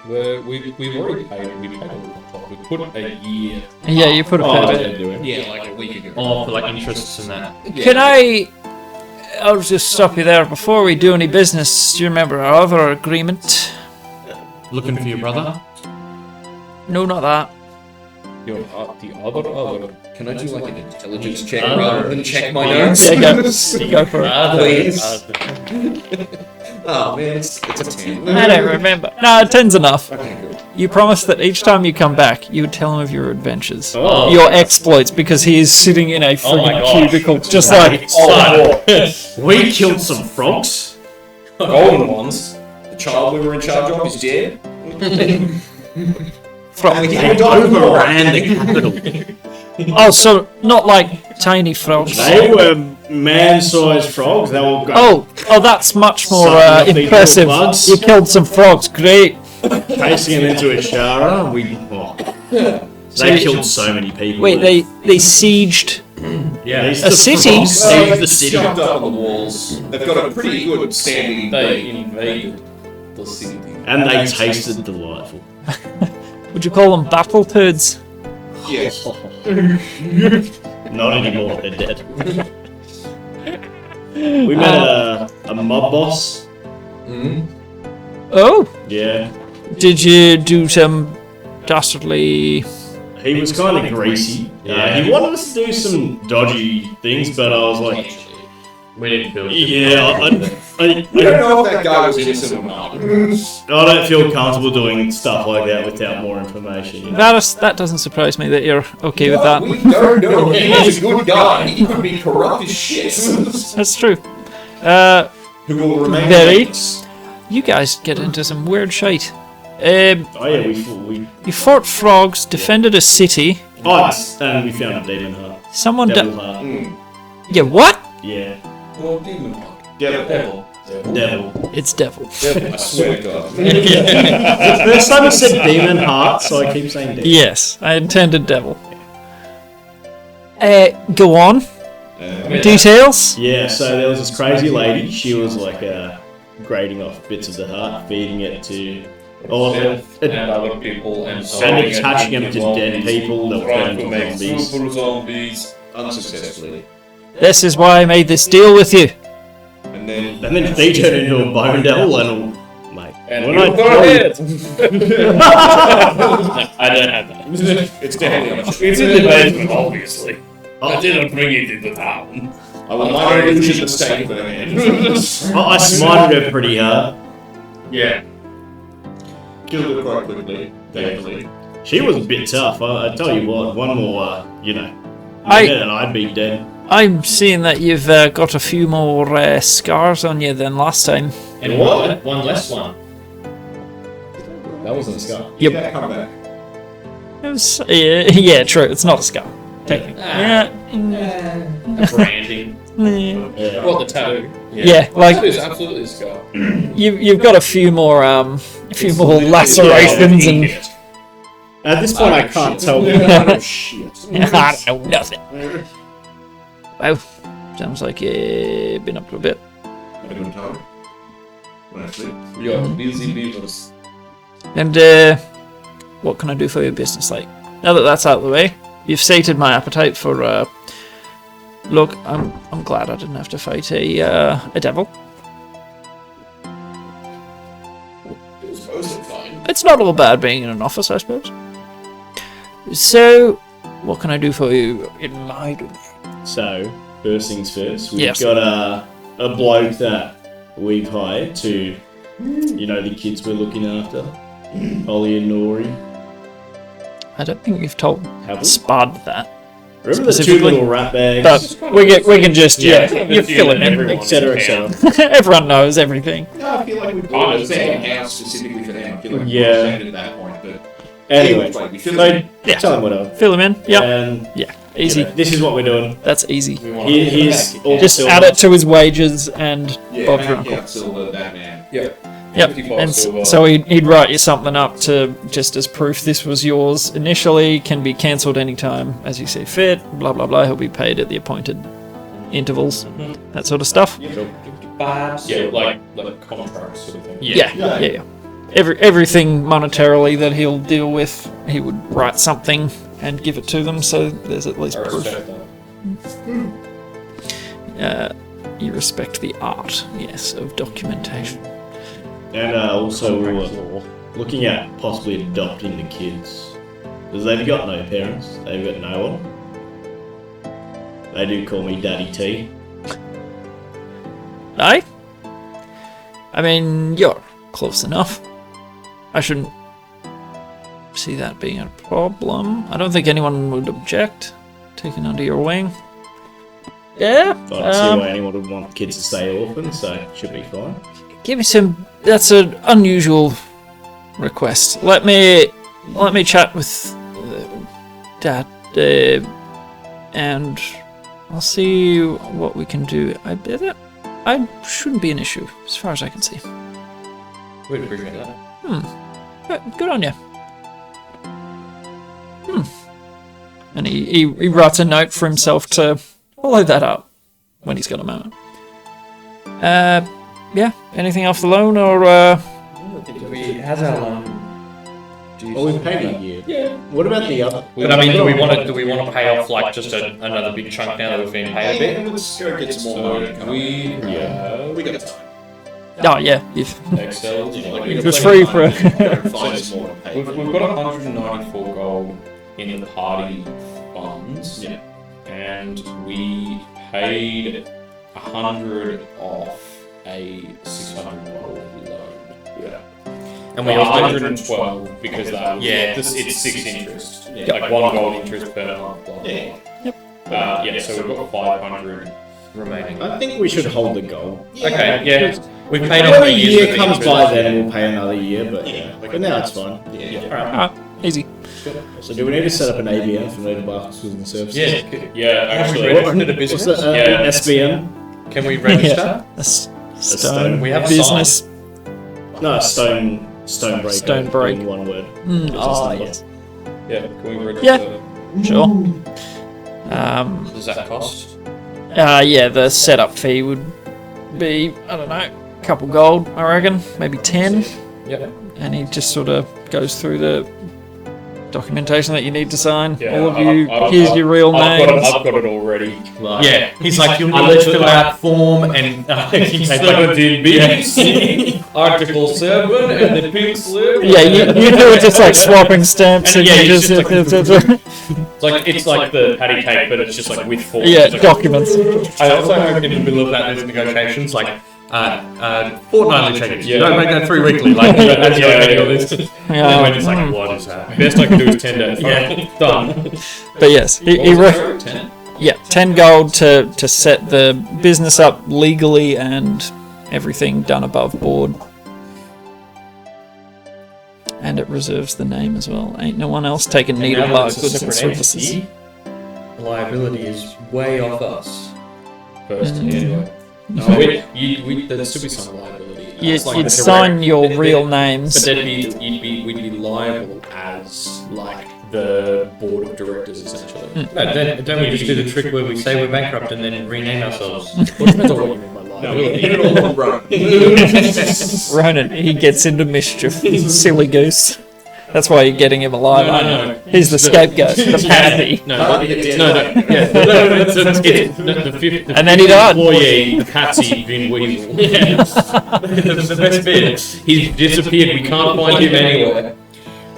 We've already paid. We paid a lot. We put a year. Yeah, you put a Oh, bit of they're it. doing. Yeah, like a week ago. Or for like interests and that. Can I'll just stop you there before we do any business. Do you remember our other agreement? Looking for your brother? No, not that. Your the other. Can I do like an intelligence check Uh, rather than check my notes? Yeah, go for it. Please. Oh man, it's a 10. I don't remember. No, 10's enough. Okay, good. You promised that each time you come back, you would tell him of your adventures, Oh. your exploits, because he is sitting in a Oh my friggin' gosh. cubicle, just like We killed some frogs. Golden ones. The child we were in charge of is dead. frog. We overran the capital. Oh, so not like tiny frogs. They were man-sized frogs. They were Oh, that's much more Sucking up these impressive. little bloods. You killed some frogs. Great. casing them into a shower. They killed so many people. Wait, they sieged Yeah. These a the city? frogs. They've the city. jumped up on the walls. They've got a pretty good standing. They invaded the city. And they tasted delightful. Would you call them battle turds? Yes. Not anymore, they're dead. We met a mob boss. Oh, Yeah. did you do some dastardly? He was kind of greasy. He wanted us to do some dodgy things, but I was like, We didn't feel yeah, I We don't know if that guy was innocent or not. don't feel comfortable doing stuff like that without more information. You know? That doesn't surprise me that you're okay with that. We don't know. He's a good guy. He could be corrupt as shit. That's true. Who will remain Very. nameless. You guys get into some weird shite. Oh yeah, we You fought frogs, defended a city. and we found a demon heart. Someone Devil died. heart. Yeah, what? Yeah. Well, demon heart. Devil. Devil. It's devil. I swear to God. The first time I said demon heart, so I keep saying devil. Yes, I intended devil. Go on. Details? Yeah, so there was this crazy lady. She was like grating off bits of the heart, feeding it to, And other people and so and attaching them to dead people that were trying turned to make into zombies. super zombies. Unsuccessfully. This is why I made this deal with you. And then And then they turned into a bone devil, and mate, And when you I go told you- ahead. I don't have that. it's definitely on It's in the basement, obviously. Oh. I didn't bring it into town. I will not illusion the state for man. I smited her pretty hard. Yeah. Killed her quite quickly. Thankfully. She was a bit tough. I tell you what, one more, minute I- and I'd be dead. I'm seeing that you've got a few more scars on you than last time. And one less one. That wasn't a scar. Yep. Yeah, come back. It was, yeah, true. It's not a scar. Technically. Branding. Yeah. What, the tattoo? Yeah, like That is absolutely a scar. you've got a few more lacerations and At this point, I can't tell. I don't know nothing. Wow, sounds like you've been up to a bit. Had a good time. When I sleep. We are busy beavers. And what can I do for your business? Like, now that that's out of the way, you've sated my appetite for. Look, I'm glad I didn't have to fight a devil. It was mostly fine. It's not all bad being in an office, I suppose. So, what can I do for you in my domain? So, first things first, we've Yes. got a bloke that we've hired to, the kids we're looking after, Ollie and Nori. I don't think you've told Have we? Spud that. Remember the two Specifically? little rat bags, But we can just, you fill it in. etc., etc. Everyone knows everything. No, I feel like we bought a second house specifically for them. I feel like we Yeah. ended at that point, but Anyway, we feel so like Yeah. tell him whatever. Fill him in. Yep. And Yeah. Easy. this is what we're doing. That's easy. Here's all the Just silver. add it to his wages and Bob's your uncle. yeah, Silver, that man. Yep. 55 And silver. so he'd write you something up to just as proof this was yours initially, can be cancelled anytime as you see fit, blah blah blah. He'll be paid at the appointed intervals, that sort of stuff. Yeah, like contracts sort of thing. Yeah. Everything monetarily that he'll deal with, he would write something and give it to them, so there's at least I proof. respect that. You respect the art, yes, of documentation. And also we're looking at possibly adopting the kids. Because they've got no parents, they've got no one. They do call me Daddy T. I mean, you're close enough. I shouldn't see that being a problem. I don't think anyone would object taking under your wing. Yeah. I don't see why anyone would want kids to stay orphans, so it should be fine. Give me some. That's an unusual request. Let me chat with Dad, and I'll see what we can do. I shouldn't be an issue as far as I can see. We'd appreciate that. Good on you. And he writes a note for himself to follow that up when he's got a moment. Yeah. Anything off the loan or? Has our Oh, we've paid a year. Yeah. What about the other? But I mean, do we want to pay off like just another big chunk now that we've been paid a bit? Let's go get some more money. We got time. Oh yeah, if Excel. it was free for. Find some more to pay. We've got 194 gold in the party funds. Yeah. And we paid 100 off a 600 gold loan. Yeah. And we Well, offered 112 because that was it's 6 interest. Yeah. Like 1 gold interest per month. Blah, blah, Yeah. blah. Yeah, so we've got 500 remaining. I think we should hold the goal. Okay, yeah. We've paid off When a a year's year worth of comes interest. by, then we'll pay another year. But Yeah. for now it's fine. Yeah. Alright, easy. So do we need to set up an ABN for Needlebark Goods and Services? Yeah. Yeah, Have we actually. registered a What's business? that? Yeah. SBN? Can we register? Yeah. A stone. stone. We have a business. No, Stonebreaker. Stonebreak. In one word. Oh yes. Yeah, can we register? Yeah. Sure. Does that cost? Yeah, the setup fee would be, I don't know, a couple gold, I reckon, maybe 10. Yep. And he just sort of goes through the documentation that you need to sign. Yeah, All of you, I've here's got- your real I've names. got it already. Yeah, he's like, you'll need to fill out form and Article 7 and the pink slip. Yeah, you do it just like swapping stamps and Yeah, you it's just, It's like the patty cake, but it's just like with forms. yeah, It's like- documents. I also hope in the middle of that there's negotiations like fortnightly check-ins. You don't make that 3 weekly. Like that's Yeah, your yeah. list. Yeah. And we're just like, what is that? Best I can do is 10 days. Yeah. Done. But yes, yeah, 10 gold to set the business up legally and everything done above board. And it reserves the name as well. Ain't no one else taking And now that Needlebark it's a Goods and separate Services. entity, liability is way off us. First, Mm. anyway. No, there'd still be some liability. It's like You'd the sign your real But names. then we'd be liable as like the board of directors essentially. No, don't we just do the trick where we say we're bankrupt and then rename ourselves? Well, it depends on what you mean by liability. Get it all on run. Ronan, he gets into mischief. Silly goose. That's why you're getting him alive. No, aren't no, you? no. He's the scapegoat, the patsy. No, Hard to get no, down. yeah, the fifth, And then he died. employee, the patsy, Vin Weasel. the best bit. He's disappeared. We can't find him anywhere.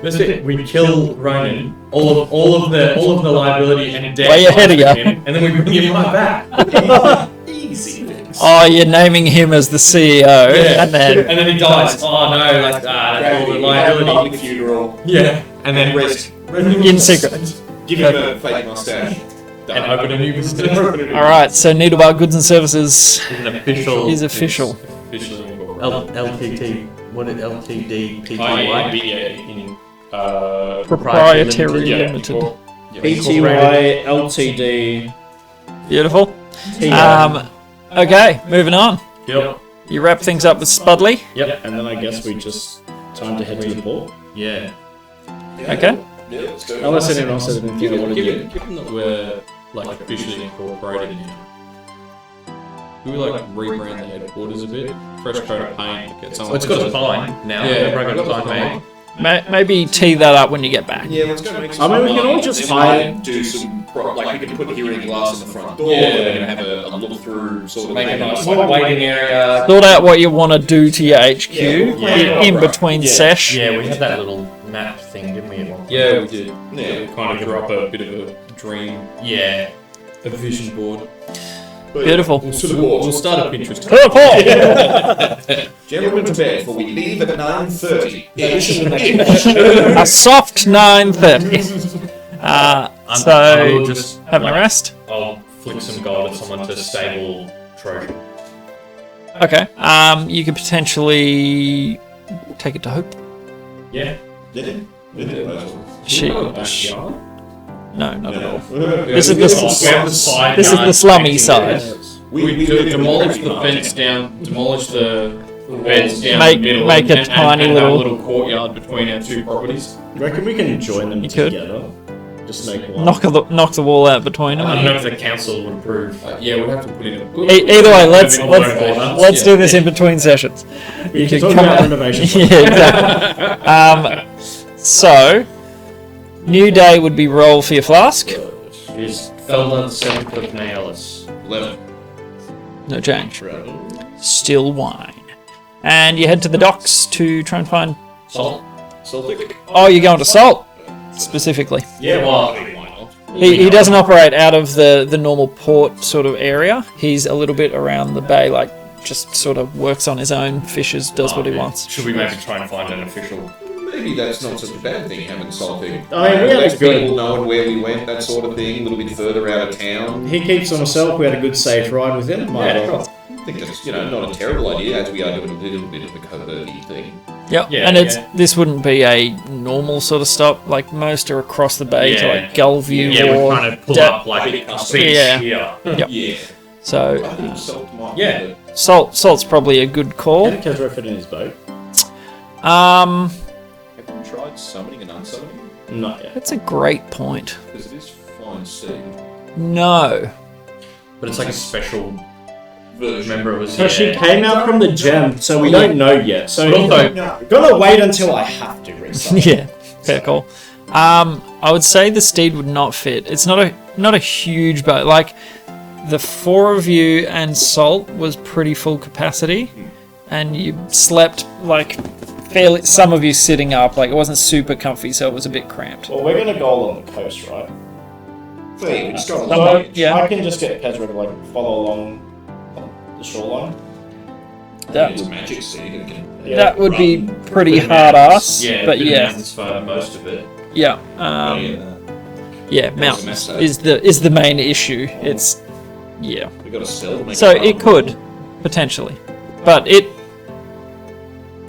That's it. We kill Ronan, all of the liability and debt. Way ahead of ya. him, and then we bring him right back. Easy fix. Oh, you're naming him as the CEO, and then And then he dies. Oh no, like all the liability. Public funeral. Yeah, and then Rest. in secret. Give him a fake mustache. and open a new business. All right, so Needlebark Goods and Services An official. is official. Officially incorporated. LTT. What is LTD? in Proprietary yeah, Limited. BTY Ltd. Beautiful. Okay, moving on. Yep. You wrap things up with Spudley. Yep. And then I guess we just time to head to the port. Yeah. Okay. Yeah, let's go. Unless anyone else has anything they want to do. Given that we're like officially incorporated now, we would like rebrand the headquarters a bit, fresh coat of paint, get some. Well, it's got a sign now. Yeah, Everyone got a sign made. Maybe tee that up when you get back. Yeah, let's go make I some. mean, we can all money. just Then hire- do some like we can put hearing glass in the front door. Yeah. And then have a look through sort of Make a nice like, waiting area. Sort out what you want to do to your HQ Yeah. in between sesh. Yeah, we had that little map thing, didn't we? at one point? Yeah, we did. Yeah. We kind of drew up a bit of a dream, Yeah. a vision board. Beautiful. To the board. We'll start a Pinterest. To the port. Gentlemen to bed, for we leave at 9:30. A soft 9:30. I will So, just having a rest. I'll flick some gold at someone to stable Trojan. Okay. You could potentially take it to Hope. Yeah. Did it? Did it? No, not at all. No. This is the this is the slummy side. We Demolish the fence down. Demolish the fence down Make- the middle. make a and tiny have little- a little courtyard between our two properties. Reckon we can join them You could. together. Just make one. Knock the wall out between I don't them. know if the council would approve. Yeah, we'd have to put in a. Either way, let's Yeah. do this in between sessions. You can can talk come about out. renovation. Yeah, exactly. So, new day would be roll for your flask. Is Felder the 7th of Naelis? 11. No change. Still wine. And you head to the docks to try and find... Salt? Celtic? Oh, you're going to Salt, specifically. Yeah, well, He doesn't operate out of the normal port sort of area. He's a little bit around the bay, like, just sort of works on his own, fishes, does what he wants. Should we maybe try and find an official? Maybe that's not such a bad thing, having Celtic. I mean, we had a Less good- people knowing where we went, that sort of thing, a little bit further out of town. He keeps on himself. We had a good safe ride with him. Might as well. I think that's, not a terrible idea, as we are doing a little bit of a covert-y thing. Yep, Yeah, and yeah. this wouldn't be a normal sort of stop. Like, most are across the bay to, Yeah. like, Gullview Yeah, or... we kind of pull Da- up like a beach Yeah. here. Yep. Yeah. So, I think Salt might Yeah. be Salt's probably a good call. Can Kezra fit in his boat? Um, Have you tried summoning and unsummoning? Not yet. that's a great point. Because it is fine sea. No. But it's like a special. Version. Remember, it was. So she came out from the gem, so we don't know yet. So Also- gotta wait until I have to reset. Yeah, fair call. I would say the steed would not fit. It's not a huge boat. Like, the 4 of you and Salt was pretty full capacity, and you slept like fairly. Some of you sitting up, like it wasn't super comfy, so it was a bit cramped. Well, we're gonna go on the coast, right? Hey, we just got a So, lot. yeah. I can just get Kezra to like follow along the shoreline. That, It's magic seed. It can that would be run. pretty hard ass, Yeah, but yeah, for most of it. yeah, yeah. That was a Mountains mess, though. is the main issue. It's yeah. We got a spell to make So it it run. could, potentially. But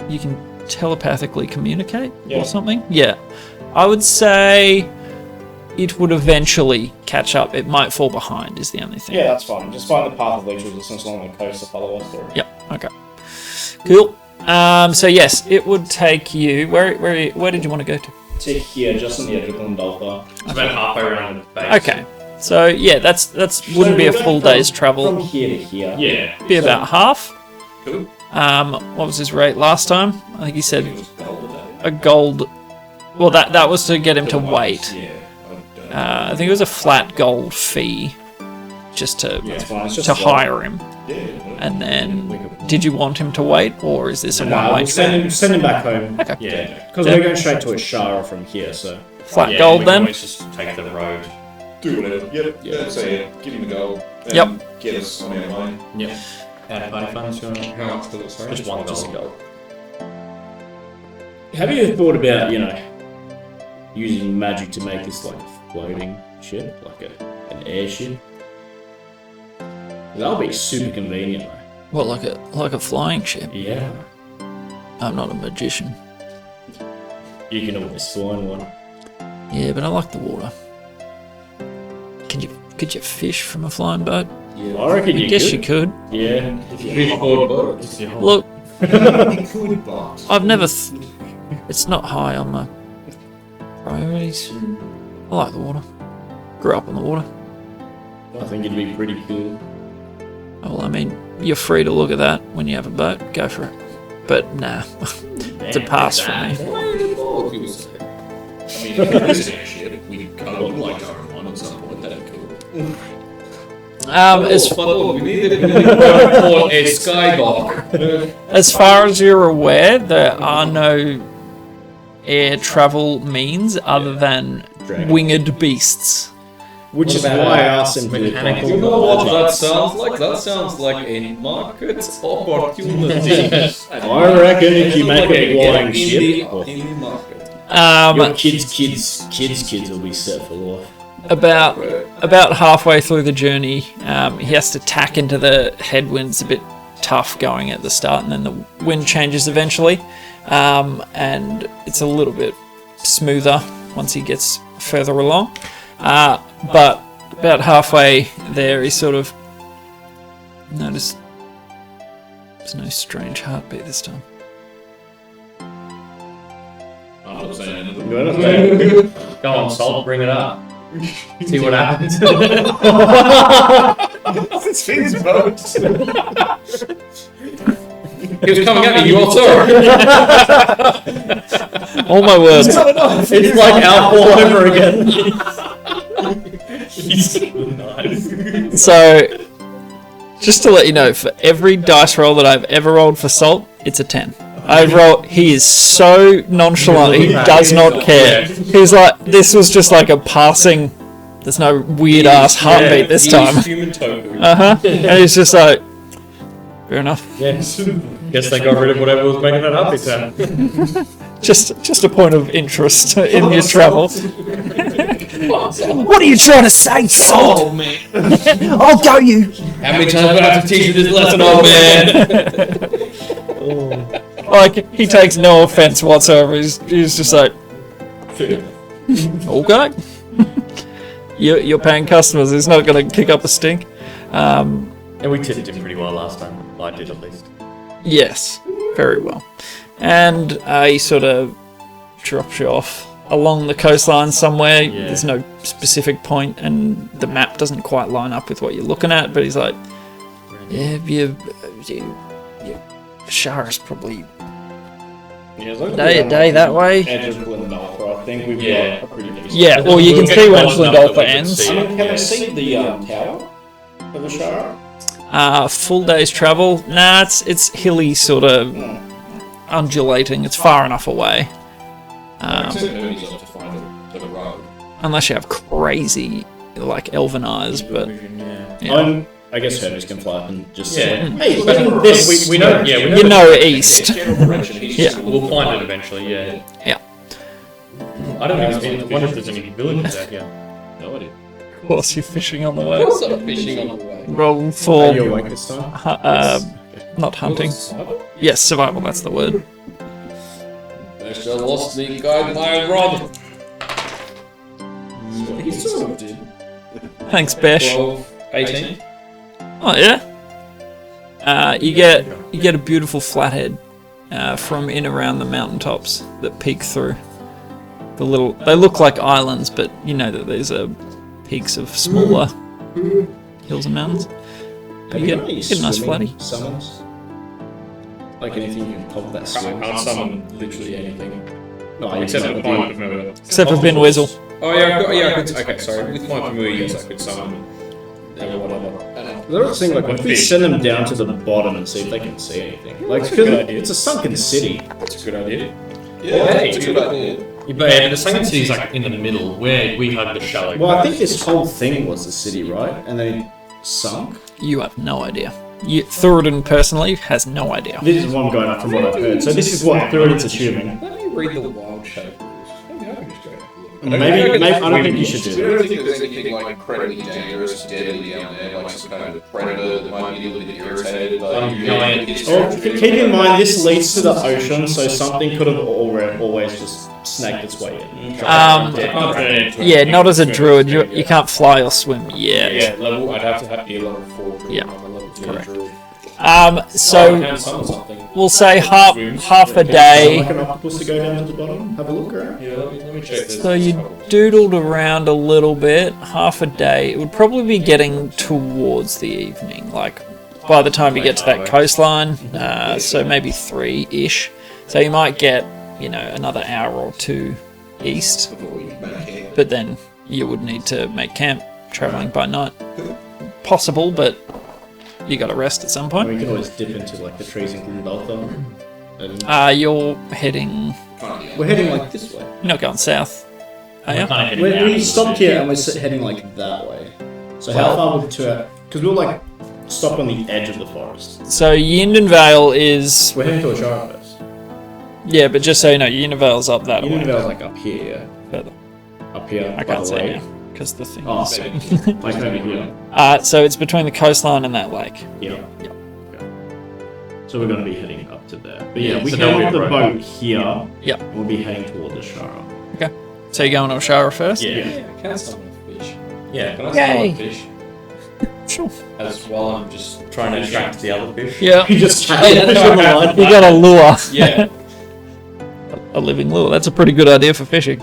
you can telepathically communicate Yeah. or something? Yeah. I would say it would eventually catch up. It might fall behind is the only thing. Yeah, that's fine. Just find the path of least resistance along the coast to follow us through. Yep. Okay. Cool. So yes, it would take you. Where did you want to go to? To here, just on the edge of Glandolfa. It's about halfway around the base. Okay. So yeah, that's wouldn't be a full day's From travel. here to here. Yeah. Be about half. Cool. What was his rate last time? I think he said It was gold a day. a gold. Well, that was to get him to wait. Yeah. I don't I think it was a flat gold fee, just to That's fine. It's just to a swap. hire him. And then, did you want him to wait, or is this a No, one-way we'll trip? send him back home. Okay. Yeah. Because we're going straight to Ashara from here, so. Flat Yeah, gold we can then. always just take the road. Do whatever. Yep. That's it. Give him the gold. And Yep. Get us on our way. Yep. Add party funds. How much was it? Sorry. Just one Just a gold. Have you thought about, using magic to make this like a floating ship, like an airship? That'll be super convenient, though. What, like a flying ship? Yeah. I'm not a magician. You can always fly in one. Yeah, but I like the water. Could you fish from a flying boat? Yeah, I reckon you Guess could. you could. Yeah. Fishboard boats. Look, You could, but I've never. It's not high on my priorities. I like the water. Grew up on the water. I think it'd be pretty cool. Oh, well, I mean, you're free to look at that when you have a boat. Go for it. But nah, it's a pass for me. I mean, if there is an airship, I would like to own one at some point. That'd be cool. We need to go for a skydock. As far as you're aware, there are no air travel means other than winged beasts. Which is why I asked him to Mechanical- You know what that sounds like? That sounds like a market opportunity. I reckon if you make a flying ship, in the market. your kids will be set for life. About halfway through the journey, he has to tack into the headwinds. A bit tough going at the start, and then the wind changes eventually, and it's a little bit smoother once he gets further along. But about halfway there, he sort of noticed there's no strange heartbeat this time. I'm not saying anything. Go on, Salt, bring it up. See what happens. It's Finn's boat. He was coming at me. You all saw it. All my words. It's like Alf all over again. So, just to let you know, for every dice roll that I've ever rolled for Salt, it's a 10. He is so nonchalant, he does not care. He's like, this was just like a passing, there's no weird ass heartbeat this time. Human tofu. And he's just like, fair enough. Yes. Guess they got rid of whatever was making that heartbeat sound. Just a point of interest in your travels. What are you trying to say, Salt? Oh man. I'll go you. How many times do I have to teach you this lesson, old man? Like, he takes no offense whatsoever. He's just like, okay. You're paying customers. He's not going to kick up a stink. And we tipped him pretty well last time. I did, at least. Yes, very well. And he sort of drops you off along the coastline somewhere. Yeah. There's no specific point, and the map doesn't quite line up with what you're looking at. But he's like, yeah, your Shara's probably Yeah, as long as a we're day that way. Edge of Glendalfa, I think we've Yeah. got a pretty decent. Yeah, well, you can see when Glendalfa ends. I mean, can I see the tower of the Shara? Full day's travel. Nah, it's hilly, sort of undulating. It's far enough away. Unless you have crazy, like, elven eyes, but yeah. I guess Hermes can fly up and just Yeah. say, hey, look at this. We know, yeah, we know. You know east. Yeah, we'll find it eventually, yeah. Yeah. I don't know I wonder if there's any villages out here. No idea. Of course, you're fishing on the way. Also fishing on the way. Roll for Are you awake this time? not hunting. Yes, survival. That's the word. They shall lost me guide my rod. He sort of did. Thanks, Besh. 12, 18. Oh yeah. You get a beautiful flathead from in around the mountaintops that peek through. They look like islands, but you know that these are peaks of smaller hills and mountains. You get a nice flatty. Summons? Like anything you can pop that I swim. can't summon literally anything. No, Except for Point of Familiar. Except for Ben Weasel. Oh yeah, I could. Okay, sorry. With Point of Familiar, yes, I could summon. Whatever. The other thing, like, if we send them down to the bottom and see if they can see anything. Like, because it's a sunken city. That's a good idea. Yeah, that's a good idea. Yeah, but the second city's like in the middle, where we hug the shallow. Well, I think this whole thing was the city, right? And then sunk? You have no idea. Thuridin personally has no idea. This is what I'm going up from what I've heard. So this is what Thuridin's assuming. Let me read the wild shape rules. Maybe I can just go have a look. Maybe I don't think you should do I that. don't think there's anything like incredibly dangerous, deadly down there, like some kind of predator that might be a little bit irritated. But Well, keep in mind, this leads to the ocean, so something could have always just snagged its way in. Yeah, not as a druid. You can't fly or swim yet. Yeah, level. I'd have to be a level 4 druid. Yeah. I'm a level 2 Correct. druid. So I can summon something. we'll say half a day. Like an octopus to go down to the bottom, have a look around. Yeah, let me check this. So you doodled around a little bit, half a day. It would probably be getting towards the evening, like by the time you get to that coastline. So maybe 3-ish. So you might get, another hour or 2 east. But then you would need to make camp traveling by night. Possible, but you got to rest at some We point. can always dip into like the trees in Glendalfa. And You're heading. we're heading like this way. You're not going south, are you? We stopped here and we're heading like that way. So how far would because we'll like stop on the edge of the forest. So Yinden Vale is. We're heading to a shire first. Yeah, but just so you know, Yinden Vale's up that way. Univer's like up here, yeah. Further. Up here. I by can't the say lake. now because the thing Oh, is. like over here. So it's between the coastline and that lake. Yeah. Yeah. Okay. So we're going to be heading up to there. But yeah, we so came that'll off be the right. boat here. Yeah. And we'll be heading toward the Shara. So you're going to Ashara first? Yeah. Yeah, I can summon a fish. Yeah. Can I Yay. summon a fish? Sure. As while I'm just Trying to attract the other fish. Yeah. You just Yeah, that's on the how I line. You got a lure, Yeah. a living lure. That's a pretty good idea for fishing.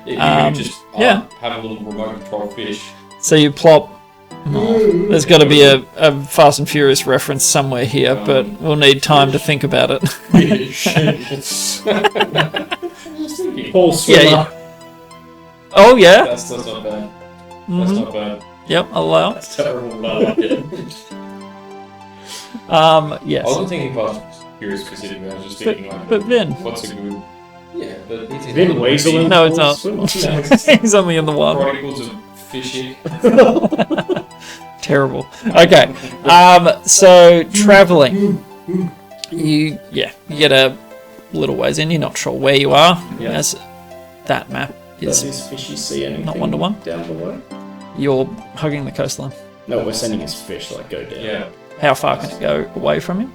You Um, could just yeah. have a little remote control fish. So you plop Oh, there's got to be a Fast and Furious reference somewhere here, but we'll need time to think about it. Paul Swimmer. Yeah. Oh yeah. That's not bad. That's not bad. Yep, I'll allow. That's terrible, but I like it. Yes. I wasn't thinking Fast and Furious specifically. I was just thinking like, But Vin. what's a good Yeah, but it's Vin Weasel. No, it's not. Swimmer. He's only in the one. Chronicles of Fishing? Terrible. Okay. So traveling. You get a little ways in. You're not sure where you are. Yeah. As that map Does is his fishy see anything? not 1-to-1. Down below? You're hugging the coastline. No, we're sending his fish like go down. Yeah, How far can it go away from you?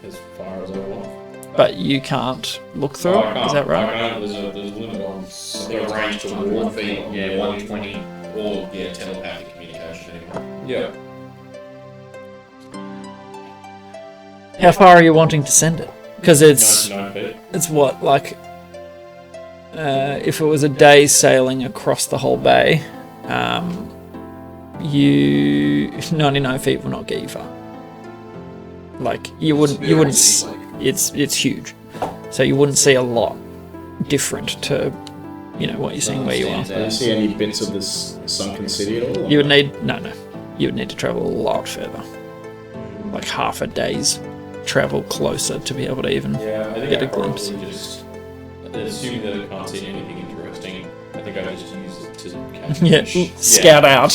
as far as I want. But you can't look through I it. can't, Is that I right? can't. There's a limit on They're arranged to warp feet. 120. Or telepathic communication anyway. Yeah. How far are you wanting to send it? Because it's 99 feet. it's what, like if it was a day's sailing across the whole bay, you 99 feet will not get you far. Like you wouldn't it's huge, so you wouldn't see a lot different to what you're seeing where you are. Do you see any bits of this sunken city at all? You would need you would need to travel a lot further, like half a day's travel closer to be able to even Yeah, I think get I a glimpse. probably just, assuming that I can't see anything interesting, I think I would just use it to catch Yeah, fish. scout out.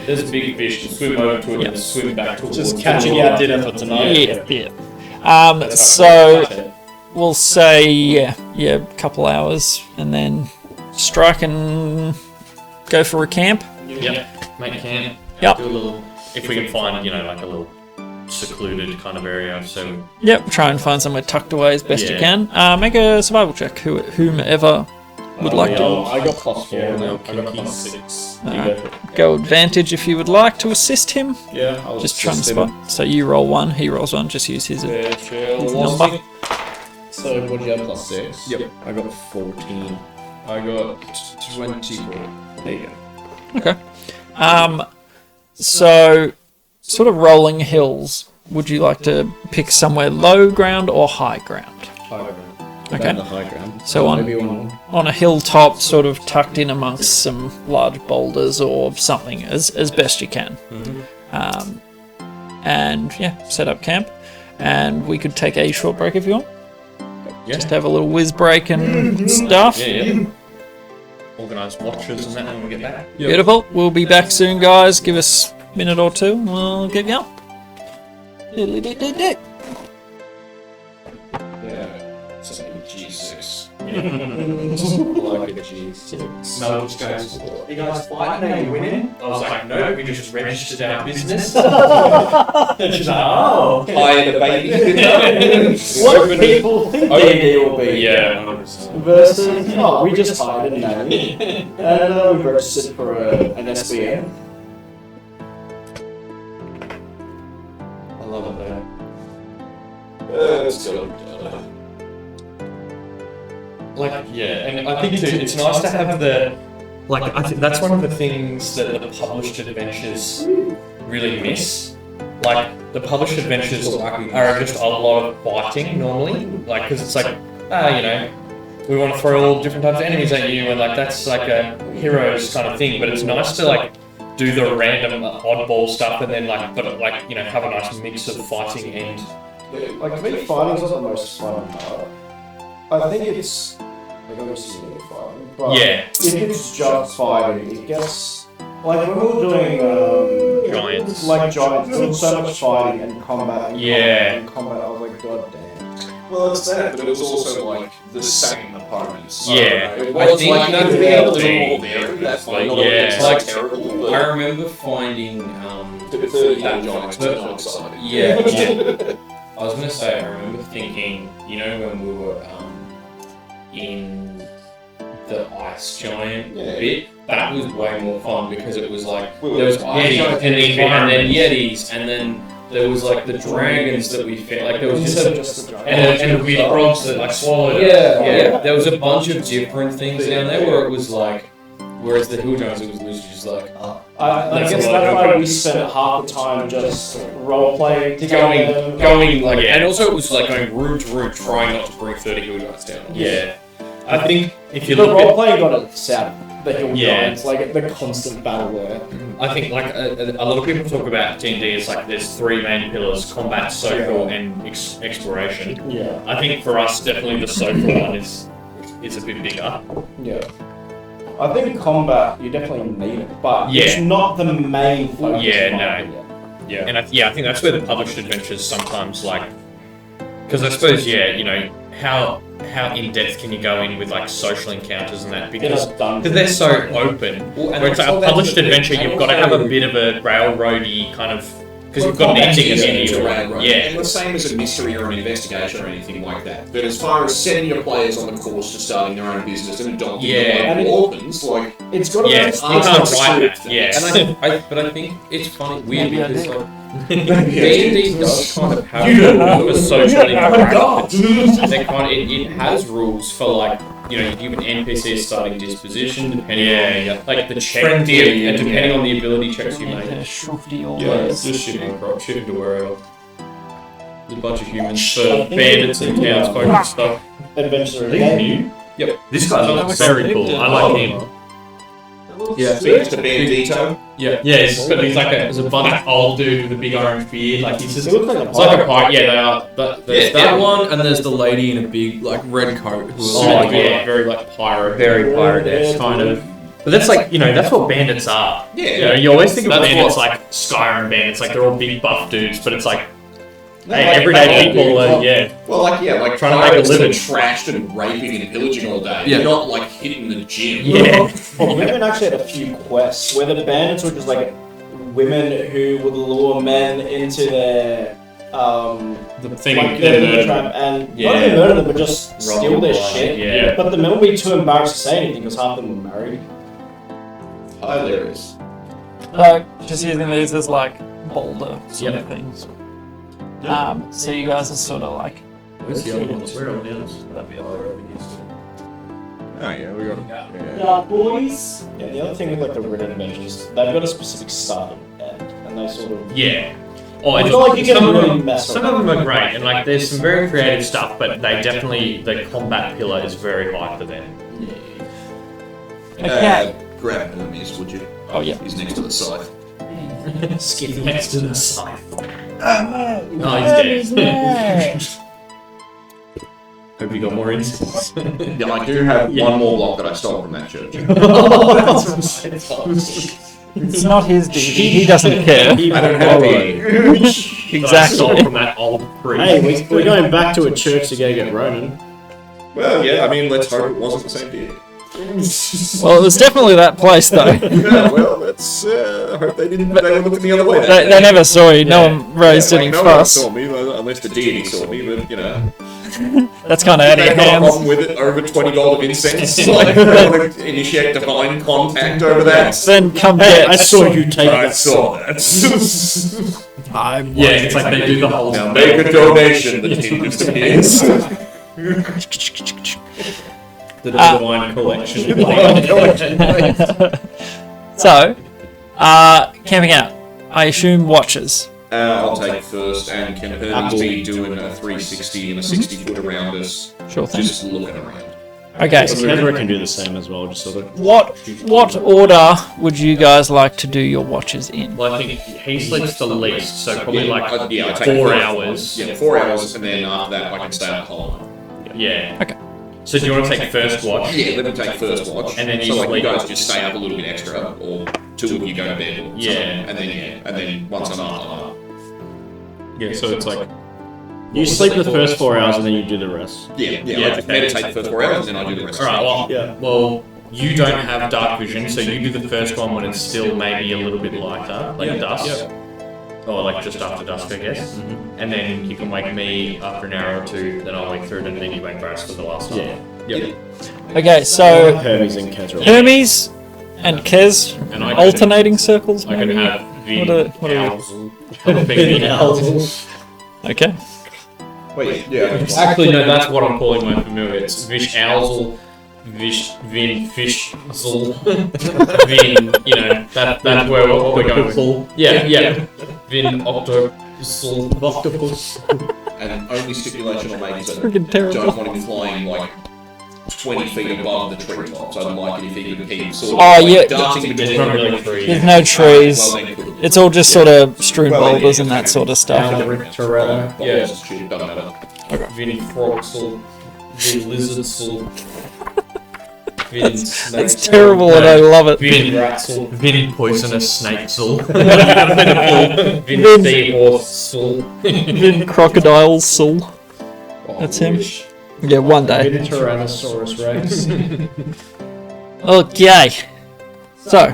There's a big fish, to swim over to it Yeah. and then swim back towards Just it. catching our dinner for tonight. Yeah. That's So how I we'll say a couple hours, and then strike and go for a camp. Yep. Make camp. Yep. Do a little. If we can find, like a little secluded kind of area. So Yep. Try and find somewhere tucked away as best you Yeah. can. Make a survival check. Whomever would like to. I got +4. Yeah, now. I got plus 6. Go advantage if you would like to assist him. Yeah, I'll Just try and assist him. spot. So you roll 1, he rolls 1. Just use his number. So what do you have +6? Yep. I got 14. I got 24. There you go. Okay. So sort of rolling hills. Would you like to pick somewhere low ground or high ground? Okay. The high ground. So on- maybe one. On a hilltop, sort of tucked in amongst some large boulders or something, as best you can. And set up camp. And we could take a short break if you want. Yeah. Just have a little whiz break and stuff. yeah. Organise watches and that when we get back. Beautiful. We'll be back soon, guys. Give us a minute or two and we'll get going. Diddly-dee-dee-dee. Yeah. So G6. Like a G6. Mel just goes, you guys fighting? Are you winning? I was like, no, we just registered our business. She's like, oh. Hired a baby. What do people think D&D will be? Yeah, 100%. Versus, we just hired a nanny and we registered for an SBN. I love it though. It's good. And I think too, it's nice to have the, I think that's one of the things that the published adventures really miss. Like, the published adventures are just a lot of fighting normally, because it's we want to throw all different types of enemies at you, and that's like a heroes kind of thing. But it's nice to do the random oddball stuff, and then have a nice mix of fighting and Like, to me, fighting's not the most fun part. I think it's, obviously you need fighting, but yeah, if it's just fighting, it gets, like when we were doing, giants. Giants, there was so much fighting and combat and Yeah. combat, I was like, god damn. Well, it's that, but it was also the same opponents. So Yeah. It I was think like that you would be had a able to- little more varied. That's fine. Not Yeah. everything's Like, terrible, I but remember finding 30 giants are not exciting. Yeah. I was gonna say, I remember thinking, when we were in the ice giant Yeah. bit, that was way more fun because it was like We were there was ice ice giants and in the then yetis, and then there was the dragons that we found. There was just and the weird frogs that swallowed it. Yeah. There was a bunch of different things down there where it was Whereas the Hill Giants, it was literally just like, I guess that's why we spent half the time just role-playing together. going like, and also it was like going room to room, trying not to bring 30 Hill Giants down. Yeah. I think if you The look at, role-playing got us out of the Hill Yeah. Giants, like the constant battle there. I think like a lot of people talk about D&D as like there's three main pillars: combat, social, and exploration. Yeah. I think for us, definitely the social one is a bit bigger. Yeah. I think combat, you definitely need it, but Yeah. it's not the main focus. Yeah, of no. it yet. And I think that's where the published adventures sometimes like, because I suppose how in depth can you go in with like social encounters and that because they're so open. Where it's like a published adventure, you've got to have a bit of a railroady kind of because you've got an ending at the end of it. Yeah. And the same as a mystery or an investigation or anything like that. But as far as setting your players on the course to starting their own business and adopting Yeah. them like orphans, like It's got to Yeah, be you can't write that. script. Yeah. but I think it's funny, weird Maybe I because do. like, D&D does kind of have a social interaction. They kind of, it has rules for like, you give an NPC a starting disposition depending on like the check, and depending on the ability checks you make. Shrufty all Yeah, it's those. just shifting to wherever. There's a bunch of humans for bandits and townsfolk and stuff. Adventure These again. new? Yep. This guy looks very cool. I like him. Yeah. so just a bandito. Yeah. Yes, but he's like There's a bunch of old dude with a big orange beard. Like he's just It looks like a It's like a pirate. Yeah, they are. But there's that one, and there's the lady in a big like red coat who's Oh, yeah. very like pirate, very pirate-esque. kind of. But that's like that's what bandits are. Yeah. You always think of That's bandits what- like Skyrim bandits, like they're all big buff dudes, but it's like No, hey, like, everyday they all people do. are Well, like trying trying to make a pirates living. are trashed and raping and pillaging all day. Yeah. You're not like hitting the gym. Yeah. Well, women actually had a few quests where the bandits were just like women who would lure men into their The thing. like their murder trap and not Yeah. even murder them but just steal their blind, shit. yeah. But the men would be too embarrassed to say anything because half of them were married. Hilarious. Just using these as like boulder sort of things. So you guys are sort of like. Where's the other ones? Where are the others? Oh yeah, we got Yeah, boys. Yeah, the other thing with like the written adventures, they've got a specific start and end, and they sort of. Yeah. Oh, I and feel like you can some of really them, mess some around. of them are great, and like there's some very creative stuff, but they definitely the combat pillar is very high for them. Okay. Grab Hermes, would you? Oh yeah. He's next to the scythe. Skip next to the side. Oh, he's dead. Hope you got more instances. Yeah, I do have one more block that I stole from that church. It's not his duty. He doesn't care. I don't have any. Exactly. From that old priest. Hey, we're going back to a church to go get Ronan. Well, yeah, I mean, let's hope it wasn't the same deal. Well, it was definitely that place though. Yeah, well, let's hope they didn't. They were looking the other way. They never saw you. No one raised any no one fuss. saw me, unless the deity saw me. But That's kind of out of they your got a hands. problem with it. Over 20 gold of incense. Like, they want to initiate divine contact over that. Then come Hey, get. I saw you take I that. saw that. Yeah, it's like they do the whole. Now make a donation. The king disappears. The divine collection. So, camping out. I assume watches. I'll take first, and can Hermes be doing a 360 and a 60 foot around us, Sure thing. just looking around? Okay. Kendra can do the same as well, just sort of. What order would you guys like to do your watches in? Well, I think he sleeps the least, so probably like I take 4 first hours. Yeah, 4 hours, and then after that I can stay up the whole night. Yeah. Okay. So do you want to take first watch? Yeah, let me take first watch. And then you so like you sleep. guys just stay up a little bit extra, or 2 of you go to bed. Or Yeah. something, and then once I'm up. Yeah, so it's like You sleep the first 4 hours and then you do the rest. Yeah, Yeah, I okay. meditate the first 4 hours, and then I do the rest. Alright, well, Yeah. well, you don't have dark vision, so you do the first one when it's still maybe a little bit lighter, like dusk. Or like just after dusk, I guess. And then you can wake me after an hour or 2, then I'll wake through it, and then you wake Brass for the last one. yeah. Okay, so Hermes and Kendra. Hermes and Kez And I alternating circles. I can Maybe? have What are- what are we- Owls. I'm thinking owls. Okay. Wait, yeah. Actually, no, that's what I'm calling my familiar. It's Vish Owlsel, Vin Fischzel. Vin, you know, that's where what we're going with. Yeah. Vin Octopus. And only stipulation I'll make is that Freaking terrible. don't want him flying like 20 feet above the treetops. I'd like it if he could keep sort of dancing between Not really free. There's no trees. Well, then cool. It's all just sort of strewn Well, then, boulders yeah, and that okay. sort of stuff. Torello. Yeah. Shit, doesn't matter. Vin Frogsel. Vin Lizardsel. Vin Snake. It's terrible and I love it. Vin Ratsel. Vin Poisonous Snakesel. Vin Seahorse. Vin Crocodile Soul. That's him. Yeah, one day. Tyrannosaurus Rex. Okay. So,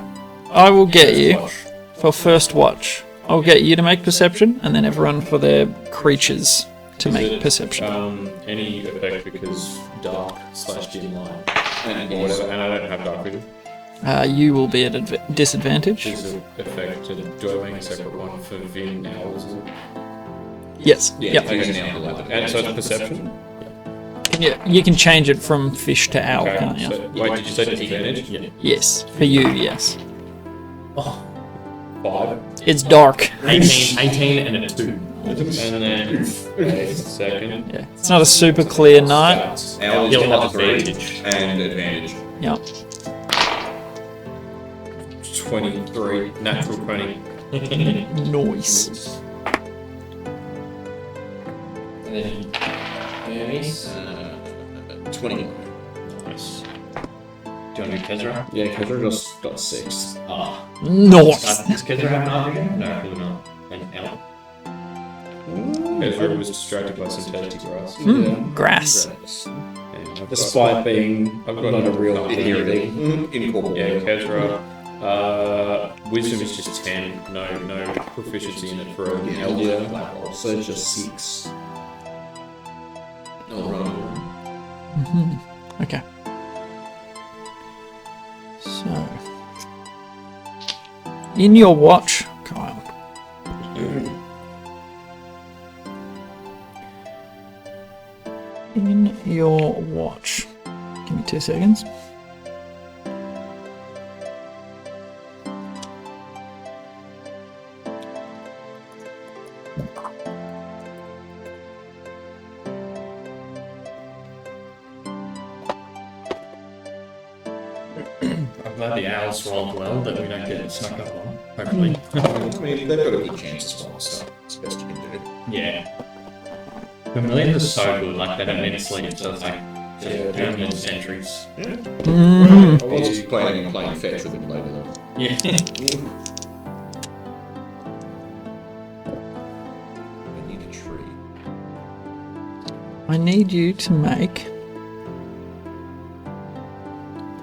I will get you for first watch. I'll get you to make perception, and then everyone for their creatures to make perception. Any effect because dark/dim light And or whatever, and I don't have dark vision. You will be at disadvantage. Is an effect to do I make a separate one for Vin owls? Yes. yeah, Yep. he's now allowed to- And so it's perception. You can change it from fish to owl, Okay. can't you? So, wait, did you say disadvantage? Yeah. Yes. For you, yes. 5. It's dark. 18 and a 2. And then wait a second. Yeah. It's not a super clear night. Stats. Owls He'll have +3 advantage. and advantage. Yep. 23. Natural 20. Noise. And then Hermes. 21. Nice. Do you want to do Kezra? Yeah, because we're just got 6. Noise. Does Kezra have night vision? No, probably not. And Elk? Ezra was distracted by some tasty grass. Grass. And I've got- Despite being I've not got a real Inheriting. Incorporeal. Yeah, Kezra. Wisdom is just 10. No proficiency in it for an elder. Yeah. So it's just 6. Alright. Okay. So, in your watch, Kyle. In your watch. Give me 2 seconds. I'm glad the owls rolled well that we don't get snuck up on. Hopefully. I mean, they've got a good chance as well, so it's the best you can do. Yeah. Vermilion is so good, like they don't need to sleep, so it's like just permanent sentries. Mm. I was planning on playing fetch with them later though. Yeah. I need a tree. I need you to make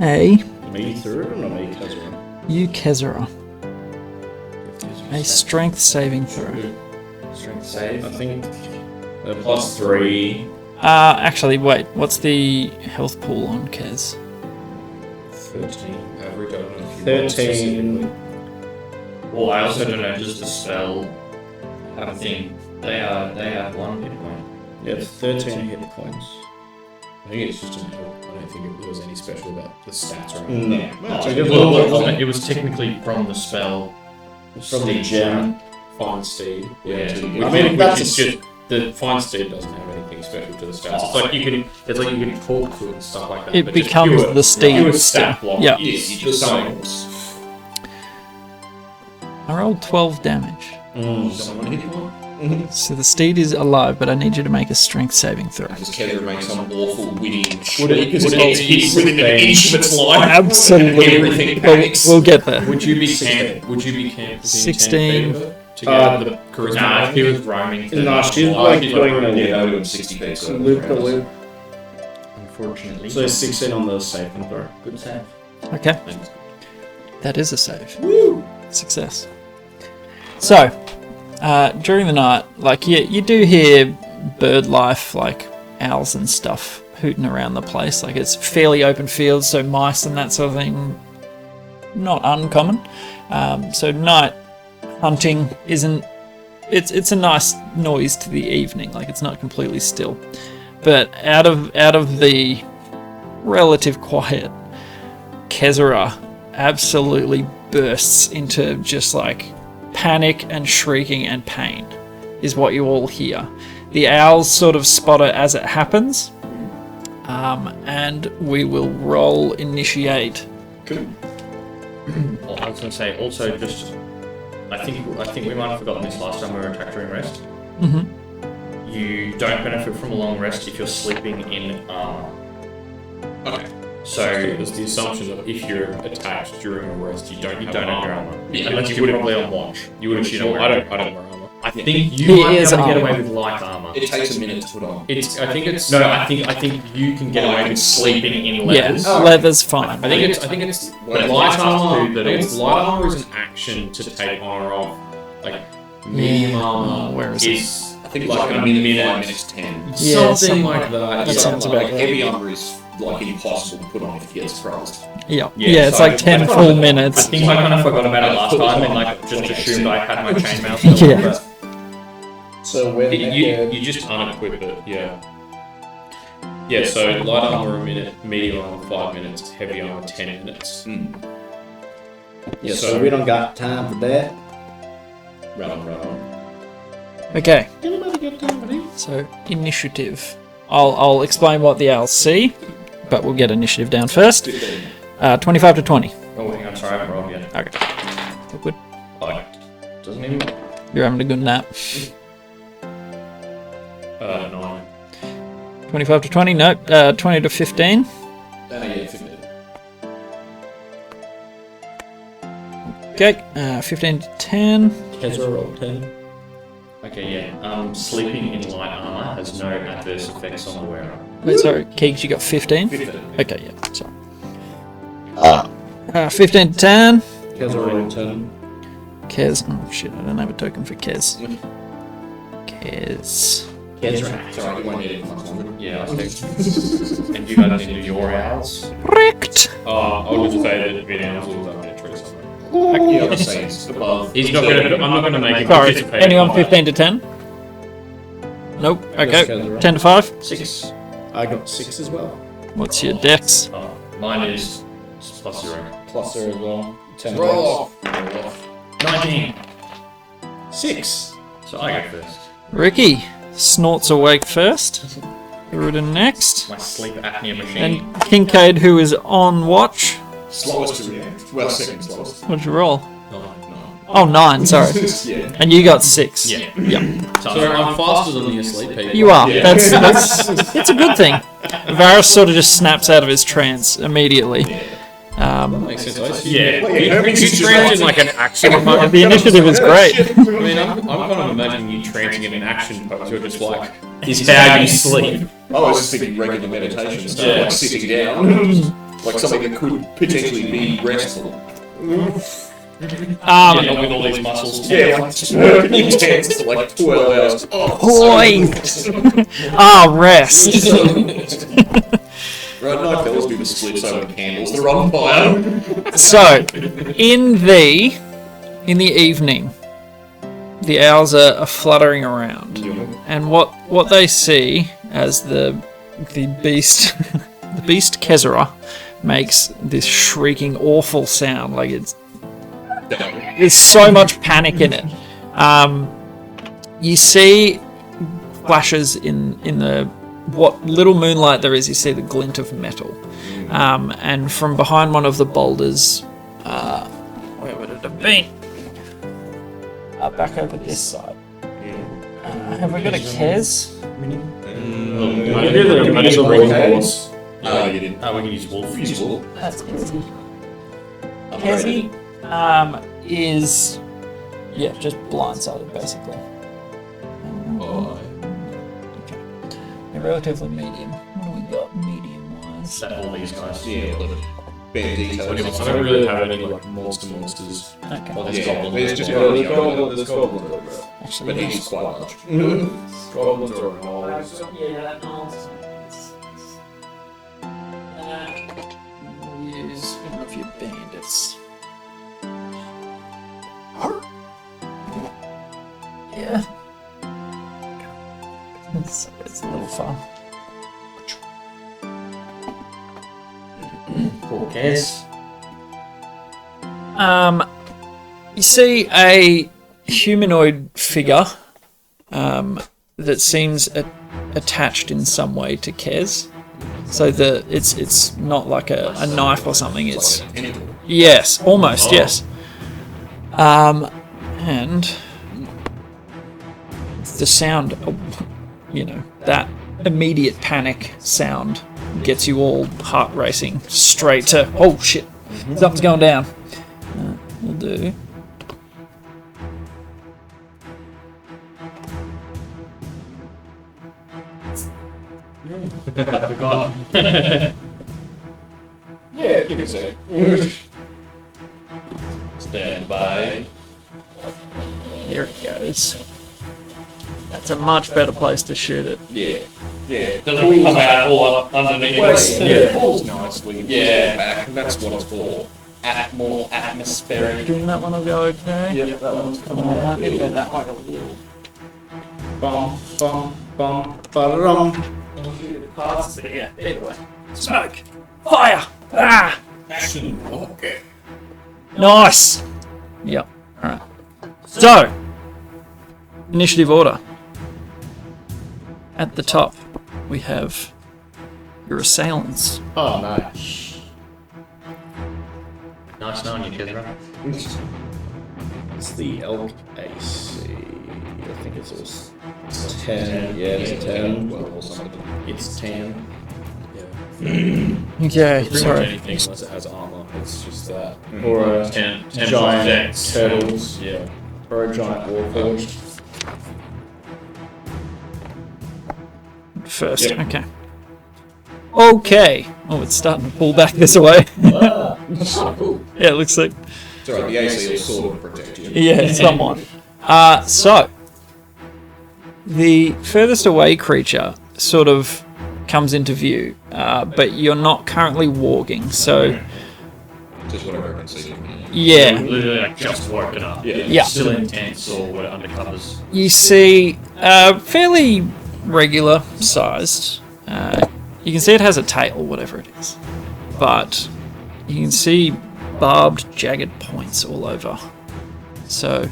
a Me through it or not me, Kezra? you Kezra. A strength saving throw. Strength I save. think +3. Actually, wait. What's the health pool on Kez? 13 average. I don't know if you want 13. Well, I also don't know, does the spell have a thing? They have 1 hit point. Yeah, 13 hit points. I think it's just an help. I don't think there was any special about the stats or No. anything. Well, It was technically from the spell. from the gem. Fine Steed. Yeah. I mean, that's is just the Fine Steed doesn't have anything special to the stats. It's like you can talk to it and stuff like that. It but just becomes pure- the steed. Pure stat block. Yeah. Yes, you just summon. I rolled 12 damage. Someone hit one? So the steed is alive, but I need you to make a strength saving throw. Does Kezra make some awful witty Would it because it's within an inch of its life? Absolutely. Everything We'll, panics. we'll get there. Would you be camped? Would you be camped within 16. 10 feet of it to get the charisma? Nah, if he was roaming. No, she's Oh, like he's doing like, a yeah, go to him 60 feet. So loop to loop. Unfortunately. So 16 on the saving throw. Good save. Okay. That is a save. Success. So, during the night, like you do hear bird life, like owls and stuff, hooting around the place. Like it's fairly open fields, so mice and that sort of thing, not uncommon. So night hunting isn't. It's a nice noise to the evening. Like it's not completely still, but out of the relative quiet, Kezra absolutely bursts into just like panic and shrieking and pain is what you all hear. The owls sort of spot it as it happens, and we will roll initiate. Well, I was going to say also just I think we might have forgotten this last time we were attacked during rest. Mm-hmm. You don't benefit from a long rest if you're sleeping in armor. Okay. So there's the assumption that if you're attacked during a rest, you don't have your armor. armor. Yeah, Unless you would probably on watch. You would you don't I don't wear armor. I think you He might be is able to get armor. away with light armor. It takes a minute to put on. I think it's I think you can get away with sleeping in leathers. Yeah, leather's fine. I think it's But light armor. I think it's Light armor is an action to take armor off. Like medium armor Where is is I think like a minute, 5 minutes, 10. Yeah, something something like that. That sounds about Like right. heavy armor is like impossible to put on if you get surprised. Yeah, Yeah, it's so like 10 full I minutes. think I kind of forgot about it last time and like just assumed I had my chainmail still. Yeah. But So we're You just unequip it, yeah. Yeah, so light armor a minute, medium armor 5 minutes, heavy armor 10 minutes. Yeah, so we don't got time for that. Run on. Okay. So initiative. I'll explain what the owls see, but we'll get initiative down first. 25 to 20. oh, hang on, sorry, I haven't rolled yet. Okay. Good. Oh, doesn't even. You're having a good nap. 9. 25 to 20. Nope. 20 to 15. Yeah, 15. Okay. 15 to 10. Kezra rolled 10. Okay, yeah. Sleeping in light armor has no adverse effects on the wearer. Wait, sorry. Keegs, you got 15? 15. Okay, yeah. Sorry. 15 to 10. Kez. Oh, shit. I don't have a token for Kez. Kez. Sorry, you won't need it much longer. Yeah, I think. And you guys need to do your owls. Correct. I'll just say that Vinny will up in a tree somewhere. Yeah, I was saying it's above. I'm not gonna make him Sorry. participate. Anyone 15 to 10? Nope. Okay. 10 to 5. 6. I got 6 as well. What's your dex? Mine is +0. Plus there as well. 10 Roll points. off. 19. 6. So I go first. Ricky snorts awake first. Rudin next. My sleep apnea machine. And Kincaid, who is on watch. Slowest to react. Well, second slowest. What'd you roll? No. Oh, 9, sorry. Yeah. And you got 6. Yeah. Yeah. So I'm faster than the asleep people. You are. Yeah. That's it's a good thing. Varus sort of just snaps out of his trance immediately. Makes sense. Yeah. You trance in like an action pose. The initiative is great. I mean, I'm kind of imagining you trancing in an action pose. You're just like, this is how you sleep. I was just thinking regular meditation stuff, like sitting down. Like something that could potentially be restful. Not with all these muscles. Yeah, like just working intense for like 12 hours. Oh, rest. Right, night fellas do the splits over candles. They're on fire. So, in the evening, the owls are fluttering around, and what they see as the beast the beast Kezra makes this shrieking, awful sound. Like there's so much panic in it. You see flashes in the what little moonlight there is. You see the glint of metal, and from behind one of the boulders, where would it have been? Back over this side. Have we got a Kez? I did a wolf. No, you didn't. We can use wolf. Use wolf. That's easy. Kezi is just blindsided basically. Oh, They're relatively medium. What do we got medium wise? That all these guys. yeah, look. Bad details. I don't really have any like monsters. Okay. Well, there's Yeah, goblins. there's just There's goblins. Actually, but he's quite large. Goblins are all. yeah, that we'll use one of your bandits. Yeah. It's a little far. Poor Kez. You see a humanoid figure that seems attached in some way to Kez. So it's not like a knife or something. It's yes, almost yes. And the sound, that immediate panic sound gets you all heart racing straight to oh shit, something's going down. We'll do. Yeah, give me a sec. Stand by. Here it goes. That's a much better place to shoot it. Yeah. Yeah. Doesn't come out all up underneath. It falls nicely. Yeah. Back. That's what it's for. More atmospheric. Doing that one will go okay. Yep, that one's coming out. Go that way a little. Bum, bum, bum, ba-da-dum. Yeah, either way. Smoke! Fire! Ah! Okay. Nice! Yep, alright. So, initiative order. At the top, we have your assailants. Oh, no. Nice knowing you, Kezra. It's the elk AC. I think it's 10. Yeah, it's 10. Or something. It's 10. Okay, Pretty much sorry. anything unless it has armor. It's just that. Or a 10 giant dex. turtles. Yeah. Or a giant warforged. First, okay. Okay. Oh, it's starting to pull back this way. Yeah, it looks like. It's alright, the AC will sort of protect you. Yeah, somewhat. So, the furthest away creature sort of comes into view, but you're not currently warging, so Just whatever I can see. yeah. Literally like just woken up. Yeah. Still intense or what undercovers. You see fairly regular sized. You can see it has a tail, whatever it is, but you can see barbed, jagged points all over. So,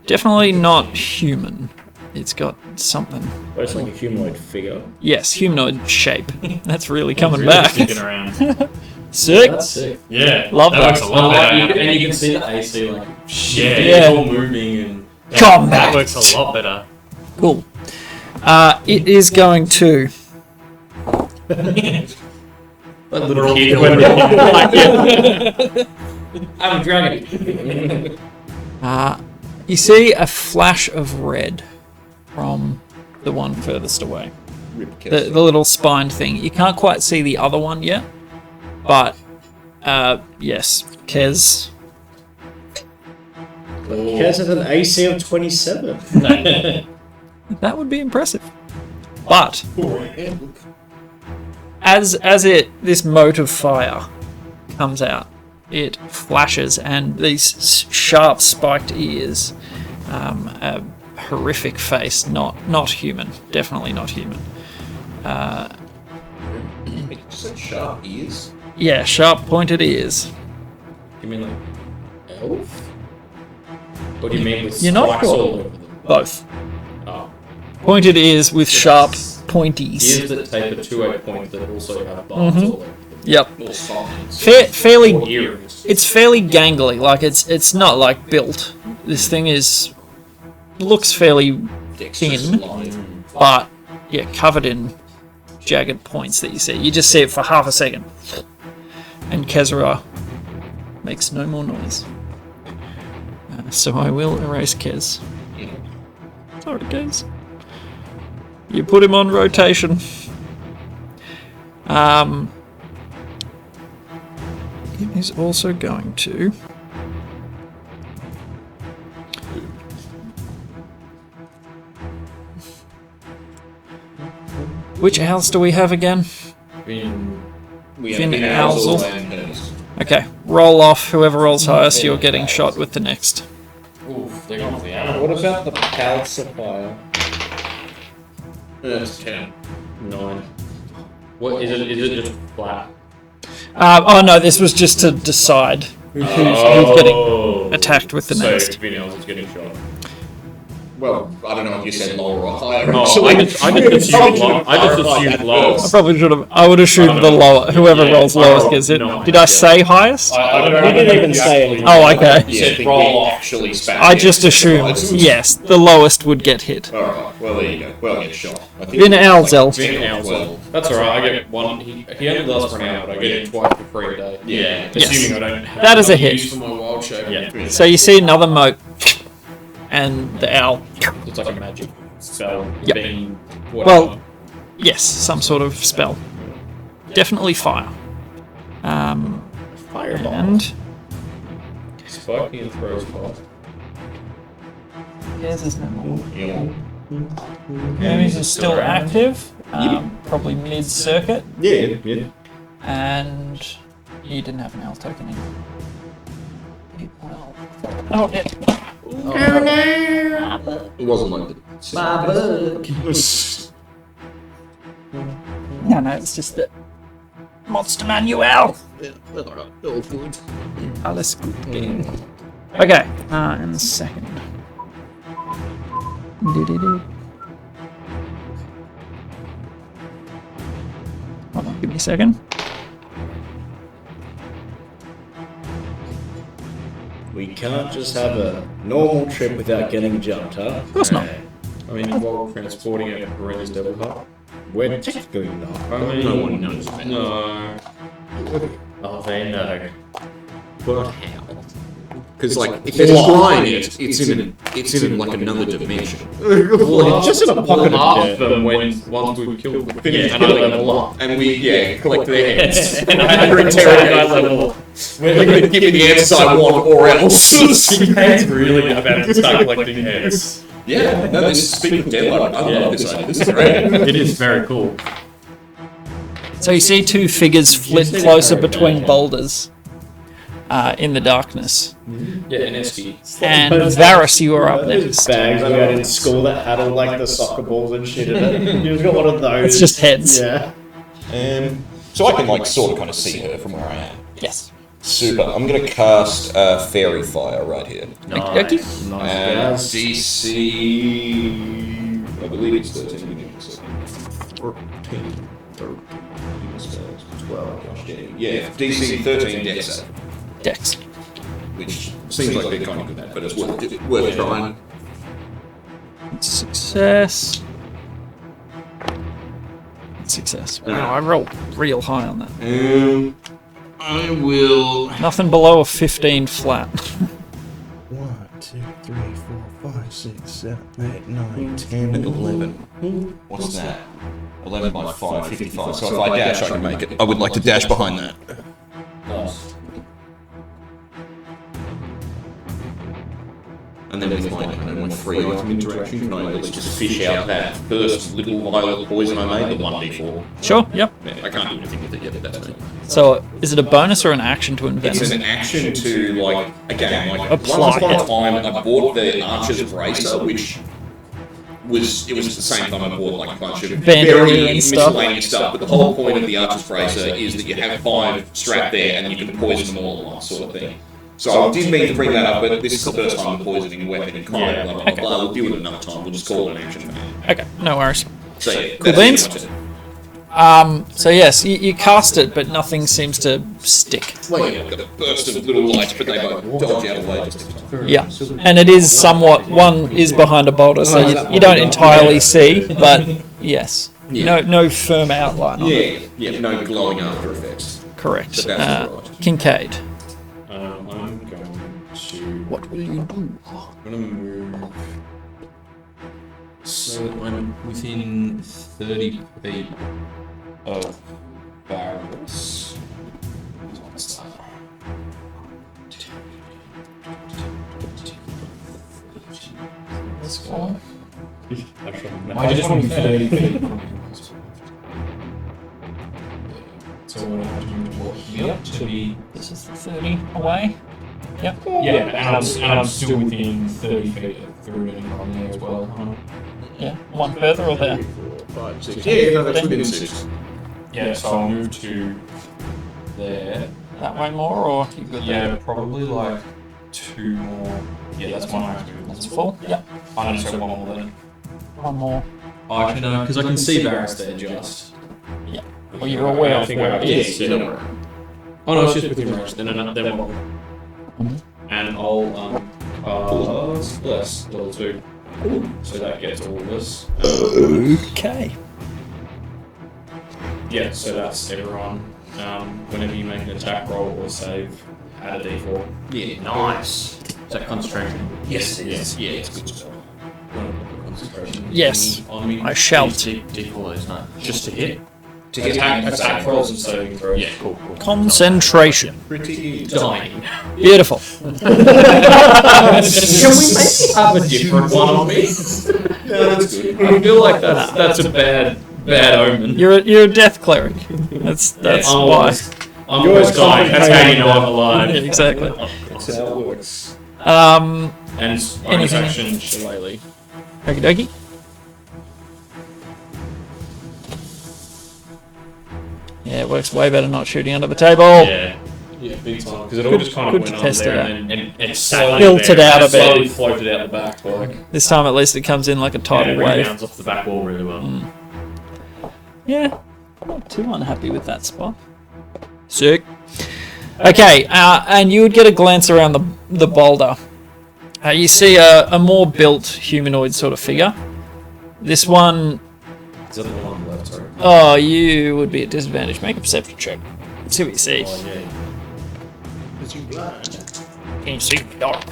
definitely not human. It's got something. But it's like a humanoid figure. Yes, humanoid shape. That's really coming Really back. sticking around. Sick. That's sick. Yeah. Love that. works a lot better. And you can see the AC like Yeah. Yeah. all moving and Combat. That works a lot better. Cool. It is going to. Little kid. I'm a dragon. You see a flash of red from the one furthest away. Rip The little spined thing. You can't quite see the other one yet, but yes, Kez. Kez has an AC of 27. That would be impressive. But as this mote of fire comes out, it flashes, and these sharp spiked ears, a horrific face, not human, definitely not human. Just sharp ears. Yeah, sharp pointed ears. You mean like elf? What do you mean with You're not spikes sure. all over them? Both. Oh. Pointed ears with sharp pointies. Ears that taper to a point that also have barbs all over them. Yep. Or spines. Fairly. Earrings. It's fairly gangly. Like it's not like built. This thing looks fairly Dexterous thin, line. but yeah, covered in jagged points that you see. You just see it for half a second, and Kezra makes no more noise. So I will erase Kez. Sorry, Kez. You put him on rotation. It is also going to. Which owls do we have again? We have Finn Owls Owls. and Pennies. Okay, roll off. Whoever rolls highest, you're getting shot with the next. Oof, they're going for the animal. What about the calcifier? That's 10. 9. What is it? Is it just flat? Oh no, this was just to decide who's getting attacked with the next. So Vinels is getting shot. Well, I don't know if you said lower or higher. Oh, actually. I just assumed lower. I probably should have. I would assume the lower. Whoever rolls lowest gets it. No Did I say highest? I don't know. We didn't even say anything. Oh, okay. Yeah, I think we actually spat I it. just assumed yes, the lowest would get hit. Alright, well there you go. Well, get shot. I think Vin it's Alzel. Vin Alzel. Well, That's alright, I get one. He only lasts for an hour, but I get him twice for free a day. yeah. Yes. Assuming I don't have That is a enough hit. use for my wild shape. Yeah. So you see another moat, and the owl. It's like a magic spell Yep. being whatever. Well, yes, some sort of spell. Definitely fire. Fireball. And Spiky and throws fire. there's no more. Yeah. Enemies are still active, probably mid-circuit, Yeah. and you didn't have an L token in. Oh, it. It wasn't like No, it's just that Monster Manuel. Alles gut gehen. Okay, in the second. Hold on, give me a second. We can't just have a normal trip without getting jumped, huh? Of course not. I mean, while transporting a Corelli's Devil Heart. We're technically not. I mean, no one knows that. No. Oh, they know. But how? Because like, if it's flying it, it's in like another dimension. Well, it's just in a pocket Half of of dirt. them once we've killed them. Yeah, And I level up. And we collect their heads. And I interrogate level. We're going to give me the answers I want, or else. Heads really go back and start collecting heads. Yeah, no, this speaking of Deadlight, I love this idea. This is great. It is very cool. So you see two figures flit closer between boulders in the darkness. Yeah, and Esky. And Varus, you are up Those next. bags we had in school that had all like the soccer balls and shit in it. You've got one of those. It's just heads. Yeah. So I can like sort of kind of see her from where I am. Yes. Super. I'm going to cast Fairy Fire right here. Okey-dokey. And DC, I believe it's 13. Give me a second. 13 spells, 12. Gosh, yeah, DC 13 Dex save, Dex. which seems like they're kind of good at, but it's worth trying. Success. Success. Wow, I rolled real high on that. I will. Nothing below a 15 flat. 1, 2, 3, 4, 5, 6, 7, 8, 9, 10, 11. What's that? 11 by 5, 55. So if I dash, I can make it. I would like to dash behind that. Nice. And then with my free item interaction, can I at least just fish out that first little vial of poison I made, the 1d4? Sure, yep. Yeah, I can't do anything with it yet, that's me. So, is it a bonus or an action to invest? It's an action to, like, again, like, Apply once upon a it. time, I bought the Archer's Bracer, which was the same time I bought, like, a bunch of Bandolier very and stuff. miscellaneous stuff, but the whole point of the Archer's Bracer is that you have 5 strapped there and you can poison them all at once, sort of thing. So I did mean to bring that up, but this is the first time I'm poisoning a weapon in combat, blah, blah, blah. We'll deal with it another time, we'll just call it an action. Okay, no worries. So yeah, Cool that's beans. it. So yes, you cast it, but nothing seems to stick. Well, yeah, I've got a burst of little lights, but they both dodge out of the way just in time. Yeah, and it is somewhat, one is behind a boulder, so you don't entirely see, but yes. Yeah. No firm outline on it. Yeah, no glowing after effects. Correct. But that's all right. Kincaid. I'm going to. What will you do? I'm going to move. So I'm within 30 feet of Varus. What's that? This one. I just want to be 30 feet. So what I have to do to walk here to be. This is the 30 away. Yep. Yeah, and I'm still within 30 feet of through and on there as well. Huh? Yeah. One further or there? 5, 6. Yeah, no, that's within 6. Yeah, so I'll move to there. That way more, or you good Yeah, there? probably like 2 more. Yeah, that's one max movement. That's full. Yep. I don't know, 1 more then. One more. Oh, actually, no, because I can see Varys there just. Yeah. Well, you're aware of where it is. Yeah, don't worry. Oh no, it's just within range. Then one more. And I'll bless level 2. So that gets all of this. Okay. Yeah, so that's everyone. Whenever you make an attack roll or save, add a d4. Yeah, nice. Is that concentration? Yes, it is. Yeah, it's good stuff. Concentration. Yes, On me. I shall. D4 is not. Just to hit. To get Attack rolls and saving throws. Yeah, cool. Concentration. Pretty Dying. Beautiful. Can we maybe have a different one on me? No, that's good. I feel like that's a bad omen. You're a death cleric. That's I'm why. I'm always dying. That's how you know I'm Yeah, alive. exactly. That's how it works. And bonus Anything? action shillelagh. Okie dokie. Yeah, it works way better not shooting under the table. Yeah, big time. Because it all just kind of Good went to on test there it and slowly Filtered out a bit. slowly floated out the back. Like, This time at least it comes in like a tidal it wave. rebounds off the back wall really well. Yeah, not too unhappy with that spot. Sick. Okay, and you would get a glance around the boulder. You see a more built humanoid sort of figure. This one, Is that the one on the left? Sorry. oh, you would be at disadvantage. Make a perception check. Let's see what you see. Oh yeah. Can you see dark?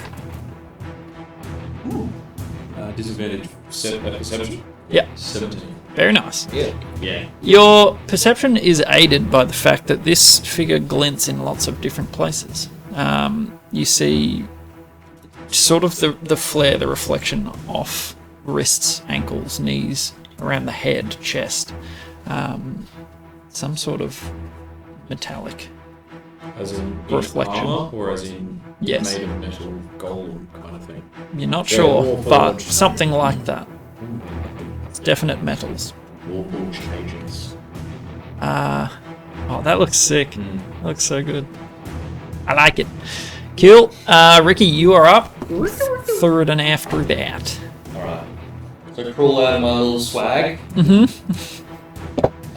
Disadvantage perception. Yeah, 17. very nice. Yeah. Your perception is aided by the fact that this figure glints in lots of different places. You see sort of the flare, the reflection off wrists, ankles, knees, around the head, chest. Some sort of metallic. As in Reflection. armor, or as in Yes. made of metal, gold kind of thing. You're not Yeah, sure, Warforged. but something like that. It's definite metals. Warforged agents. Oh, that looks sick. That looks so good. I like it. Cool. Ricky, you are up. Third and after that. Alright. So crawl out of my little swag.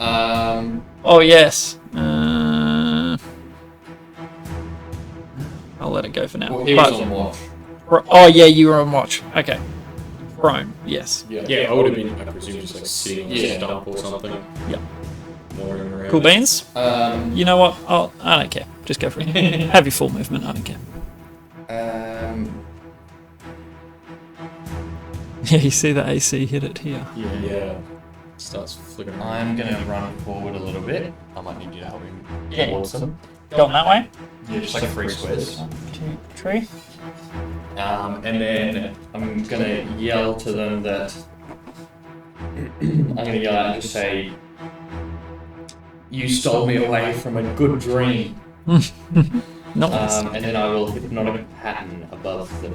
Oh, yes. I'll let it go for now. Well, he was But- on watch. oh, yeah, you were on watch. Okay. Prone, yes. Yeah, I would have been, I presume, just like sitting on Yeah. a stump or something. Yeah. Wandering around. Cool beans? You know what? I don't care. Just go for it. Have your full movement. I don't care. Yeah, you see the AC hit it here. Yeah. Starts flickering around. I'm gonna run forward a little bit. I might need you to help him Yeah. towards them. Going that way? Yeah, just like 3 squares. 1, 2, 3. And then I'm gonna yell to them that I'm gonna yell out and just say, "You stole me away from a good dream." Nice. And then I will hypnotic pattern above them.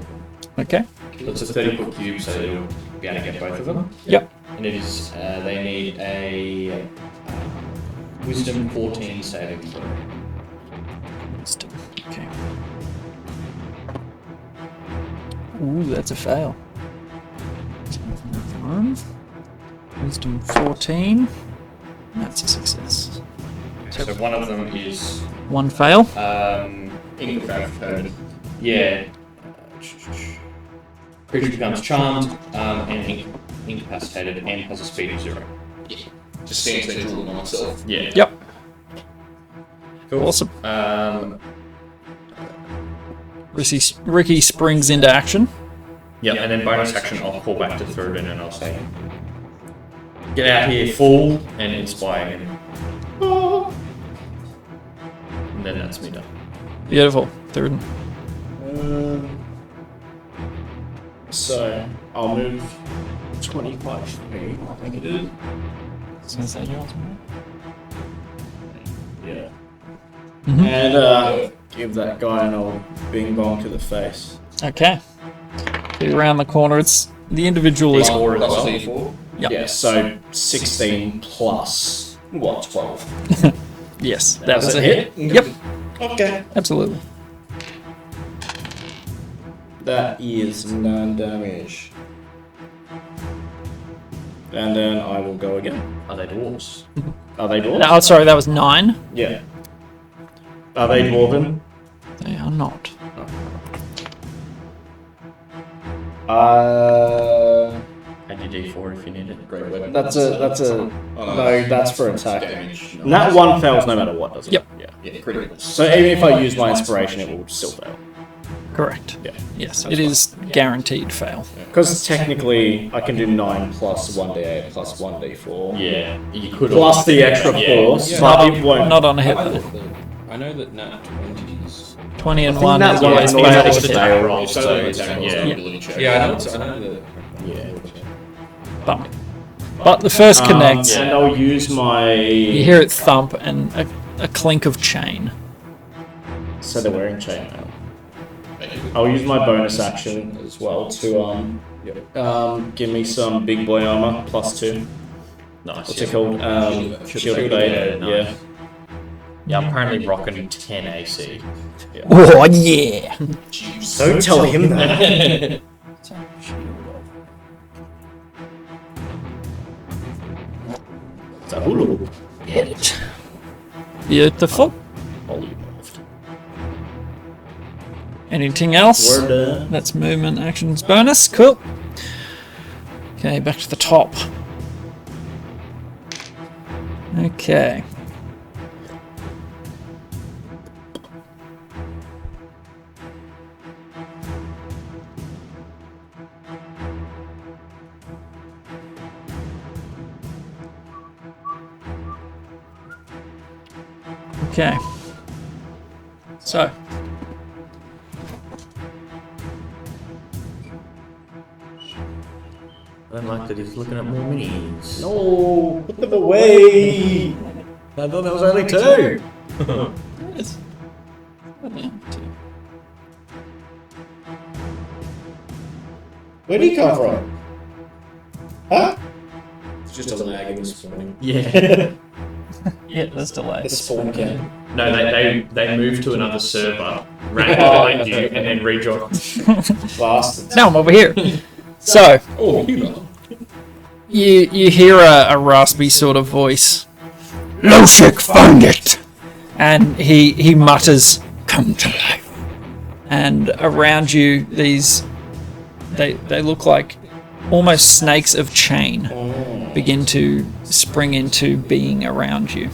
Okay. So it's a 30-foot cube, so it'll be able to get both of them. Yep. And it is they need a Wisdom 14 saving throw. Okay. Ooh, that's a fail. Wisdom 14. That's a success. So one of them is One fail. incapacitated. Yeah. Creature becomes charmed and incapacitated and has a speed of 0. Just stands there drooling on myself. Yeah. Yep. Cool. Awesome. Ricky springs into action. Yeah, and then bonus action, I'll call back to Thurbin and I'll say, "Get out here, fool!" and inspire him. And then that's me done. Beautiful. Third. So I'll move 25 feet. I think it is. Is that yours? Yeah. Mhm. And give that guy an old bing bong to the face. Okay. So you're around the corner. It's the individual is. Score as Plus well. D4. Yep. Yeah, so 16 plus what, 12? Yes, that was Was a it hit. Yep, Okay. absolutely. That is 9 damage. And then I will go again. Are they dwarves? Are they dwarves? No, sorry, that was 9. Yeah. Are they dwarven? They are not. Add your d4 if you need it. Great weapon. That's a no, that's for attack. Damage. And that one fails no matter what, doesn't Yep. it? Yeah, critical. So even if I use my inspiration, it will still fail. Correct. Yeah. Yes, it is guaranteed fail. Because technically, I can do 9 plus 1d8 plus 1d4. Yeah, you could. Plus the extra force, but it won't. Not on a hit I though. thought that- I know that nat 20s. 20 and think 1 that is one always is been not able just to a hit. fail. Roll, so it's Yeah. ability check. Yeah, I know that. But the first connects. And I'll use my. You hear it thump and a clink of chain. So they're wearing chainmail. I'll use my bonus action as well to give me some big boy armor +2. Nice. What's it called? Shield of Fate. nice. Yeah. Yeah, I'm currently rocking 10 AC. Oh yeah! Don't tell him that. It's a hulu. Hit it. Beautiful. Anything else? We're done. That's movement actions bonus. Cool. Okay, back to the top. Okay. Okay. So. I don't like that he's looking at more minis. No, put them away. I thought that was only 2. Yes. Where did he come from? Huh? It's just a lag in this morning. Yeah. Yeah, there's delay. The spawn can. No, they moved to another server, ran behind you, and then rejoined. Bastards. Now I'm over here. So, Oh, you know. you hear a raspy sort of voice. Loshik found it! And he mutters, come to life. And around you, they look like almost snakes of chain begin to spring into being around you.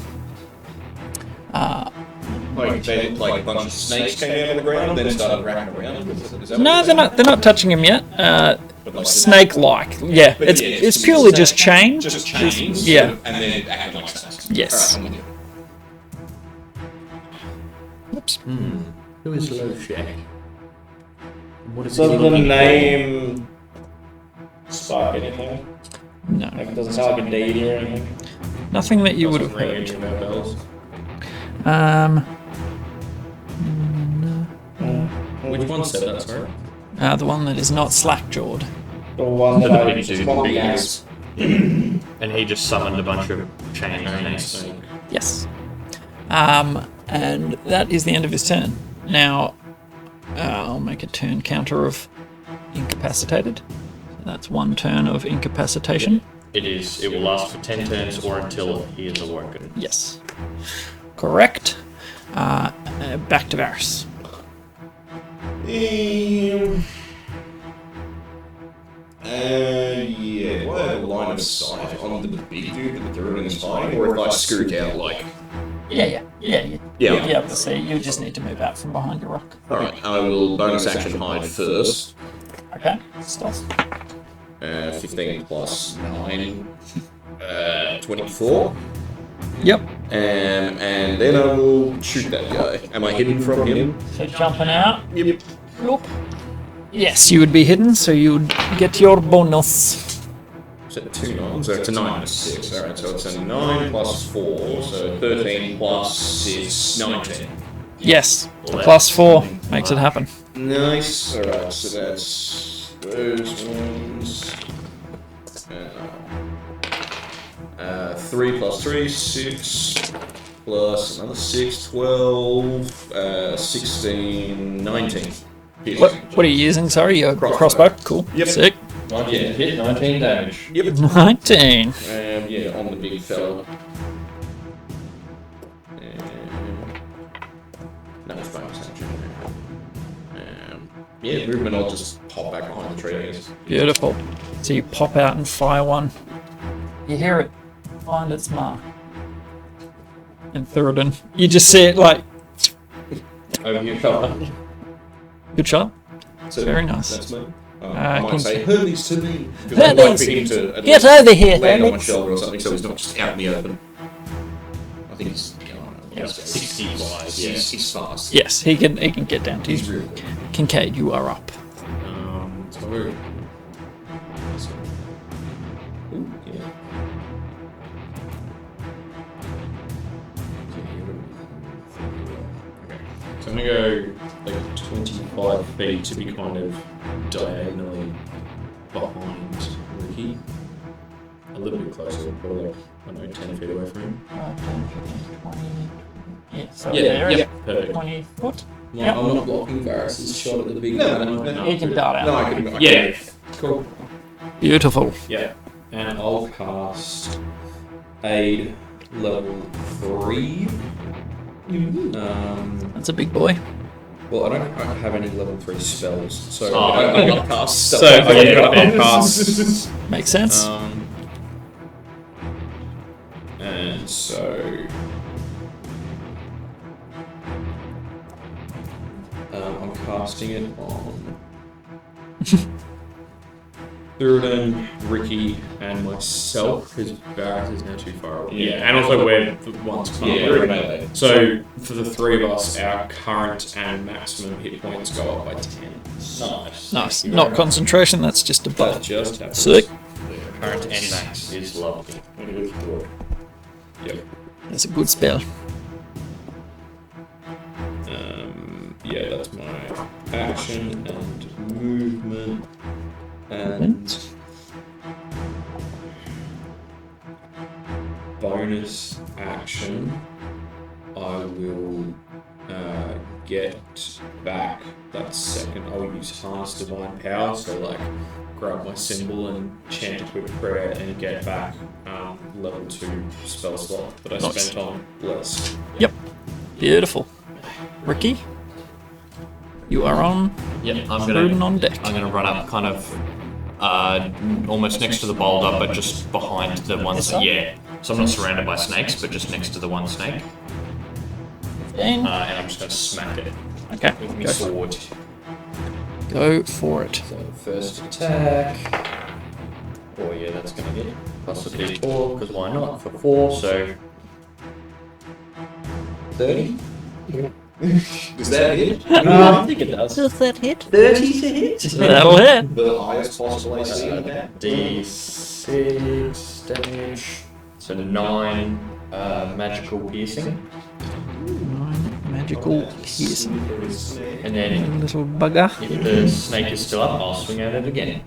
Like they look like a bunch of snakes came out of the ground, then started wrapping around. Is that No, what they're not touching him yet. But like Snake-like. Yeah, But it's yeah, it's purely just chain. just chains. Yeah. And then acting like snakes. Yes. Alright, I'm with you. Oops. Who is Loshek? What is Does he the looking name spark anything? No, Like, it doesn't sound like a deity or anything. nothing that you would have Ring heard. any more bells? Which one said that, sorry? The one that is not slack-jawed. The one that The I big dude, one big gas. And he just summoned a bunch of chain snakes. Yes. And that is the end of his turn. Now, I'll make a turn counter of incapacitated. So that's 1 turn of incapacitation. It is. It will last for 10 turns or until he is awoken. Yes. Correct. Back to Varys. Yeah, do I have a line of sight on the big dude that the ruin is hiding, or if I scoot out, like... Yeah. Yeah. You'll be able to see. You just need to move out from behind your rock. Alright, I will bonus action hide first. Okay. Stealth. 15 plus 9, 24. Yep. And then I will shoot that guy. Am I hidden from him? So jumping out. Yep. Look. Yes, you would be hidden, so you would get your bonus. Is it 2 9? So it's a 9 and a 6. Alright, so it's a 9 plus 4, so 13 plus 6, 19. Yes. The +4 makes it happen. Nice. Alright, so that's those ones. 3 plus 3, 6. plus another 6, 12, 16, 19. What are you using? Sorry, your crossbow. Cool. Yep. Sick. 19 hit, 19 damage. Yep. 19. Yeah, on the big fella. No, it's bonus action. Yeah, movement, I'll just pop back behind the tree, I guess. Beautiful. So you pop out and fire one. You hear it find its mark. And Thuridin. You just see it like, Over here, fella. good shot. So Very nice. That's me. I might say, King- hurleys to me. Because I'd like for him to at Get least over here, land on my Hurleys. shoulder or something so he's not just out in the open. I think he's, 65, yeah. He's fast. Yes, he can get down to He's you. real good. Kincaid, you are up. So Ooh, yeah. I'm gonna go like 25 feet to be kind of diagonally behind Ricky. A little bit closer, probably like, I don't know, 10 feet away from him. 10, 15, 20. Yeah, so Yeah, there, yeah, perfect. 20 foot. No, Yep. I'm not blocking Varus's shot at the big No, one. no. You can dart out. No, I can. Yeah, Cool. Beautiful. Yeah. And I'll cast Aid level 3. That's a big boy. Well, I don't have any level 3 spells, so Oh, I'm going to cast So, stuff. okay, yeah, pass. Makes sense. And so I'm casting it on Thuridin, Ricky, and myself, because Barrett is now too far away. Yeah, and also we're the ones kind Yeah, of we're melee. So, for the three of us, our current and maximum hit points go up by 10. Nice. Nice. Not concentration, that's just a That buff. just happens. Sick. Current and max is lovely. Yep. That's a good spell. Yeah, that's my action and movement. And bonus action, I will get back that second. I'll use Harness Divine Power, so like grab my symbol and chant a quick prayer and get back level 2 spell slot that I Nice. spent on Bless. Yep. Beautiful. Ricky, you are on. Yep, Thuridin on deck. I'm gonna run up kind of almost next to the boulder, but just behind the one. Yeah. So I'm not surrounded by snakes, but just next to the one snake. And I'm just gonna smack it Okay. with my sword. Go for it. So first attack. Oh yeah, that's gonna hit. Plus a d4, because why not? For 4, so 30. Does that hit? I think it does. Does that hit? 30 to hit. That'll hit. The highest possible AC on that? D6 damage. So 9 magical piercing. 9 magical piercing. And then Little bugger. if the snake is still up, I'll swing at it again.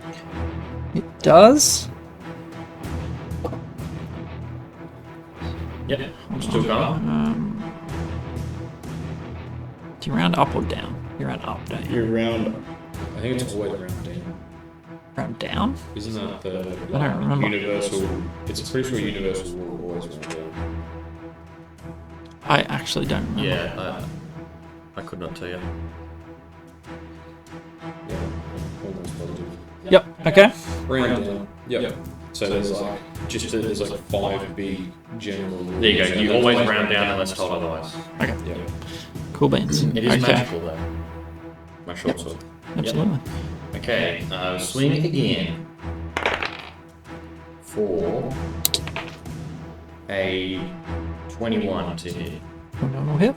It does. Yep, I'm still going. Do you round up or down? You round up, don't you? You're round. I think it's always around 10. Round down? Isn't that the I don't remember. universal? It's pretty sure universal will always round down. I actually don't remember. Yeah, I could not tell you. Yeah, almost positive. Yep. Okay. Round down. Yep. So there's like there's like 5 big general. There you go. You always round down unless told otherwise. Okay. Yeah. Cool beans. It is okay. magical though. My short sword. Absolutely. Okay, swing again. For a 21 to hit. Normal hit.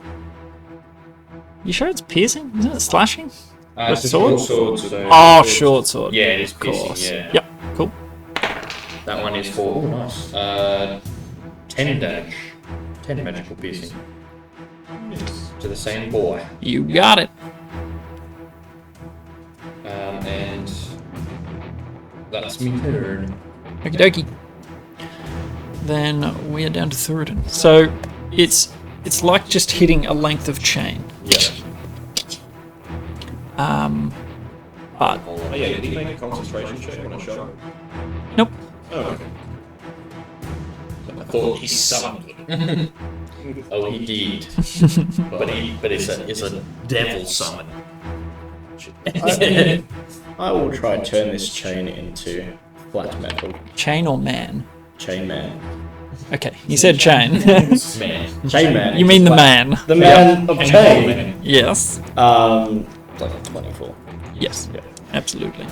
You sure it's piercing? Isn't it slashing? It's a sword? short sword. So Oh, short sword. Yeah, it is Of piercing. course. Yeah. Yep. Cool. That one is for nice. 10 damage. 10 magical piercing. To the same boy. You got it. And that's me turn. Okie dokie. Then we are down to Thuridin. So it's it's like just hitting a length of chain. Yeah. But Oh yeah, did he make a concentration check when I shot him? nope. Oh, okay. I thought he summoned it. Oh, he did. but it's a devil summon. I will try and turn this chain into flat metal. Chain or man? Chain man. Okay, you said chain. Man. Chain man. You mean the man? The man of chain. Yes. Like 24. Yes. Yeah. Absolutely.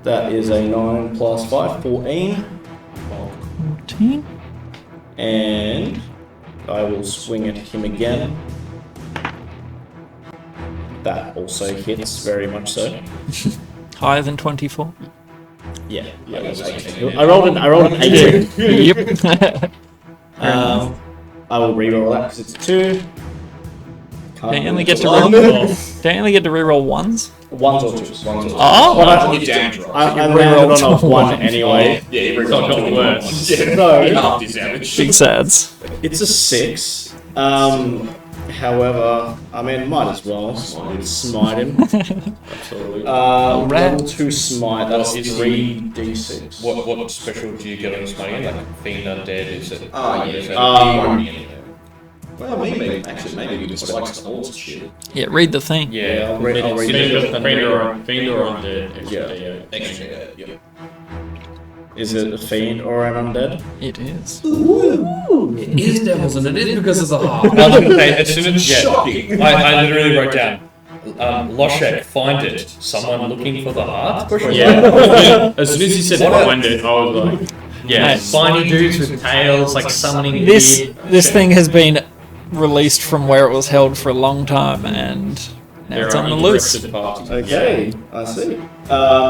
That is a 9 plus 5, 14. 14. And I will swing at him again. That also hits, very much so. Higher than 24. Yeah. I rolled an 18. Yep. I will reroll that because it's 2. Don't you only get to reroll ones? Ones or twos. Oh, Well, You damage roll. I landed on a 1 anyway. Yeah, he It's not got worse. No, half his damage. big sads. it's a 6. However, I mean, might as well smite him. Absolutely. Level 2 smite, that's Well, is 3d6. What special do you get on smiting? Like fiend undead? Is it? Oh, is yeah. it- He won't be anywhere. Well, maybe we just like spells and shit. Yeah, read the thing. Yeah. I'll read Fiend it. or undead. Extra Yeah. D8. Extra, yeah. Is it a fiend or an undead? It is. It is devils, and it is because of the heart. Okay, as soon as Shocking. I literally wrote down. Loshek, find it. Someone looking for the heart? Yeah. As soon as you said find it, I was like, Yeah, Hey. spiny dudes with tails, like summoning This thing has been released from where it was held for a long time, and now there it's on are the loose. interested parties. Okay, I see.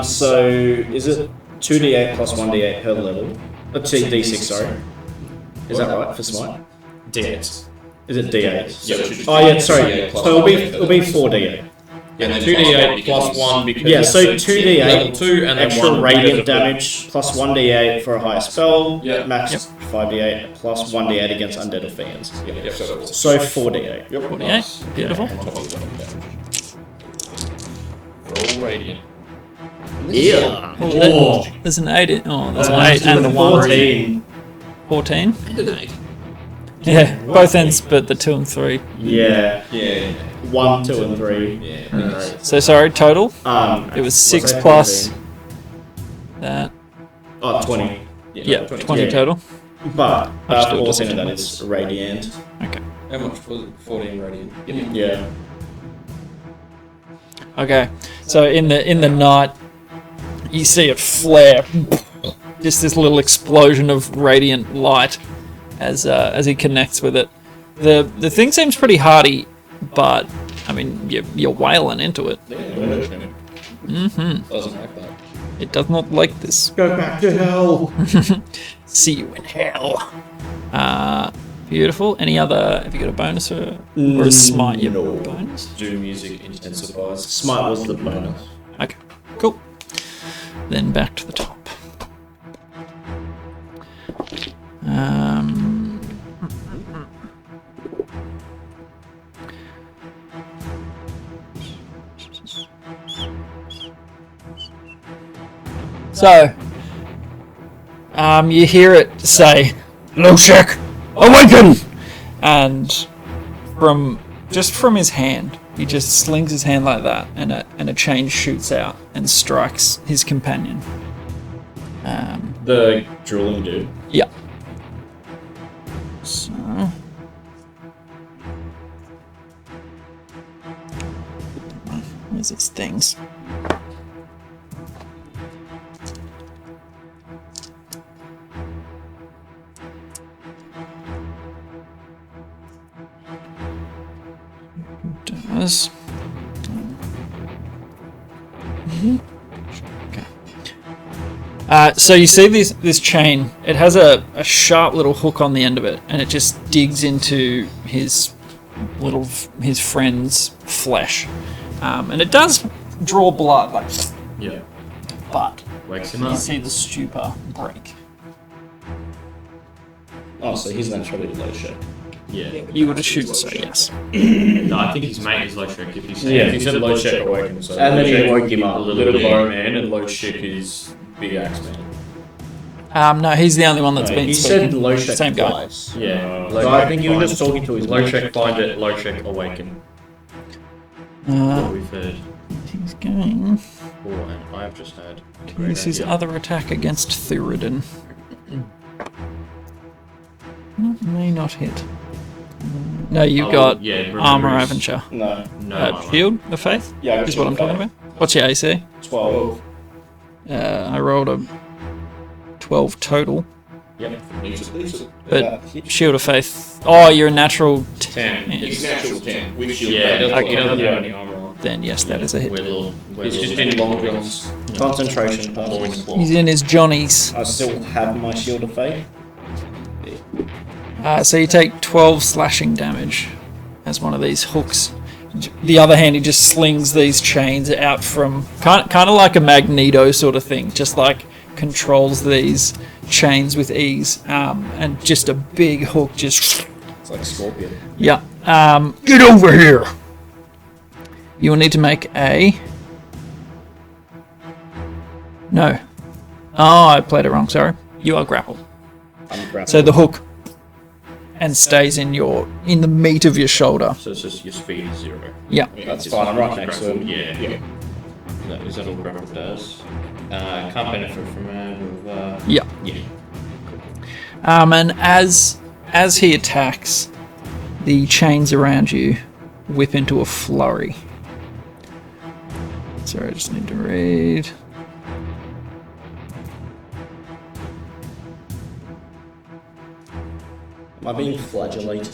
So is it 2d8 plus 1d8 per level? D6, sorry. Is that right for smite? D8. Is it d8? Yeah, Oh yeah, sorry. So it'll be 4d8. And then 2d8 plus 1 because Yeah, so it's level 2d8 2 and then extra 1 radiant damage plus 1d8 for a higher spell. Yeah. Max 5d8 plus 1d8 against undead or fiends. Yeah, So 4d8. Yep. 48. Beautiful. Roll radiant. Yeah. Oh, there's an 8. There's an 8 and a 1. 14. Yeah, both ends, but the 2 and 3. Yeah. Yeah. 1, 2, and 3. Yeah. So sorry, total. It was 6 that plus 14? that. Oh, 20. Yeah, 20 Yeah. total. But I'll just do 4% of that percentage. is radiant. Okay. How much was it? 14 radiant. Yeah. Okay. So in the night, you see it flare, just this little explosion of radiant light as he connects with it. The thing seems pretty hardy, but I mean you're wailing into it. Doesn't like that. It does not like this. Go back to hell. See you in hell. Beautiful. Any other? Have you got a bonus or a smite? You have a bonus. Do music intensifies. Smite was the bonus. Okay. Cool. Then back to the top. So, you hear it say, "Loshek, awaken!" And from his hand, he just slings his hand like that, and a chain shoots out and strikes his companion. The drooling dude. Yeah. So. Where's his things? Does. Okay. So you see this chain. It has a sharp little hook on the end of it, and it just digs into his friend's flesh, and it does draw blood, like, Yeah. but Wakes him you up. see the stupor break. Oh, so he's then probably low check. Yeah. You would assume so, yes. No, I think his mate is low check. If he said, Yeah, if he said low check, awaken. So And then low he check, woke him up. little bow man, and low check is big axe man. No, he's the only one that's been he speaking. said low check Same guy. twice. Yeah. So I think you were just talking to his low check, find it. Low check, awaken. What we've heard. He's going Oh, and I've just had. to use his other attack against Thuridin. May not hit. No, you've got armor, haven't you? No. Shield of Faith? Yeah, Is what I'm talking about. What's your AC? 12. I rolled a 12 total. Yep. But Shield of Faith. Oh, you're a natural 10. It's natural 10 with shield. Yeah, it Okay. doesn't have any armor on. Then yes, that is a hit. It's just in long guns. Concentration. He's in his Johnnies. I still have my shield of fate. So you take 12 slashing damage as one of these hooks. The other hand, he just slings these chains out from kind of like a Magneto sort of thing, just like controls these chains with ease, and just a big hook just. It's like Scorpion. Yeah. Get over here. You will need to make a. No. Oh, I played it wrong. Sorry. You are grappled. I'm grappling. So the hook and stays in the meat of your shoulder. So it's just your speed is 0. Yeah. That's fine. I'm right next to him. Yeah. Is that all grapple does? Can't benefit from it. Yeah. Yeah. And as he attacks, the chains around you whip into a flurry. Sorry, I just need to read. Am I being flagellated?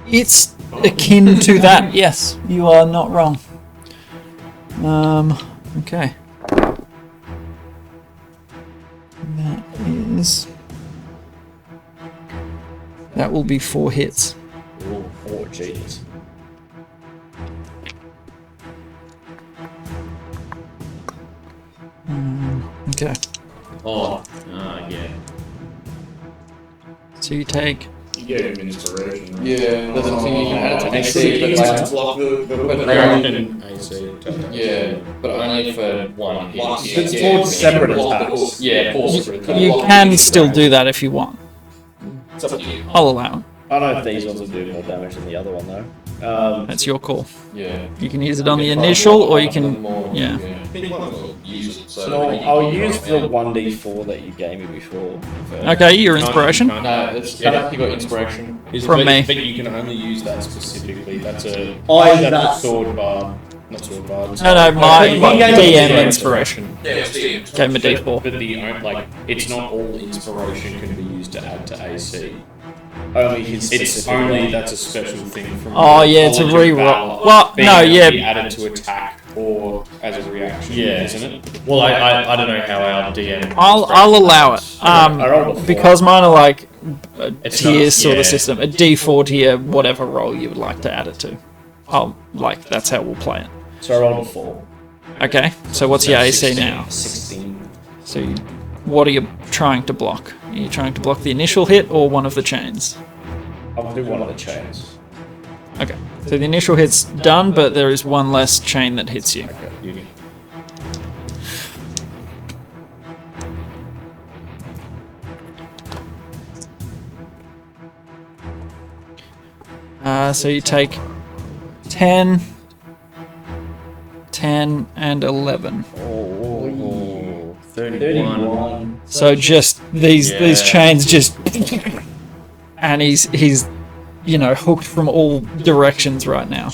It's akin to that. Yes, you are not wrong. Okay. That will be 4 hits. Oh, Jesus. Okay. Oh, yeah. So you take. You gave him inspiration. Yeah, that's the thing, you can add it to Actually, AC, you but used like, to block the but weapon. yeah, but only for one hit. It's Yeah, towards separate block the attacks. hook. Yeah, four separate attacks. You can still do that if you want. It's up to you. I'll allow it. I don't know if these ones will do more damage than the other one though. That's your call. Yeah. You can use it on the initial, or you can. Yeah. I think one will use it. So So I'll use the 1d4 that you gave me before. Okay, your inspiration. No, it's you got inspiration. From me. But you can only use that specifically. That's a That's- a sword bar, not sword bar. No, my He gave me DM inspiration. yeah, it's the Gave him a d4. But it's not all inspiration can be used to add to AC. Only his It's specific only one. that's a special thing from. Oh, yeah, it's a Knowledge of reroll. Valor Well, being no, able to yeah. be added to attack or as a reaction. Yeah. Isn't it? Well, I don't know how our DM. I'll allow it. I rolled a 4. Because mine are like a It's tier not- sort yeah. of system. A D4 tier, whatever roll you would like to add it to. That's how we'll play it. So I rolled a 4. Okay, so what's your AC now? 16. So what are you trying to block? Are you trying to block the initial hit or one of the chains? I'll do one of the chains. Okay, so the initial hit's done, but there is one less chain that hits you. So you take 10, 10, and 11. Oh, 31. So just these chains just, and he's hooked from all directions right now.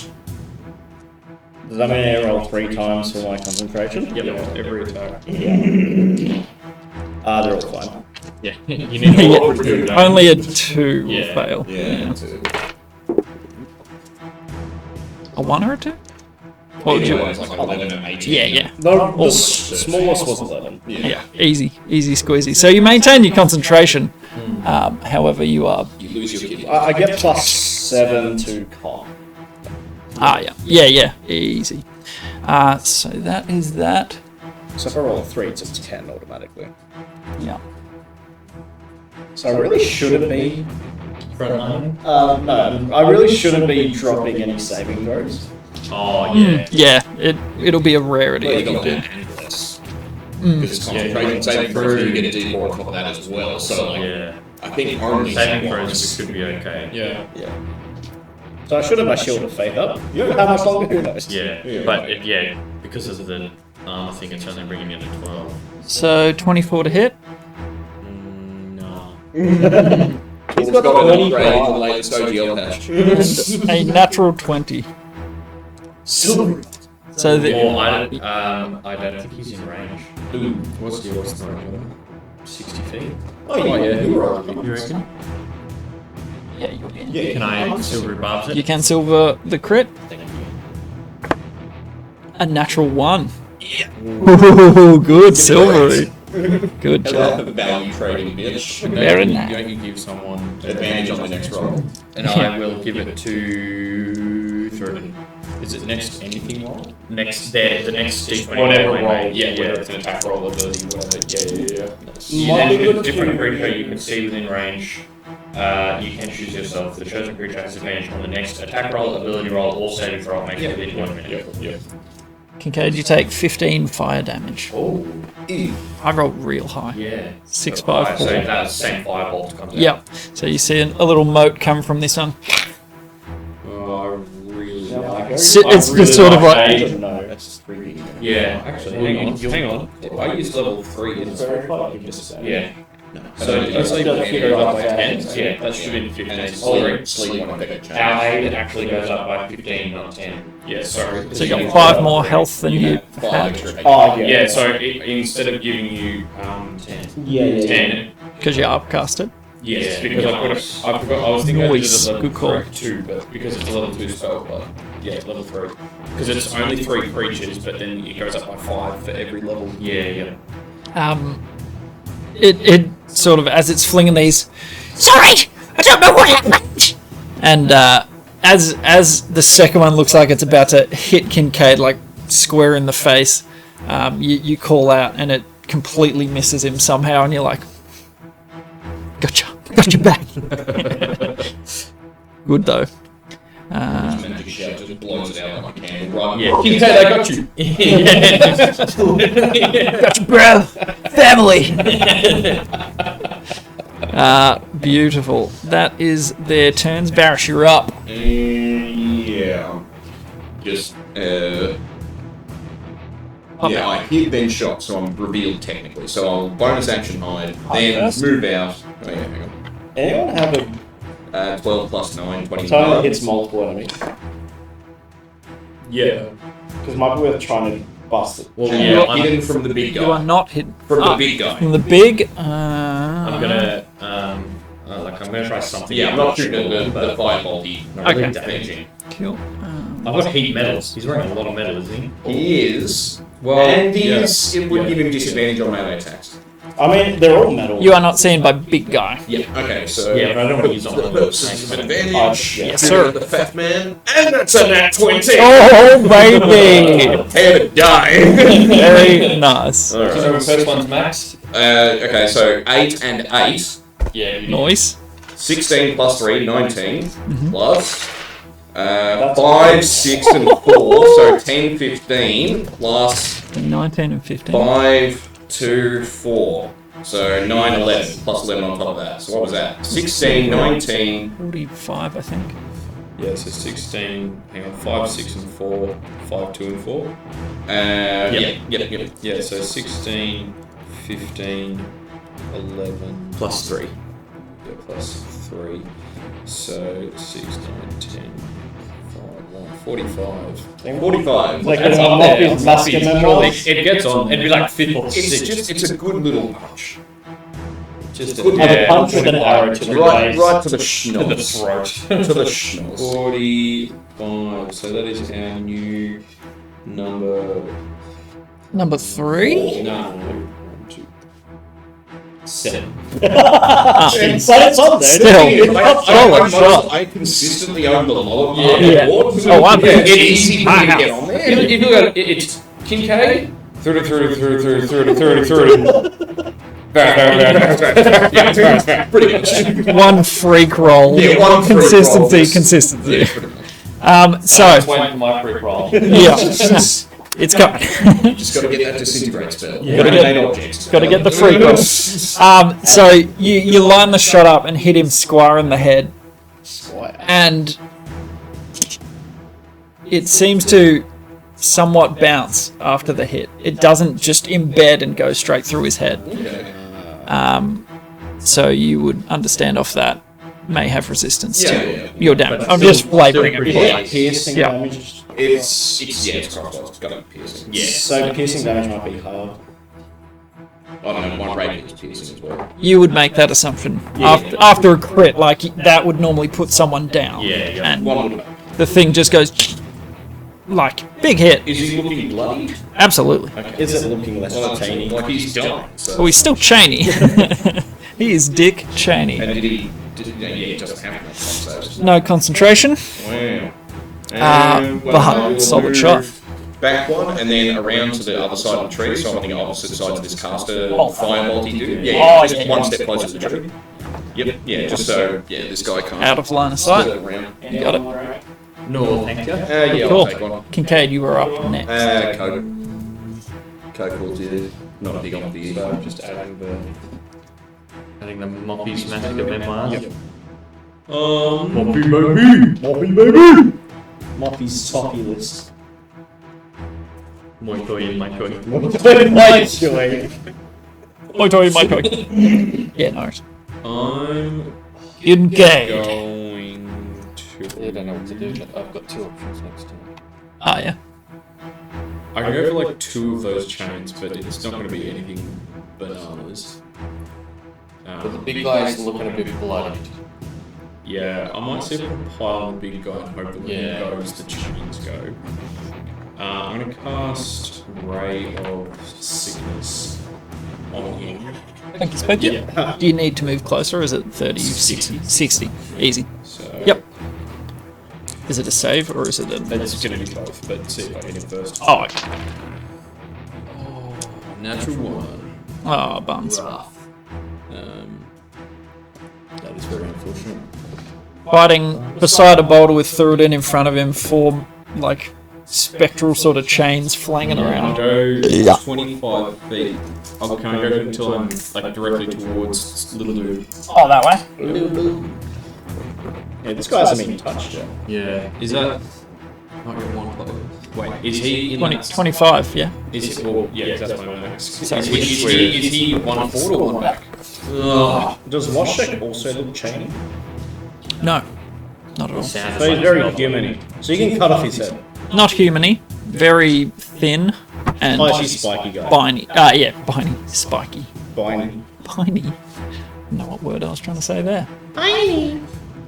Does that mean I roll 3 times for my concentration? Yep, every attack. They're all fine. Yeah, you need to roll through that. Only a 2 will Yeah. fail. yeah. That's it. A 1 or a 2? What would you It's like 11 and 18. Yeah. The smallest was 11. Yeah, easy squeezy. So you maintain your concentration. However, you You lose your kid. I get plus 7 to con. yeah, easy. So that is that. So if I roll a 3, it's a 10 automatically. Yeah. So I really shouldn't be. Frontline? No, I really shouldn't be dropping any saving throws. Oh, yeah. Yeah, it'll be a rarity. Well, you got that and less. Because it's concentration saving throws, you get a D4 on top of that as well. So, like, Yeah. I think only Saving once. throws could be okay. Yeah. So I should have my shield of faith up. How much longer? Who knows? Yeah. But, because of the armor thing, it's only bringing it to 12. So 24 to hit. No. He's got an upgrade in the latest OGL patch. A natural 20. Silver. So the, Or I don't think he's in range. Ooh, what's the range? 60 feet. Oh, yeah, you were right. You reckon? yeah, you'll be in. Yeah, Can I silver barbs it? You can silver the crit. A natural 1. Yeah. Ooh, good silvery. Good job. Value trading, bitch. Very nice. Don't you give someone Advantage on the next roll. And I will give it to 3. Is it next anything roll? Next, the next D20. Whatever Wait, roll. wait, Yeah, whether it's an attack roll, ability, whatever. Yeah. You then choose a different creature you can see within range. You can choose yourself. The chosen creature has advantage on the next attack roll, ability roll, or saving throw makes it within 1 minute. Yeah. Kincaid, you take 15 fire damage. Oh, I rolled real high. yeah. 6, So 5, 4. that same firebolt comes out. Yep. So you see a little moat come from this one. Oh, I really like It's just sort of like. No. That's 3D. Yeah, actually, hang on. I use level 3 in Yeah. So let's say Does it it go goes up up by by 10? 10. Yeah, that should be 15. And it's Oh, sleep one effect change. Our aid actually goes up by 15, not 10. Yeah, sorry. So you got 5 more health than you Five had. extra. Oh, Yeah, so instead of giving you 10, Yeah. 10, Because you upcasted. yes, because I forgot. I was thinking I did Nice. it level Good call. 2, but because it's a level 2 spell, but yeah, level 3. Because it's only 3 creatures, but then it goes up by 5 for every level. Yeah. It sort of, as it's flinging these, sorry, I don't know what happened. And as the second one looks like it's about to hit Kincaid like square in the face, you call out and it completely misses him somehow, and you're like, got your back. Good though. Magic shout just blows it out like a candle. Right. Yeah. Kincaid, I got you. Got you, bro. Family. Beautiful. That is their turns. Barish, you're up. Yeah. Just, yeah, I hit then shot, so I'm revealed technically. So I'll bonus action hide, then first? move out. Oh yeah, hang on. Anyone have a 12 plus 9, 20. time that hits multiple enemies? Yeah. Because might be worth trying to bust it. Well, Yeah, you're I'm- hidden from the big You are guy. not hit From the Ah, big guy. From the big. I'm gonna try something. Yeah, I'm not shooting at the firebolty. Okay. Damaging. Cool. I've got heat metals. He's wearing a lot of metal, isn't he? He is. Well, And yeah. it would give him disadvantage on melee attacks. I mean, they're all metal. You are not seen by big guy. Yeah. Okay, so. Yeah, but I don't want to use on The purposes of advantage. Yes, sir. The fat man. And that's a nat 20! Oh baby! Prepare to die! Very nice. So the first one's maxed. Okay, so 8 and 8. Yeah. Noise. 16 plus 3, 19. Plus. That's 5, 6, and 4. So 10, 15. Plus 19 and 15. 5, 2, 4. So 9, 11. Plus 11 on top of that. So what was that? 16, 19. 45, I think. Yeah, so 16, hang on, 5, 6, and 4, 5, 2, and 4. Yep. Yeah, so 16, 15, 11. Plus 3. Yeah, plus 3. So 6, 9, 10, 45. 45. Like That's a up mop there. is masculine It gets on. It'd be like 5th or 6th. It's a good little punch. Just Good Have a punch with an arrow to the face. Right to the to the schnoz. throat. To the schnoz. 45. So that is our new number. Number 3? No. 1, 2, 7. Ah, But it's on there. Still. I consistently own the lower part of Yeah. the board. Oh, I'm It's easy for me to get on there. If you look at it, it's Kincaid. 30. Yeah, pretty much. One freak roll. Yeah, one freak consistency, roll. consistency. Yeah, pretty much. So That's when my free roll. yeah, it's got. Just got to get that disintegrate spell. Gotta get- Main objects. Got to get the freak roll. So you line the shot up and hit him square in the head, and it seems to somewhat bounce after the hit. It doesn't just embed and go straight through his head. So you would understand off that may have resistance to your damage. I'm just flavouring it. Yeah, piercing Yeah. damage. It's crossbow. It's got to be piercing. Yeah. So piercing damage might be hard. I don't know. My rating is piercing as well. You would make that assumption after a crit. Like that would normally put someone down. And One would. the thing just goes like big hit. Is he looking bloody? Absolutely. Is it looking less chainy? Like he's dying. So. Oh, he's still Cheney. He is Dick Cheney. And did he? Yeah, he doesn't have enough saves. No concentration. Wow. But solid shot. Back one, and then around to the other side of the tree, so I'm on the opposite side to this caster fire multi dude. Yeah, just one step closer to the tree. Yep, yeah, just so, this guy can't. Out of line of sight. Around. Got it. No, thank you. Yeah, Cool. I'll take one. Kincaid, you were up next. Coke calls you. Not big on beer. So just adding the Moppy's magic of memoirs. Yep. Moppy's toppy list. Moi koi, my koi. Oh, sorry, my cock. Yeah, no. I'm Engage. going I don't know what to do, but I've got two options next time. Ah, yeah. I can go for like 2 of those chains, but it's not going to be anything bananas. But the big guy is looking a bit bloody. Yeah, I might see if I can pile on the big guy and hope that when Yeah. he goes, the chains go. I'm going to cast Ray of Sickness on him. Thank you, Spoke. Yeah. Do you need to move closer, or is it 30, 60? 60. Easy. So Yep. Is it a save, or is it a... It's going to be both, but see if I hit him first. Oh, okay. Natural 1. Oh, bums. That is very unfortunate. Fighting beside a boulder with Thurudin in front of him, 4, like, spectral sort of chains flanging I'll around. go 25 feet. Can I go until I'm like directly towards Little Dude? Oh, that way? Yeah, this guy hasn't been touched yet. Yeah. Is that... Might get one player. Wait, is he in 20, that? 25, yeah. Is he... Well, yeah, that's my max. So Is he 1 forward or 1 back? Does Washek also look chainy? No, not at all. So he's very human. So you can cut off his head. Not humany, very thin and Oh, she's spiky guy. biney. Yeah, biney. Spiky. Biney. Biney. I don't know what word I was trying to say there.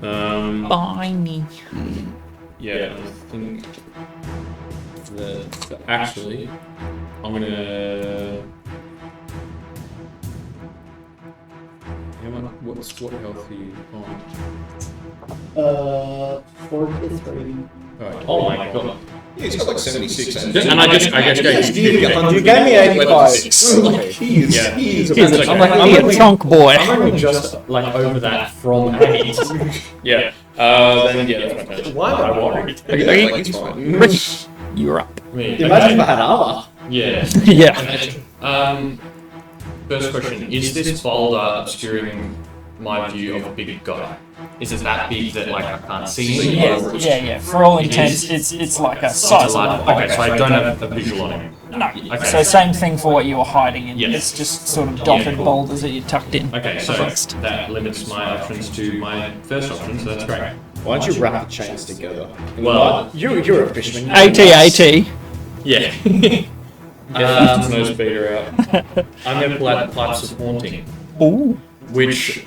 Um, Biney. yeah, I think... Actually, I'm gonna... What health are you on? 43. Alright. Oh my god. Yeah, he's got like 76. And I just gave you... You gave me 85. He is. Yeah. He is. It's like- I'm like a chunk boy. I'm only just like over that from 8. Yeah. Then yeah, that's my turn. Why am I worried? Yeah, like, he's fine. You're up. Imagine if I had armor. Yeah. Yeah. Imagine. First question: is this boulder obscuring my view of a big guy? Is it that big that like I can't see him? Yeah. For all intents, it's like a size of Okay, so I don't have a visual on him. No. Okay. So same thing for what you were hiding in. Yes. It's just sort of dotted cool. boulders that you tucked in. Okay, so Next. that limits my options to my first option, so that's great. Why don't you wrap the chains together? Well, You're a fisherman. AT. yeah. No speeder out. I'm going to pull out the Pipes of Haunting, Ooh. which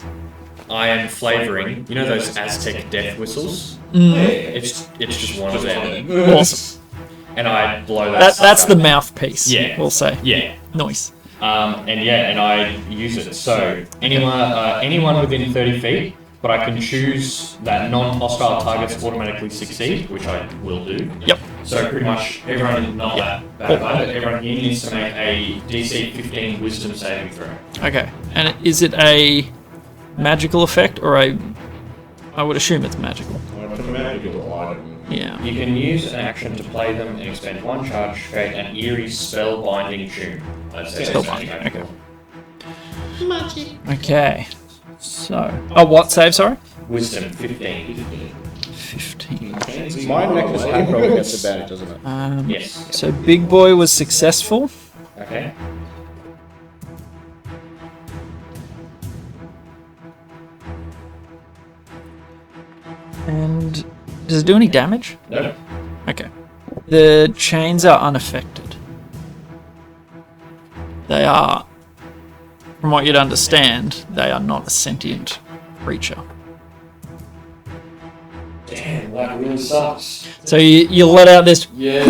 I am flavouring. You know those Aztec death whistles? It's just one of them. Awesome. And I blow that. That's the mouthpiece. Yeah. We'll say. Yeah. Noise. And I use it. So anyone within 30 feet, but I can choose that non-hostile targets automatically succeed, which I will do. Yep. So pretty much everyone, not that bad, but everyone here needs to make a DC 15 Wisdom saving throw. Okay. And is it a magical effect or a? I would assume it's magical. It's a magical item. Yeah. You can use an action to play them and expend 1 charge to create an eerie spell-binding tune. I'd say that's Spellbinding, okay. Okay. So, what save? Sorry. Wisdom 15. 15. My necklace hat probably gets advantage, doesn't it? Yes. So Big Boy was successful. Okay. And does it do any damage? No. Okay. The chains are unaffected. They are, from what you'd understand, they are not a sentient creature. Damn, that really sucks. So you let out this, Yeah.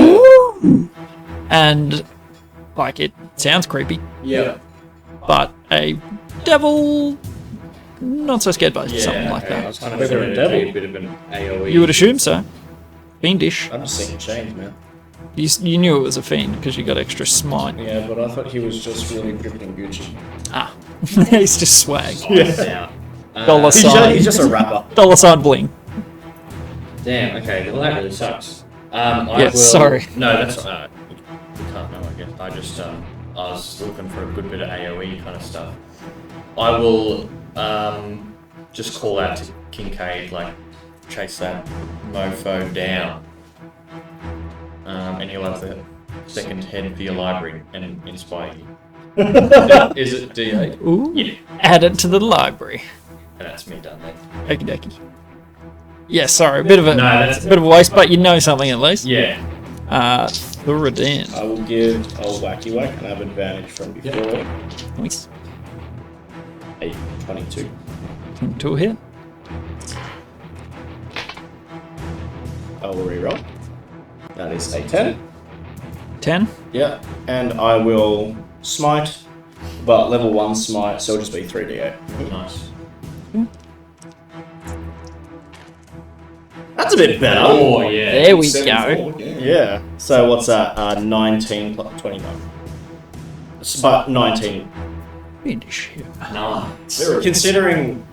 and like it sounds creepy, Yeah. but a devil, not so scared by something like I that. was kind of Bigger assuming than it'd be devil. a bit of an AoE. You would assume so. Fiendish. I'm just seeing chains, man. You knew it was a fiend because you got extra smite. Yeah, but I thought he was just really dripping Gucci. Ah, he's just swag. Yeah. Dollar sign. He's just a rapper. Dollar sign bling. Damn, okay, well that really sucks. Yeah, sorry. No, that's you can't know, I guess. I just I was looking for a good bit of AoE kind of stuff. I will just call out to Kincaid, like chase that mofo down. And he'll have the second head for your library and inspire you. Is it D8? Ooh. Yeah. Add it to the library. And that's me done then. Okie dokie. Yeah, sorry, a bit of a that's- bit of a waste, but you know something at least. Yeah. Thoradin. I will give old Wacky Whack and have advantage from before. Nice. 22. To a hit. I will reroll. That is a 10. 10. Yeah, and I will smite, but level 1 smite, so it'll just be 3d8. Nice. That's a bit better. Oh yeah. There we go. 74, yeah. Yeah. So what's that? 19 plus 29. But 19. Fiendish. Nice. Considering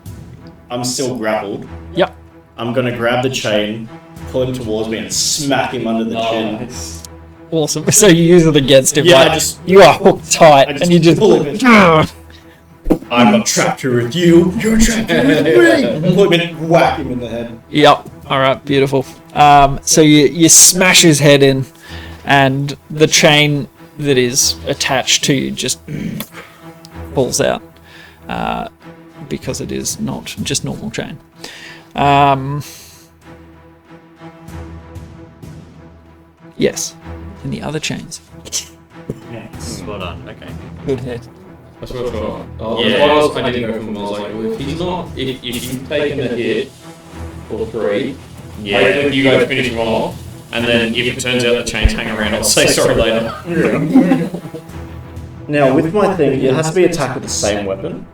I'm still grappled, Yep. I'm gonna grab the chain, pull him towards me, and smack him under the chin. Nice. Awesome. So you use it against him. Yeah, like, you are hooked tight, I just and you just pull him in. I'm not trapped here with you. You're trapped here with me. Pull him in, whack him in the head. Yep. All right. Beautiful. So you smash his head in, and the chain that is attached to you just falls out because it is not just normal chain. Yes. And the other chains. Well done. Okay. Good hit. That's what I thought. Oh, Yeah. yeah. I didn't go from. I was like, well, if he's not, if you've taken a hit or 3, Yeah. You go to finish him off, and then if it turns out the chains hang around, I'll say sorry later. Now, with my thing, it has to be attacked with the same weapon.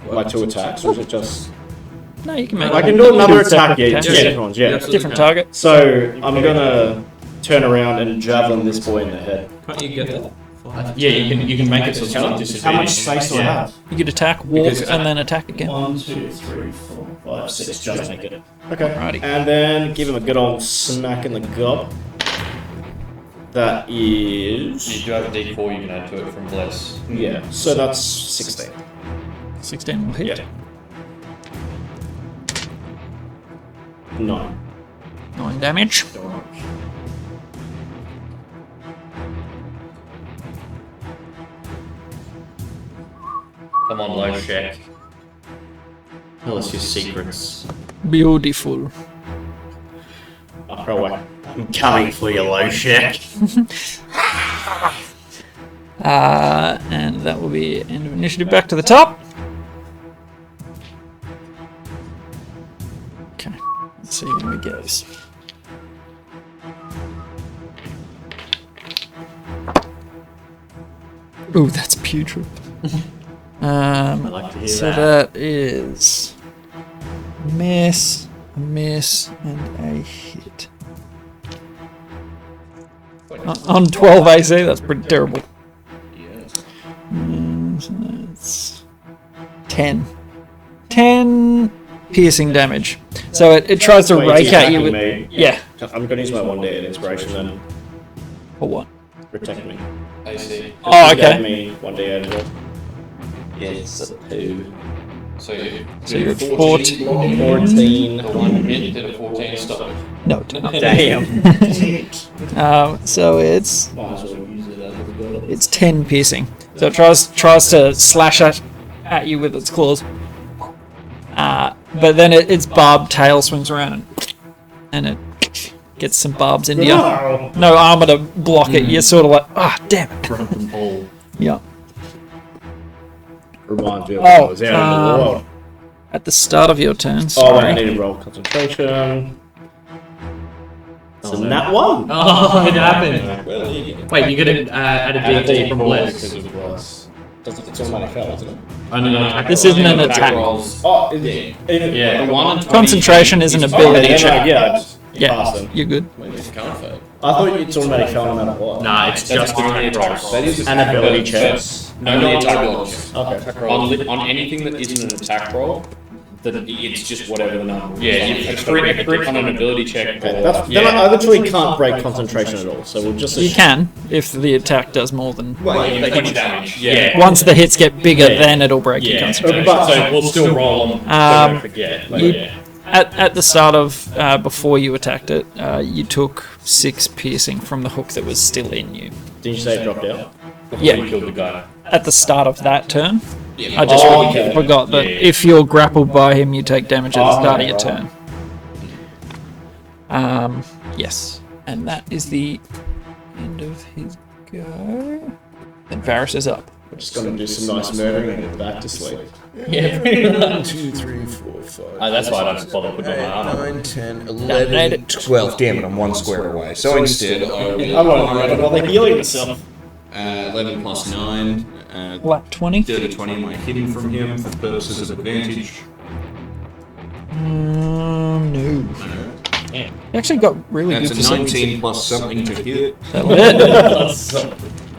Like 2 attacks, or is it just... No, you can make. I can do another two separate attack, yeah, 2 attacks. different ones, yeah. Absolutely Different can. target. So, I'm gonna turn around and javelin this boy in the head. Can't you get that? Yeah, you can make it so it's not disadvantage. How much space do I have? You could attack, walk, Because- and then attack again. 1, 2, 3, 4, 5, 6, just make it. Okay. Righty. And then give him a good old smack in the gob. That You is... do have a D4 you can add to it from Bless. Yeah, so that's 16. 16 will hit. Yeah. 9. 9 damage. Come on, low check. Tell us your secrets. Beautiful. I'm coming for you, low shack. And that will be end of initiative. Back to the top. Okay. Let's see how it goes. Ooh, that's putrid. like to hear So that is a miss, and a hit. On 12 AC, that's pretty terrible. Yeah. So that's 10. 10 piercing damage. So it tries to Wait, rake he's at you attacking with... me. Yeah. I'm gonna use my 1d8 inspiration then. For what? Protect me. I see. Oh, He gave okay. me 1d8 as well. Yes, 2. So you're at 14. 14. The one hit did a 14 stop. No, it did not. Damn. So it's Might as well use it as a gun. it's 10 piercing. So it tries to slash at you with its claws. But then its barbed tail swings around and it gets some barbs into you. No. No armor to block it. You're sort of like, damn it. Yeah. Reminds me of when I was out in the world. At the start of your turn, Oh, wait, I sorry. need to roll concentration. It's a nat 1. Oh, it happened. Well, there you go. Wait, you got to add a D4 from Because bless. of bless. It's automatic fail, isn't it? I don't know. This isn't an attack. rolls. Oh, is it? Yeah. The 1 and 20. Concentration is an ability yeah, check. yeah, Yeah, pass then. you're good. Wait, it's can't fail. I thought it's automatic fail no matter what. Nah, it's That's just only attack attack rolls. That is An ability check. No, not attack rolls. Okay. On anything that isn't an attack roll, it's just whatever the number. Yeah, you crit on an ability check. Okay, Or, then I literally can't break concentration at all, so we'll just... You can, if the attack does more than... well, you take damage. Yeah. Once the hits get bigger, Yeah. then it'll break your Yeah. concentration. But- So we'll still roll them. Um, Forget. you- At the start of, before you attacked it, you took 6 piercing from the hook that was still in you. Did you say it dropped out? Yeah, You killed the guy. at the start of that turn. Yeah. I just Oh, okay. forgot that Yeah. if you're grappled by him, you take damage at the start of your right. turn. Yes. And that is the end of his go. Then Varys is up. We're just gonna do some nice murdering and get back to sleep. Yeah, pretty much. 1, 2, 3, 4, 5. That's why I don't bother putting on my 8, armor. 9, 10, Dominated. 11, 12. Damn it, I'm 1 square away. So instead, I will. I'm not bother healing myself. 11 plus 9. Flat 20. Dirty 20 am I hidden from him for purposes of advantage? No. No. You actually got really That's good a percentage. 19 plus something to hit. That'll hit.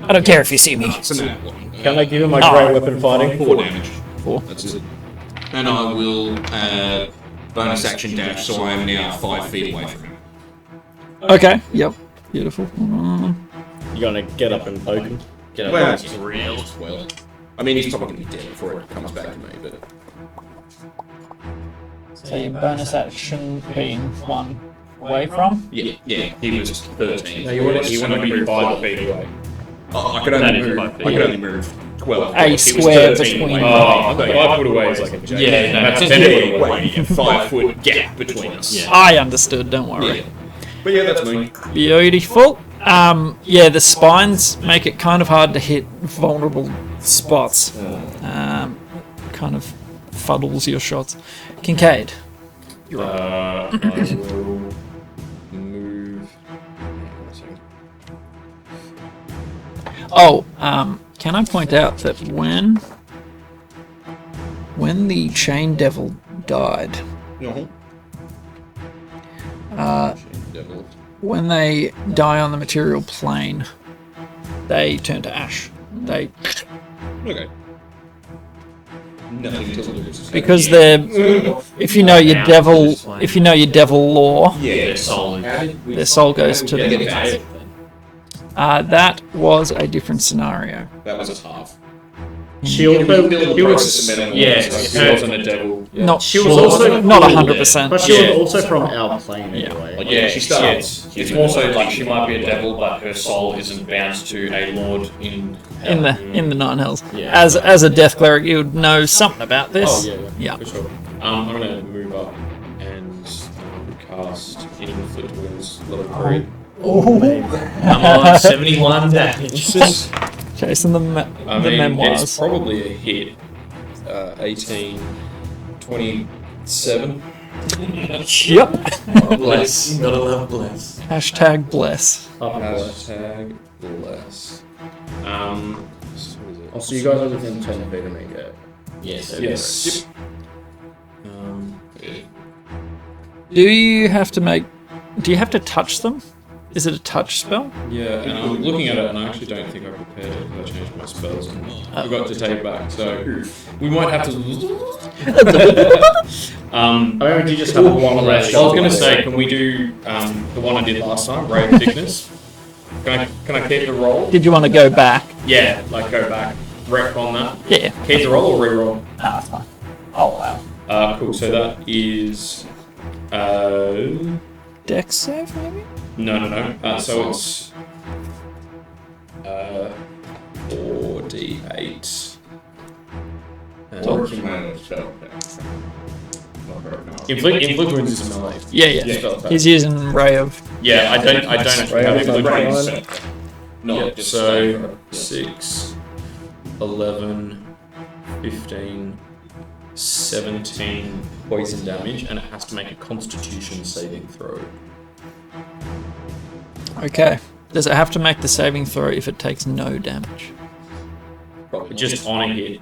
I don't care if you see me. It's a nat 1. Can I give him my No. great weapon fighting? 4 damage. 4. That's it. And I will bonus action dash, so I am now 5 feet away from him. Okay. Yep. Beautiful. You gonna get up and poke him? Get Well, up. that's real. Well, I mean, he's probably going to be dead before it comes back to me, but. So your bonus action being 1 away from? Yeah, he was 13. No, you want to be 5 feet away. Oh, I could only move 12. A He was square 13 between. away. Oh, 5 foot away is like a joke. Yeah, no, That's that's 10 Yeah, foot away. wait, 5 foot gap between us. Yeah. I understood. Don't worry. Yeah. But yeah, that's me. Beautiful. Yeah, the spines make it kind of hard to hit vulnerable spots. Kind of fuddles your shots. Kincaid. I will move. Oh, can I point out that when the Chain Devil died, Devil. when they die on the material plane, they turn to ash. They Okay. Nothing to lose. because they're if you know your devil lore, Yeah, Their soul is. their soul goes to Yeah, the. get it. That was a different scenario. That was a half. She also, she was, Yeah, He wasn't a devil. Not she was also not 100%. but she was also from our plane Yeah. anyway. Yeah, she she starts. starts. It's more so like she might be a devil, but her soul isn't bound to a lord in in the Nine Hells. Yeah. As a death cleric, you would know something about this. Oh, yeah. for sure. I'm gonna move up and cast Inflict Wounds level 3. I'm on 71 damage. Chasing the I the mean, memoirs. it's probably a hit. 18, 27. Yep. Bless. Gotta love bless. Hashtag bless. Hashtag bless. So what is it? Oh, so you guys are within 10 feet of me, yeah. Yes. Yes. Yeah. Do you have to touch them? Is it a touch spell? Yeah, and I'm looking at it, and I actually don't think I prepared it because I changed my spells and forgot to take it back. So we might have to. I mean, do you just have one rest? I was going to say, can we do the one I did last time, Ray of Thickness? Can I keep the roll? Did you want to go back? Yeah, like go back, rec on that. Yeah. Keep the roll or re-roll? Ah, that's fine. Oh, wow. Cool. So that is. Dex save, maybe? No. So it's 4d8. Inflict wounds is a melee. Yeah. He's using Ray of... Yeah, I don't actually have inflict wounds. No, Yep, so 6, 11, 15, 17 poison damage, and it has to make a Constitution saving throw. Okay. Does it have to make the saving throw if it takes no damage? Just on a hit.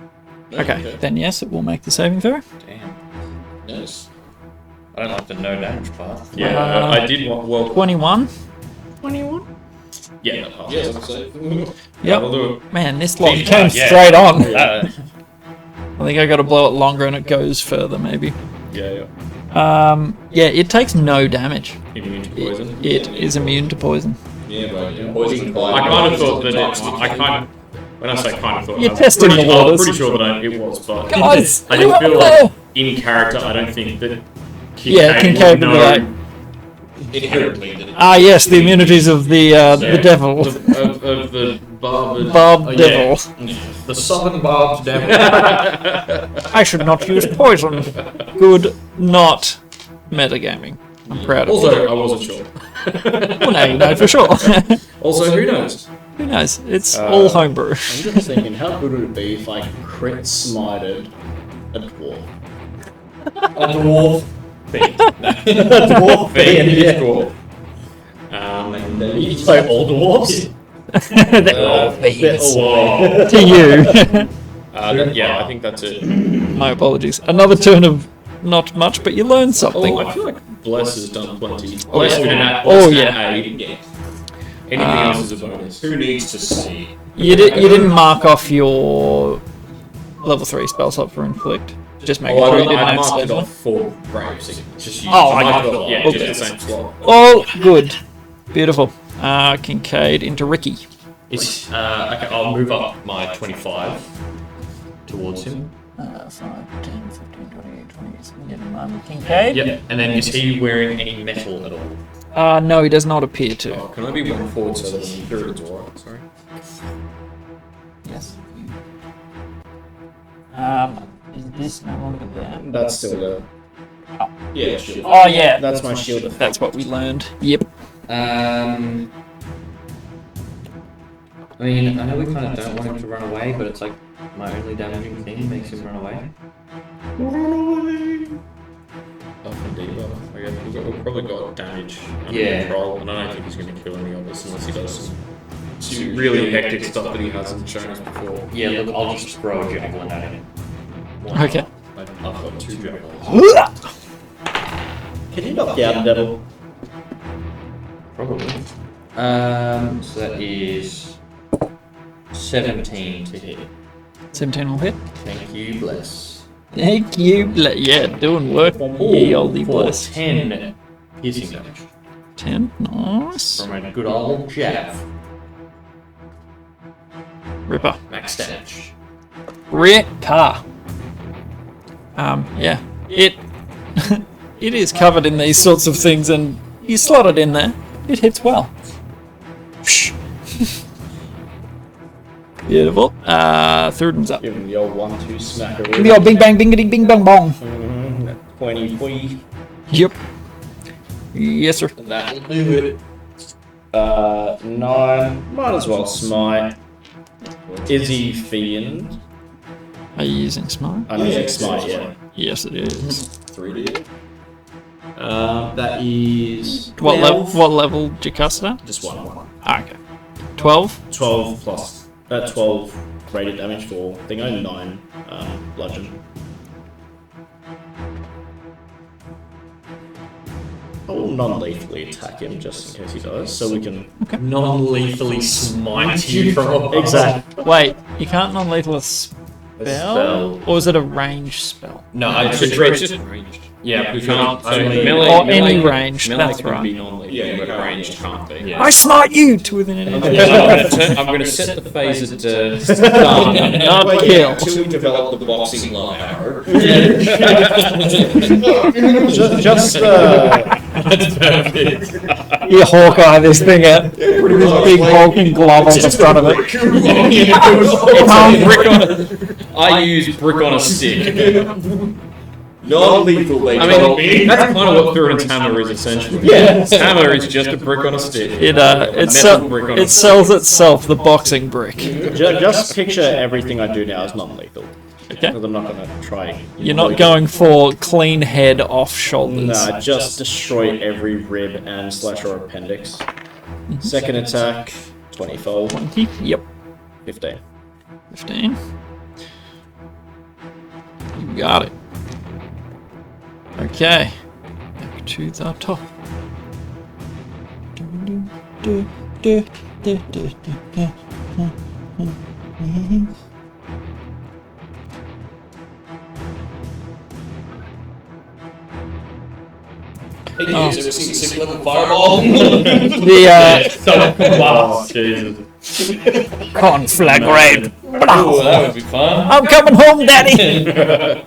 Okay, then yes, it will make the saving throw. Damn. Nice. I don't like the no damage part. Yeah, I did want. Well, 21. yeah, that passes. Yeah, so Yep. We'll do it. Man, this lot Yeah, came yeah. straight on. Uh, I think I got to blow it longer and it goes further, maybe. Yeah. Yeah, it takes no damage. Immune to poison. It is immune to poison. yeah, but poison. I kind of thought that when I say kind of thought, You're I was testing pretty, the I was waters. pretty sure that it was, but Guys, I didn't feel like in character. I don't think that. Kincaid would be like, Inherently, that ah yes, the immunities of the devil. Of the barbed Devil. the southern barbed devil. I should not use poison. Good, not metagaming. I'm proud of Also, it. I wasn't sure. Well, now you know for sure. Also, who knows? Who knows? It's all homebrew. I'm just thinking, how good would it be if I crit smited a dwarf? a dwarf thing. A dwarf Being thing, yeah. cool. You say all dwarves? They're all fiends. Whoa. To you. Yeah, I think that's it. My apologies. Another turn of not much, but you learned something. Oh, I feel like Bless has done plenty. Oh, Bless yeah. with an app. Oh, Bless yeah. and aid. Anything else is a bonus. who needs to see? You didn't mark off your level 3 spell slot for inflict. Just make Oh, sure you didn't I add marked it save. off for Braves. Just use Oh, I marked okay. it off. Yeah, Okay. just the same slot. Oh, good. Beautiful. Kincaid into Ricky. It's, okay, I'll move up my 25 towards him. 5, 10, 15, 20, 20, Kincaid? Yep. And then is he wearing any metal at all? No, he does not appear to. Oh, can I be one forward so that the Imperial's alright? Sorry. Yes. Is this no longer there? That's still the... Yeah, sure. Oh, yeah. That's my shield effect. That's what we learned. Yep. I mean, I know we kind of don't want him to run away, but it's like my only damaging thing makes him run away. Buff and debuff. I guess we've probably got damage under Yeah. control, and I don't think he's going to kill any of us unless he does some really hectic stuff that he hasn't shown us before. Yeah, look, I'll just throw a javelin at him. Okay. I've got 2 javelins. Can you knock out a devil? Probably. So that is 17 to hit. 17 will hit. Thank you, bless. Thank you. Yeah, doing work. Ye olde For bless. 10 piercing damage 10. Nice. from a good old jab. Ripper. Max damage. Ripper. Yeah. It it is covered in these sorts of things, and you slot it in there. It hits well. Beautiful. Thurden's up. Give him the old 1-2 smacker. The old bing bang bingity bing bang bong. 20. Yep. Yes, sir. That'll do it. 9. Might as well smite. Is he fiend? Are you using smite? I'm using smite, yeah. Yes, it is. 3D. That is... What level did you cast it at? Just one. Okay. 12. 12 plus... 12 rated damage for... I think only 9 bludgeon. I'll non-lethally attack him just in case he dies, so we can... Non-lethally smite you from above. Exactly. Wait, you can't non-lethal a spell? Or is it a ranged spell? No, It's it's just ranged. Yeah, you can't. can't. So Only melee, Or melee, any range, melee that's can right. be non-lethal, Yeah, but you ranged can't be. Yeah. I smite you to within an inch. I'm going to set the phaser to stun, not Wait, kill. until we develop the boxing love arrow. Just That's perfect. You Hawkeye this thing out. Put this big hulking glove on the front of it. I use brick on a stick. Non-lethal, they I told mean, me. that's kind of what Thurin's hammer is essentially. Yeah. Hammer is just a brick on a stick. It Metal brick on a it sells itself the boxing brick. just picture everything I do now as non-lethal. Okay. Because I'm not going to try... You're not going for clean head off shoulders. Nah, just destroy every rib and slash or appendix. Second attack, 20 fold, 20. Yep. 15. 15. You got it. Okay. Back to the top. Hey, you ever seen Sick Level Fireball? The Oh, Jesus. conflagrate. Ooh, that would be fun. I'm coming home, Daddy.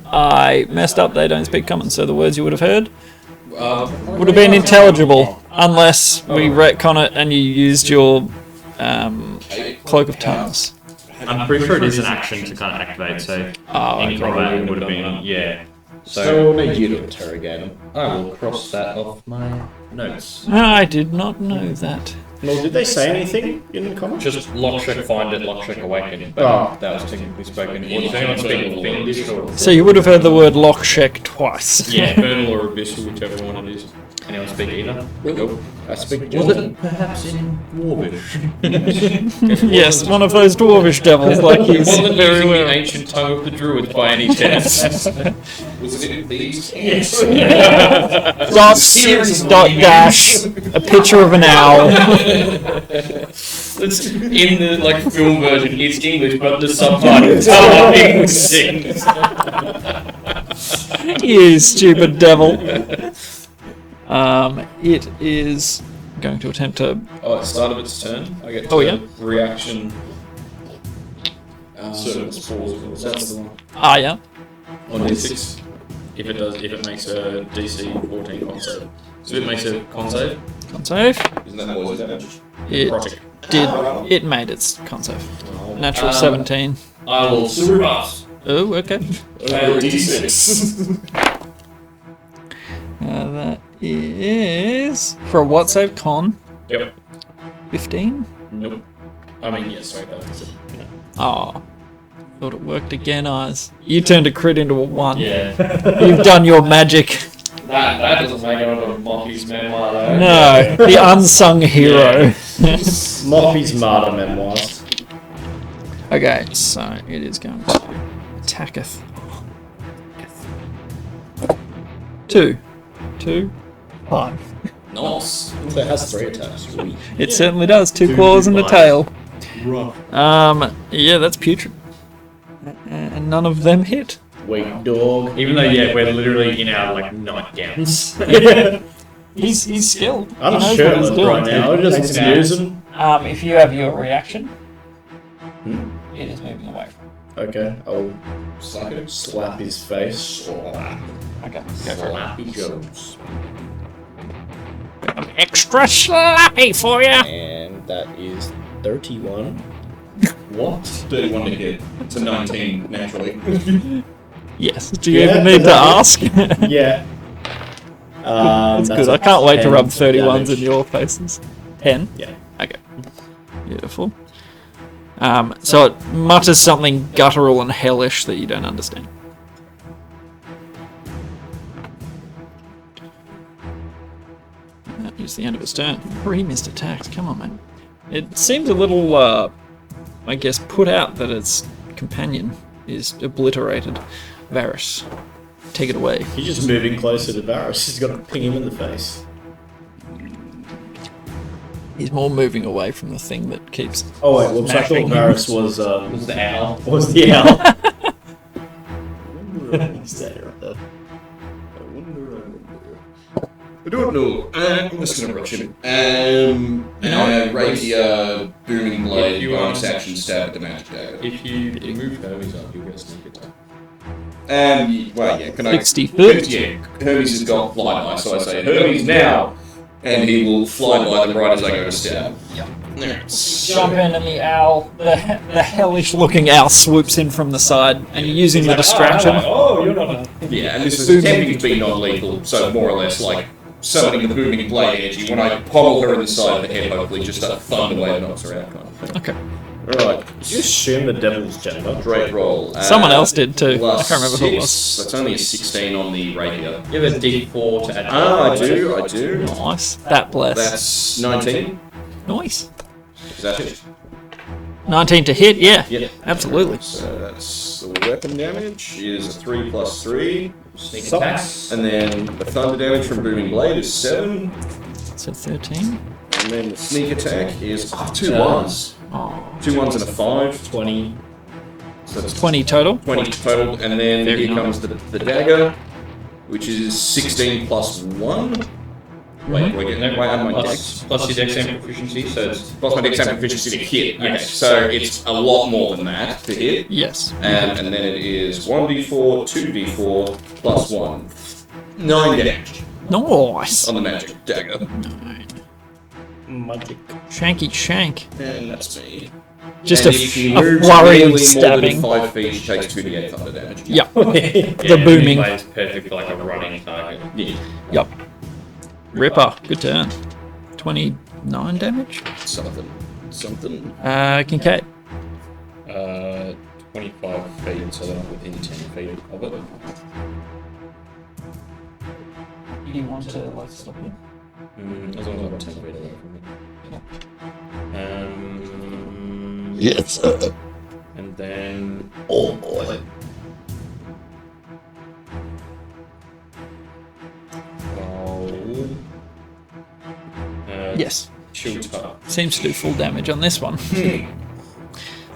I messed up. They don't speak common, so the words you would have heard would have been intelligible, unless we retcon it and you used your cloak of tongues. I'm pretty sure it is an action to kind of activate, so any combat would have been, yeah. So we'll need you to interrogate him. I will cross that off my notes. I did not know that. Well, did they say anything in the comments? Just Lockshek find it, Lockshek awaken. But Oh. that was technically spoken. Does anyone speak Fiendish or? So you would have heard the word lockshek twice. Yeah. Infernal or abyssal, whichever one it is. Anyone speak either? Nope. I speak Was it perhaps in Dwarvish? Yes, one of those dwarvish devils, like He he's wasn't very using the well. ancient tongue of the druids by any chance. Was it in these? Yes. Dot dash, a picture of an owl. It's in the film version, it's English, but the subtitles are English. You stupid devil. It is going to attempt to. Oh, at the start of its turn, I get Oh, yeah? reaction. Service falls. That's the one. Ah, yeah. On D6. If it makes a DC 14 con save. So if it makes a con save, Con save. Isn't that poison damage? It necrotic. did. It made its con save. Natural 17. I will super pass. Oh, okay. Over D6. That is for a what save? Con Yep. 15. Nope. I mean, yes, sorry, that was it. Oh, thought it worked again, Eyes. You turned a crit into a 1. Yeah. You've done your magic. That doesn't make it onto Moppy's memoir though. No, the unsung hero. Moppy's martyr memoirs. Okay, so it is going to attacketh. 2. 5. Nice. So it has 3 attacks. Sweet. It certainly does. 2 claws and a tail. Yeah, that's putrid. And none of them hit. Weak dog. Even though, yeah, we're literally in our nightgowns. He's skilled. I'm He knows what he's shirtless doing. right now. I'm just using. If you have your reaction, it is moving away. Okay, I'll Slap it. slap his face. Okay. Slappy Jones. I'm extra slappy for you. And that is 31. What? 31 to hit. It's a 19 naturally. Yes. Do you Yeah, even need to ask? Yeah. That's good. a I can't wait to 10 rub 31s damage. in your faces. 10? Yeah. Okay. Beautiful. So it mutters something guttural and hellish that you don't understand. That is the end of its turn. 3 missed attacks. Come on, man. It seems a little, I guess, put out that its companion is obliterated. Varys. take it away. He's just moving closer to Varus. He's got to ping him in the face. He's more moving away from the thing that keeps. Oh wait, whoops! I thought Smashing. Varus was Was the owl? the owl. He's there, right there. I don't know. I'm just gonna rush him. Rapier, booming blade, bonus action, stab at the magic dagger. If you move Hermes up, you'll get a sneak attack. Well, yeah, can I? 60 foot. Yeah, Hermes has got fly by, so I say Hermes now, and he will fly by them right as I go to stab. Yeah. There. Jump in and the owl, the hellish looking owl swoops in from the side and you're using the distraction. Oh, you're not. Yeah, and this is attempting to be non-lethal, so more or less like summoning the booming blade edgy. When I pommel her in the side of the head, hopefully just a thunder wave knocks her out kind of thing. Okay. Right, Did you assume the devil's gender? great roll. Someone else did too. I Plus can't remember who it was. 6, That's only a 16 on the rapier. You have a D4 to add. I do. Nice. That bless. That's 19. Nice. Is that it? 19 to hit, yeah. Yep. Absolutely. So that's the weapon damage is a 3 plus 3. Sneak attack. And then the thunder damage from booming blade is 7. So 13. And then the sneak attack is 2 ones. Oh, 2 ones and a 5. 20. So that's 20 total. 20 total. And then Very here comes the dagger, which is 16 plus 1. Wait, wait, No, wait, add my plus dex. your dex and proficiency, so it's Plus my dex and proficiency to hit. Okay, so it's a lot more than that to hit. Yes. And then it is 1d4, 2d4, plus 1. 9 damage Nice. on the magic dagger. Magic. Shanky shank. And that's me. Just And a, if she a moves flurry really of stabbing. more than 5 feet, she takes 2d8 thunder damage. Yep. yeah, The booming. It's perfect for like a running target. Yeah. Yep. Ripper. Good turn. 29 damage. Something. Kincaid. 25 feet, so they're not within 10 feet of it. You want to like stop him? As long as I'm 10 feet away from it. Yes. And then Oh boy. Yes. Shield up. Seems to do full damage on this one.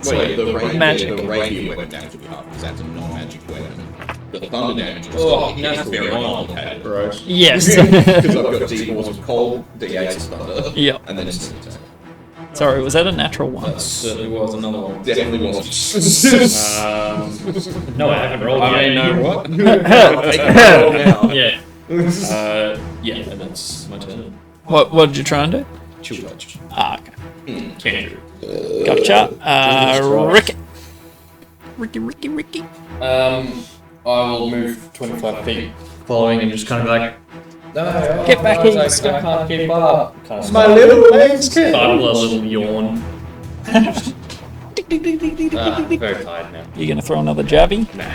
Wait, the Magic. The rapier weapon damage will be up because that's a non-magic weapon. The thunder damage is Oh, still that's very complicated. Gross. Yes. because I've got D4s of cold, D8s of thunder, Yep. and then it's sneak attack. Sorry, was that a natural one? That certainly was another one. Definitely wasn't. No, I haven't rolled yet. I mean, no, what? Take a roll now. Yeah. Yeah, and that's my turn. What did you try and do? Chill touch. Ah, okay. Can't do. Gotcha. Ricky. Ricky. I will move 25 feet following and just kind of like, no, Get back in, I Scott. can't keep up. Kind of My little legs can. startle a little yawn. Very tired now. You gonna throw another jabby? Nah.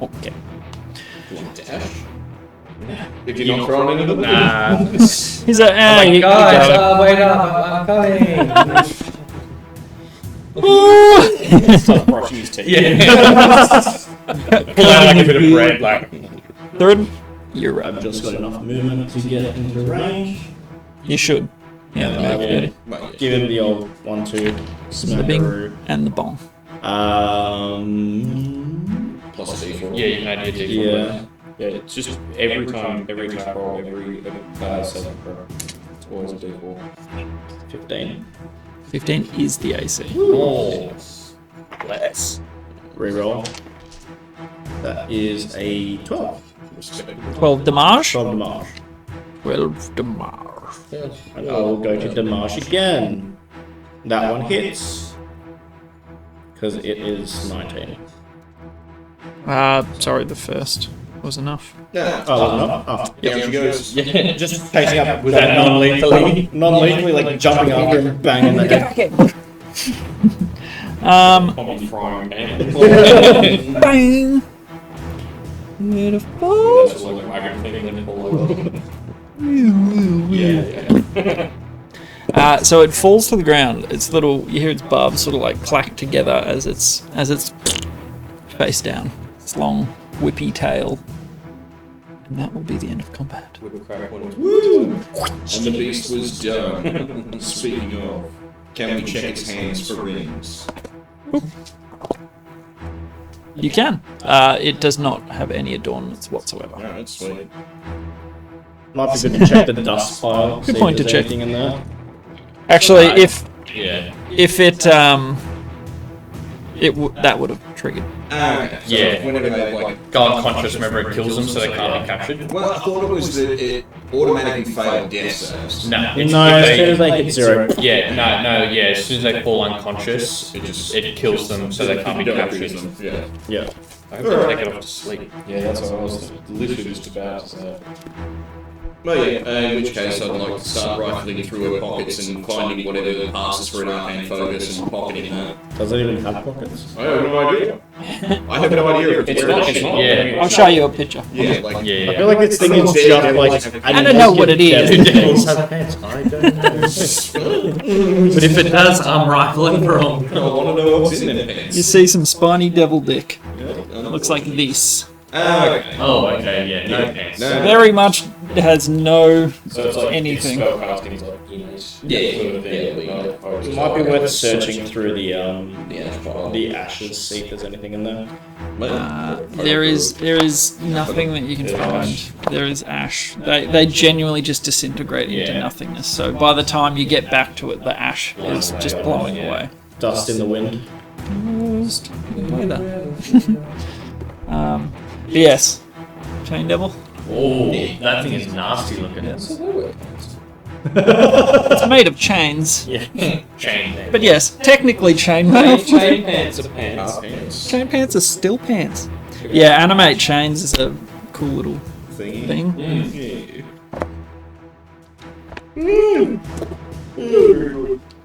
Okay. Dash? If you're not throwing into the Nah. He's like, ah, you Guys, got wait up, I'm coming. it. Start brushing his teeth. Yeah. Pull out like a bit of bread, like. Third, you're right. I've just got enough movement to get into range. You should. Yeah, the move good. Give him the old 1-2 The bing smacker. and the bong. Plus a D4. Yeah, you can add your D4. Yeah. Yeah, it's just every time, every attack roll, every saving throw. It's always a D4. 15. 15 is the AC. Oh. Less. Reroll. That is a 12. 12 damage. 12 damage. 12 damage. And I will go to damage again. That one hits. Because it is 19. Sorry, the first was enough. Yeah. Oh, was it not? Oh. Down she goes. Yeah, just pacing up with that non-lethally. Non-lethally, like jumping after him, banging the head. Tommy frying pan. Bang! Beautiful. That's just like a wagon thing and then fall over. Yeah. So it falls to the ground. Its little, you hear its barbs sort of like clack together as it's face down. Its long whippy tail And that will be the end of combat. And the beast was done. Speaking of, can we check its hands for rings? You can. It does not have any adornments whatsoever. Alright, sweet. Might be good to check the dust pile. Good see point if to there's check. anything in there. Actually, if it that would have triggered. Okay. So Yeah. whenever they like. Go unconscious, remember it kills them so they can't be captured. Well, I thought it was that it automatically failed death saves. No, No, as soon as they hit 0. Yeah, no, as soon as they fall unconscious, it kills them so they can't be captured. Yeah. Yeah. I hope they take it off to sleep. Yeah, that's what I was literally just about to say. Well, yeah, in which case I'd like to start rifling through her pockets and finding whatever passes for an arcane focus and pocketing that. Does it even have pockets? I have no idea. I have no idea if It's where not, it is. yeah. I'll show you a picture. Yeah, like, Yeah, I feel like this thing is just like... I don't know what it is. Devils have pants. I don't know. But if it does, I'm rifling for them. I want to know what's in their pants. You see some spiny devil dick. Yeah. Looks like this. Okay. Oh, okay, yeah, no pants. No. Very much has no So it's like anything. spell casting's like innate. Yeah, sort of thing. yeah, It might be worth searching through the The ashes, see if there's anything in there. There is nothing that you can find. There is ash. They genuinely just disintegrate into Yeah. nothingness. So by the time you get back to it, the ash is just blowing away. Dust in the wind. Just play that. But yes, chain devil. Oh, that thing is nasty looking. It's made of chains. Yeah. Chain. But yes, technically chainmail. Chain pants are pants. Chain pants are still pants. Yeah, animate chains is a cool little thing.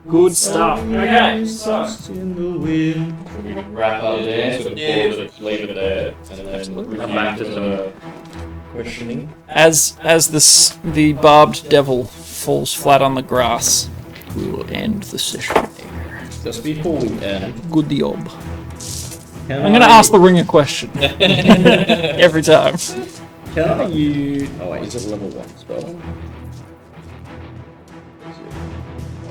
Good stuff. Okay, so Wrap up there, sort of pause it, leave it there, and then Come back to some questioning. as the barbed devil falls flat on the grass, we will end the session there. Just before we end, Good job. I'm gonna ask the ring a question every time. Can I use... Oh wait, is it level 1 spell?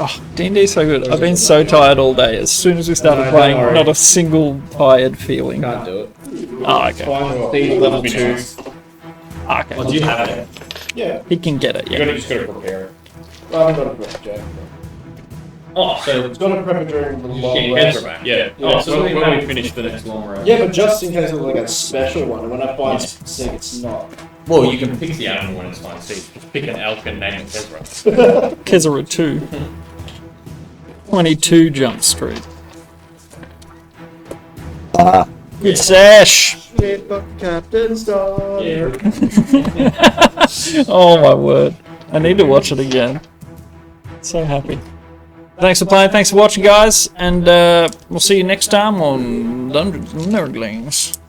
Oh, D&D's so good. I've been so tired all day. As soon as we started No, playing, don't worry. not a single tired feeling. Can't do it. Oh, okay. See, level 2. Okay. Well, do you have it? Yeah. He can get it, yeah. just gotta prepare it. I haven't got a prep, Jack. Oh, so It's got a prep during the long get rest. back. Yeah. Yeah, So when we finish the next long round. Yeah, but just in case it's like a special one, and when I find something it's not. Well, you can pick the animal when it's fine. See, just pick an elk and name it Ezra. Kezra 2. 22 Jump Street. Good sesh! Captain Star. Yeah. Oh my word. I need to watch it again. So happy. Thanks for playing, thanks for watching, guys, and we'll see you next time on Dungeons and Nerglings.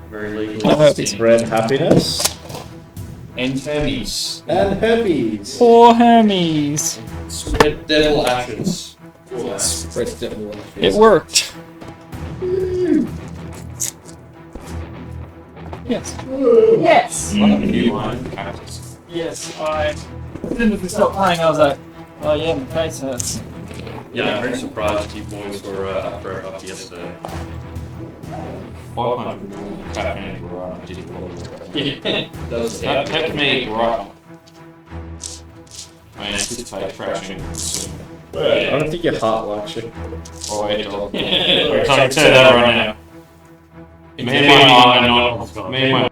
Very legal. I hope it's Spread happiness And Hermes. and herpes. Poor Hermes. Spread devil ashes. Spread devil ashes. It worked. Yes. Yes. New line characters. Yes, as soon as we stopped playing, I was like, oh yeah, my face hurts. Yeah, I'm very surprised you boys were up yesterday. 500 cat hands were Yeah. That kept me right. I anticipate crashing soon. I don't think your heart likes you. Oh, it does. Yeah. I can say that right now. Me and my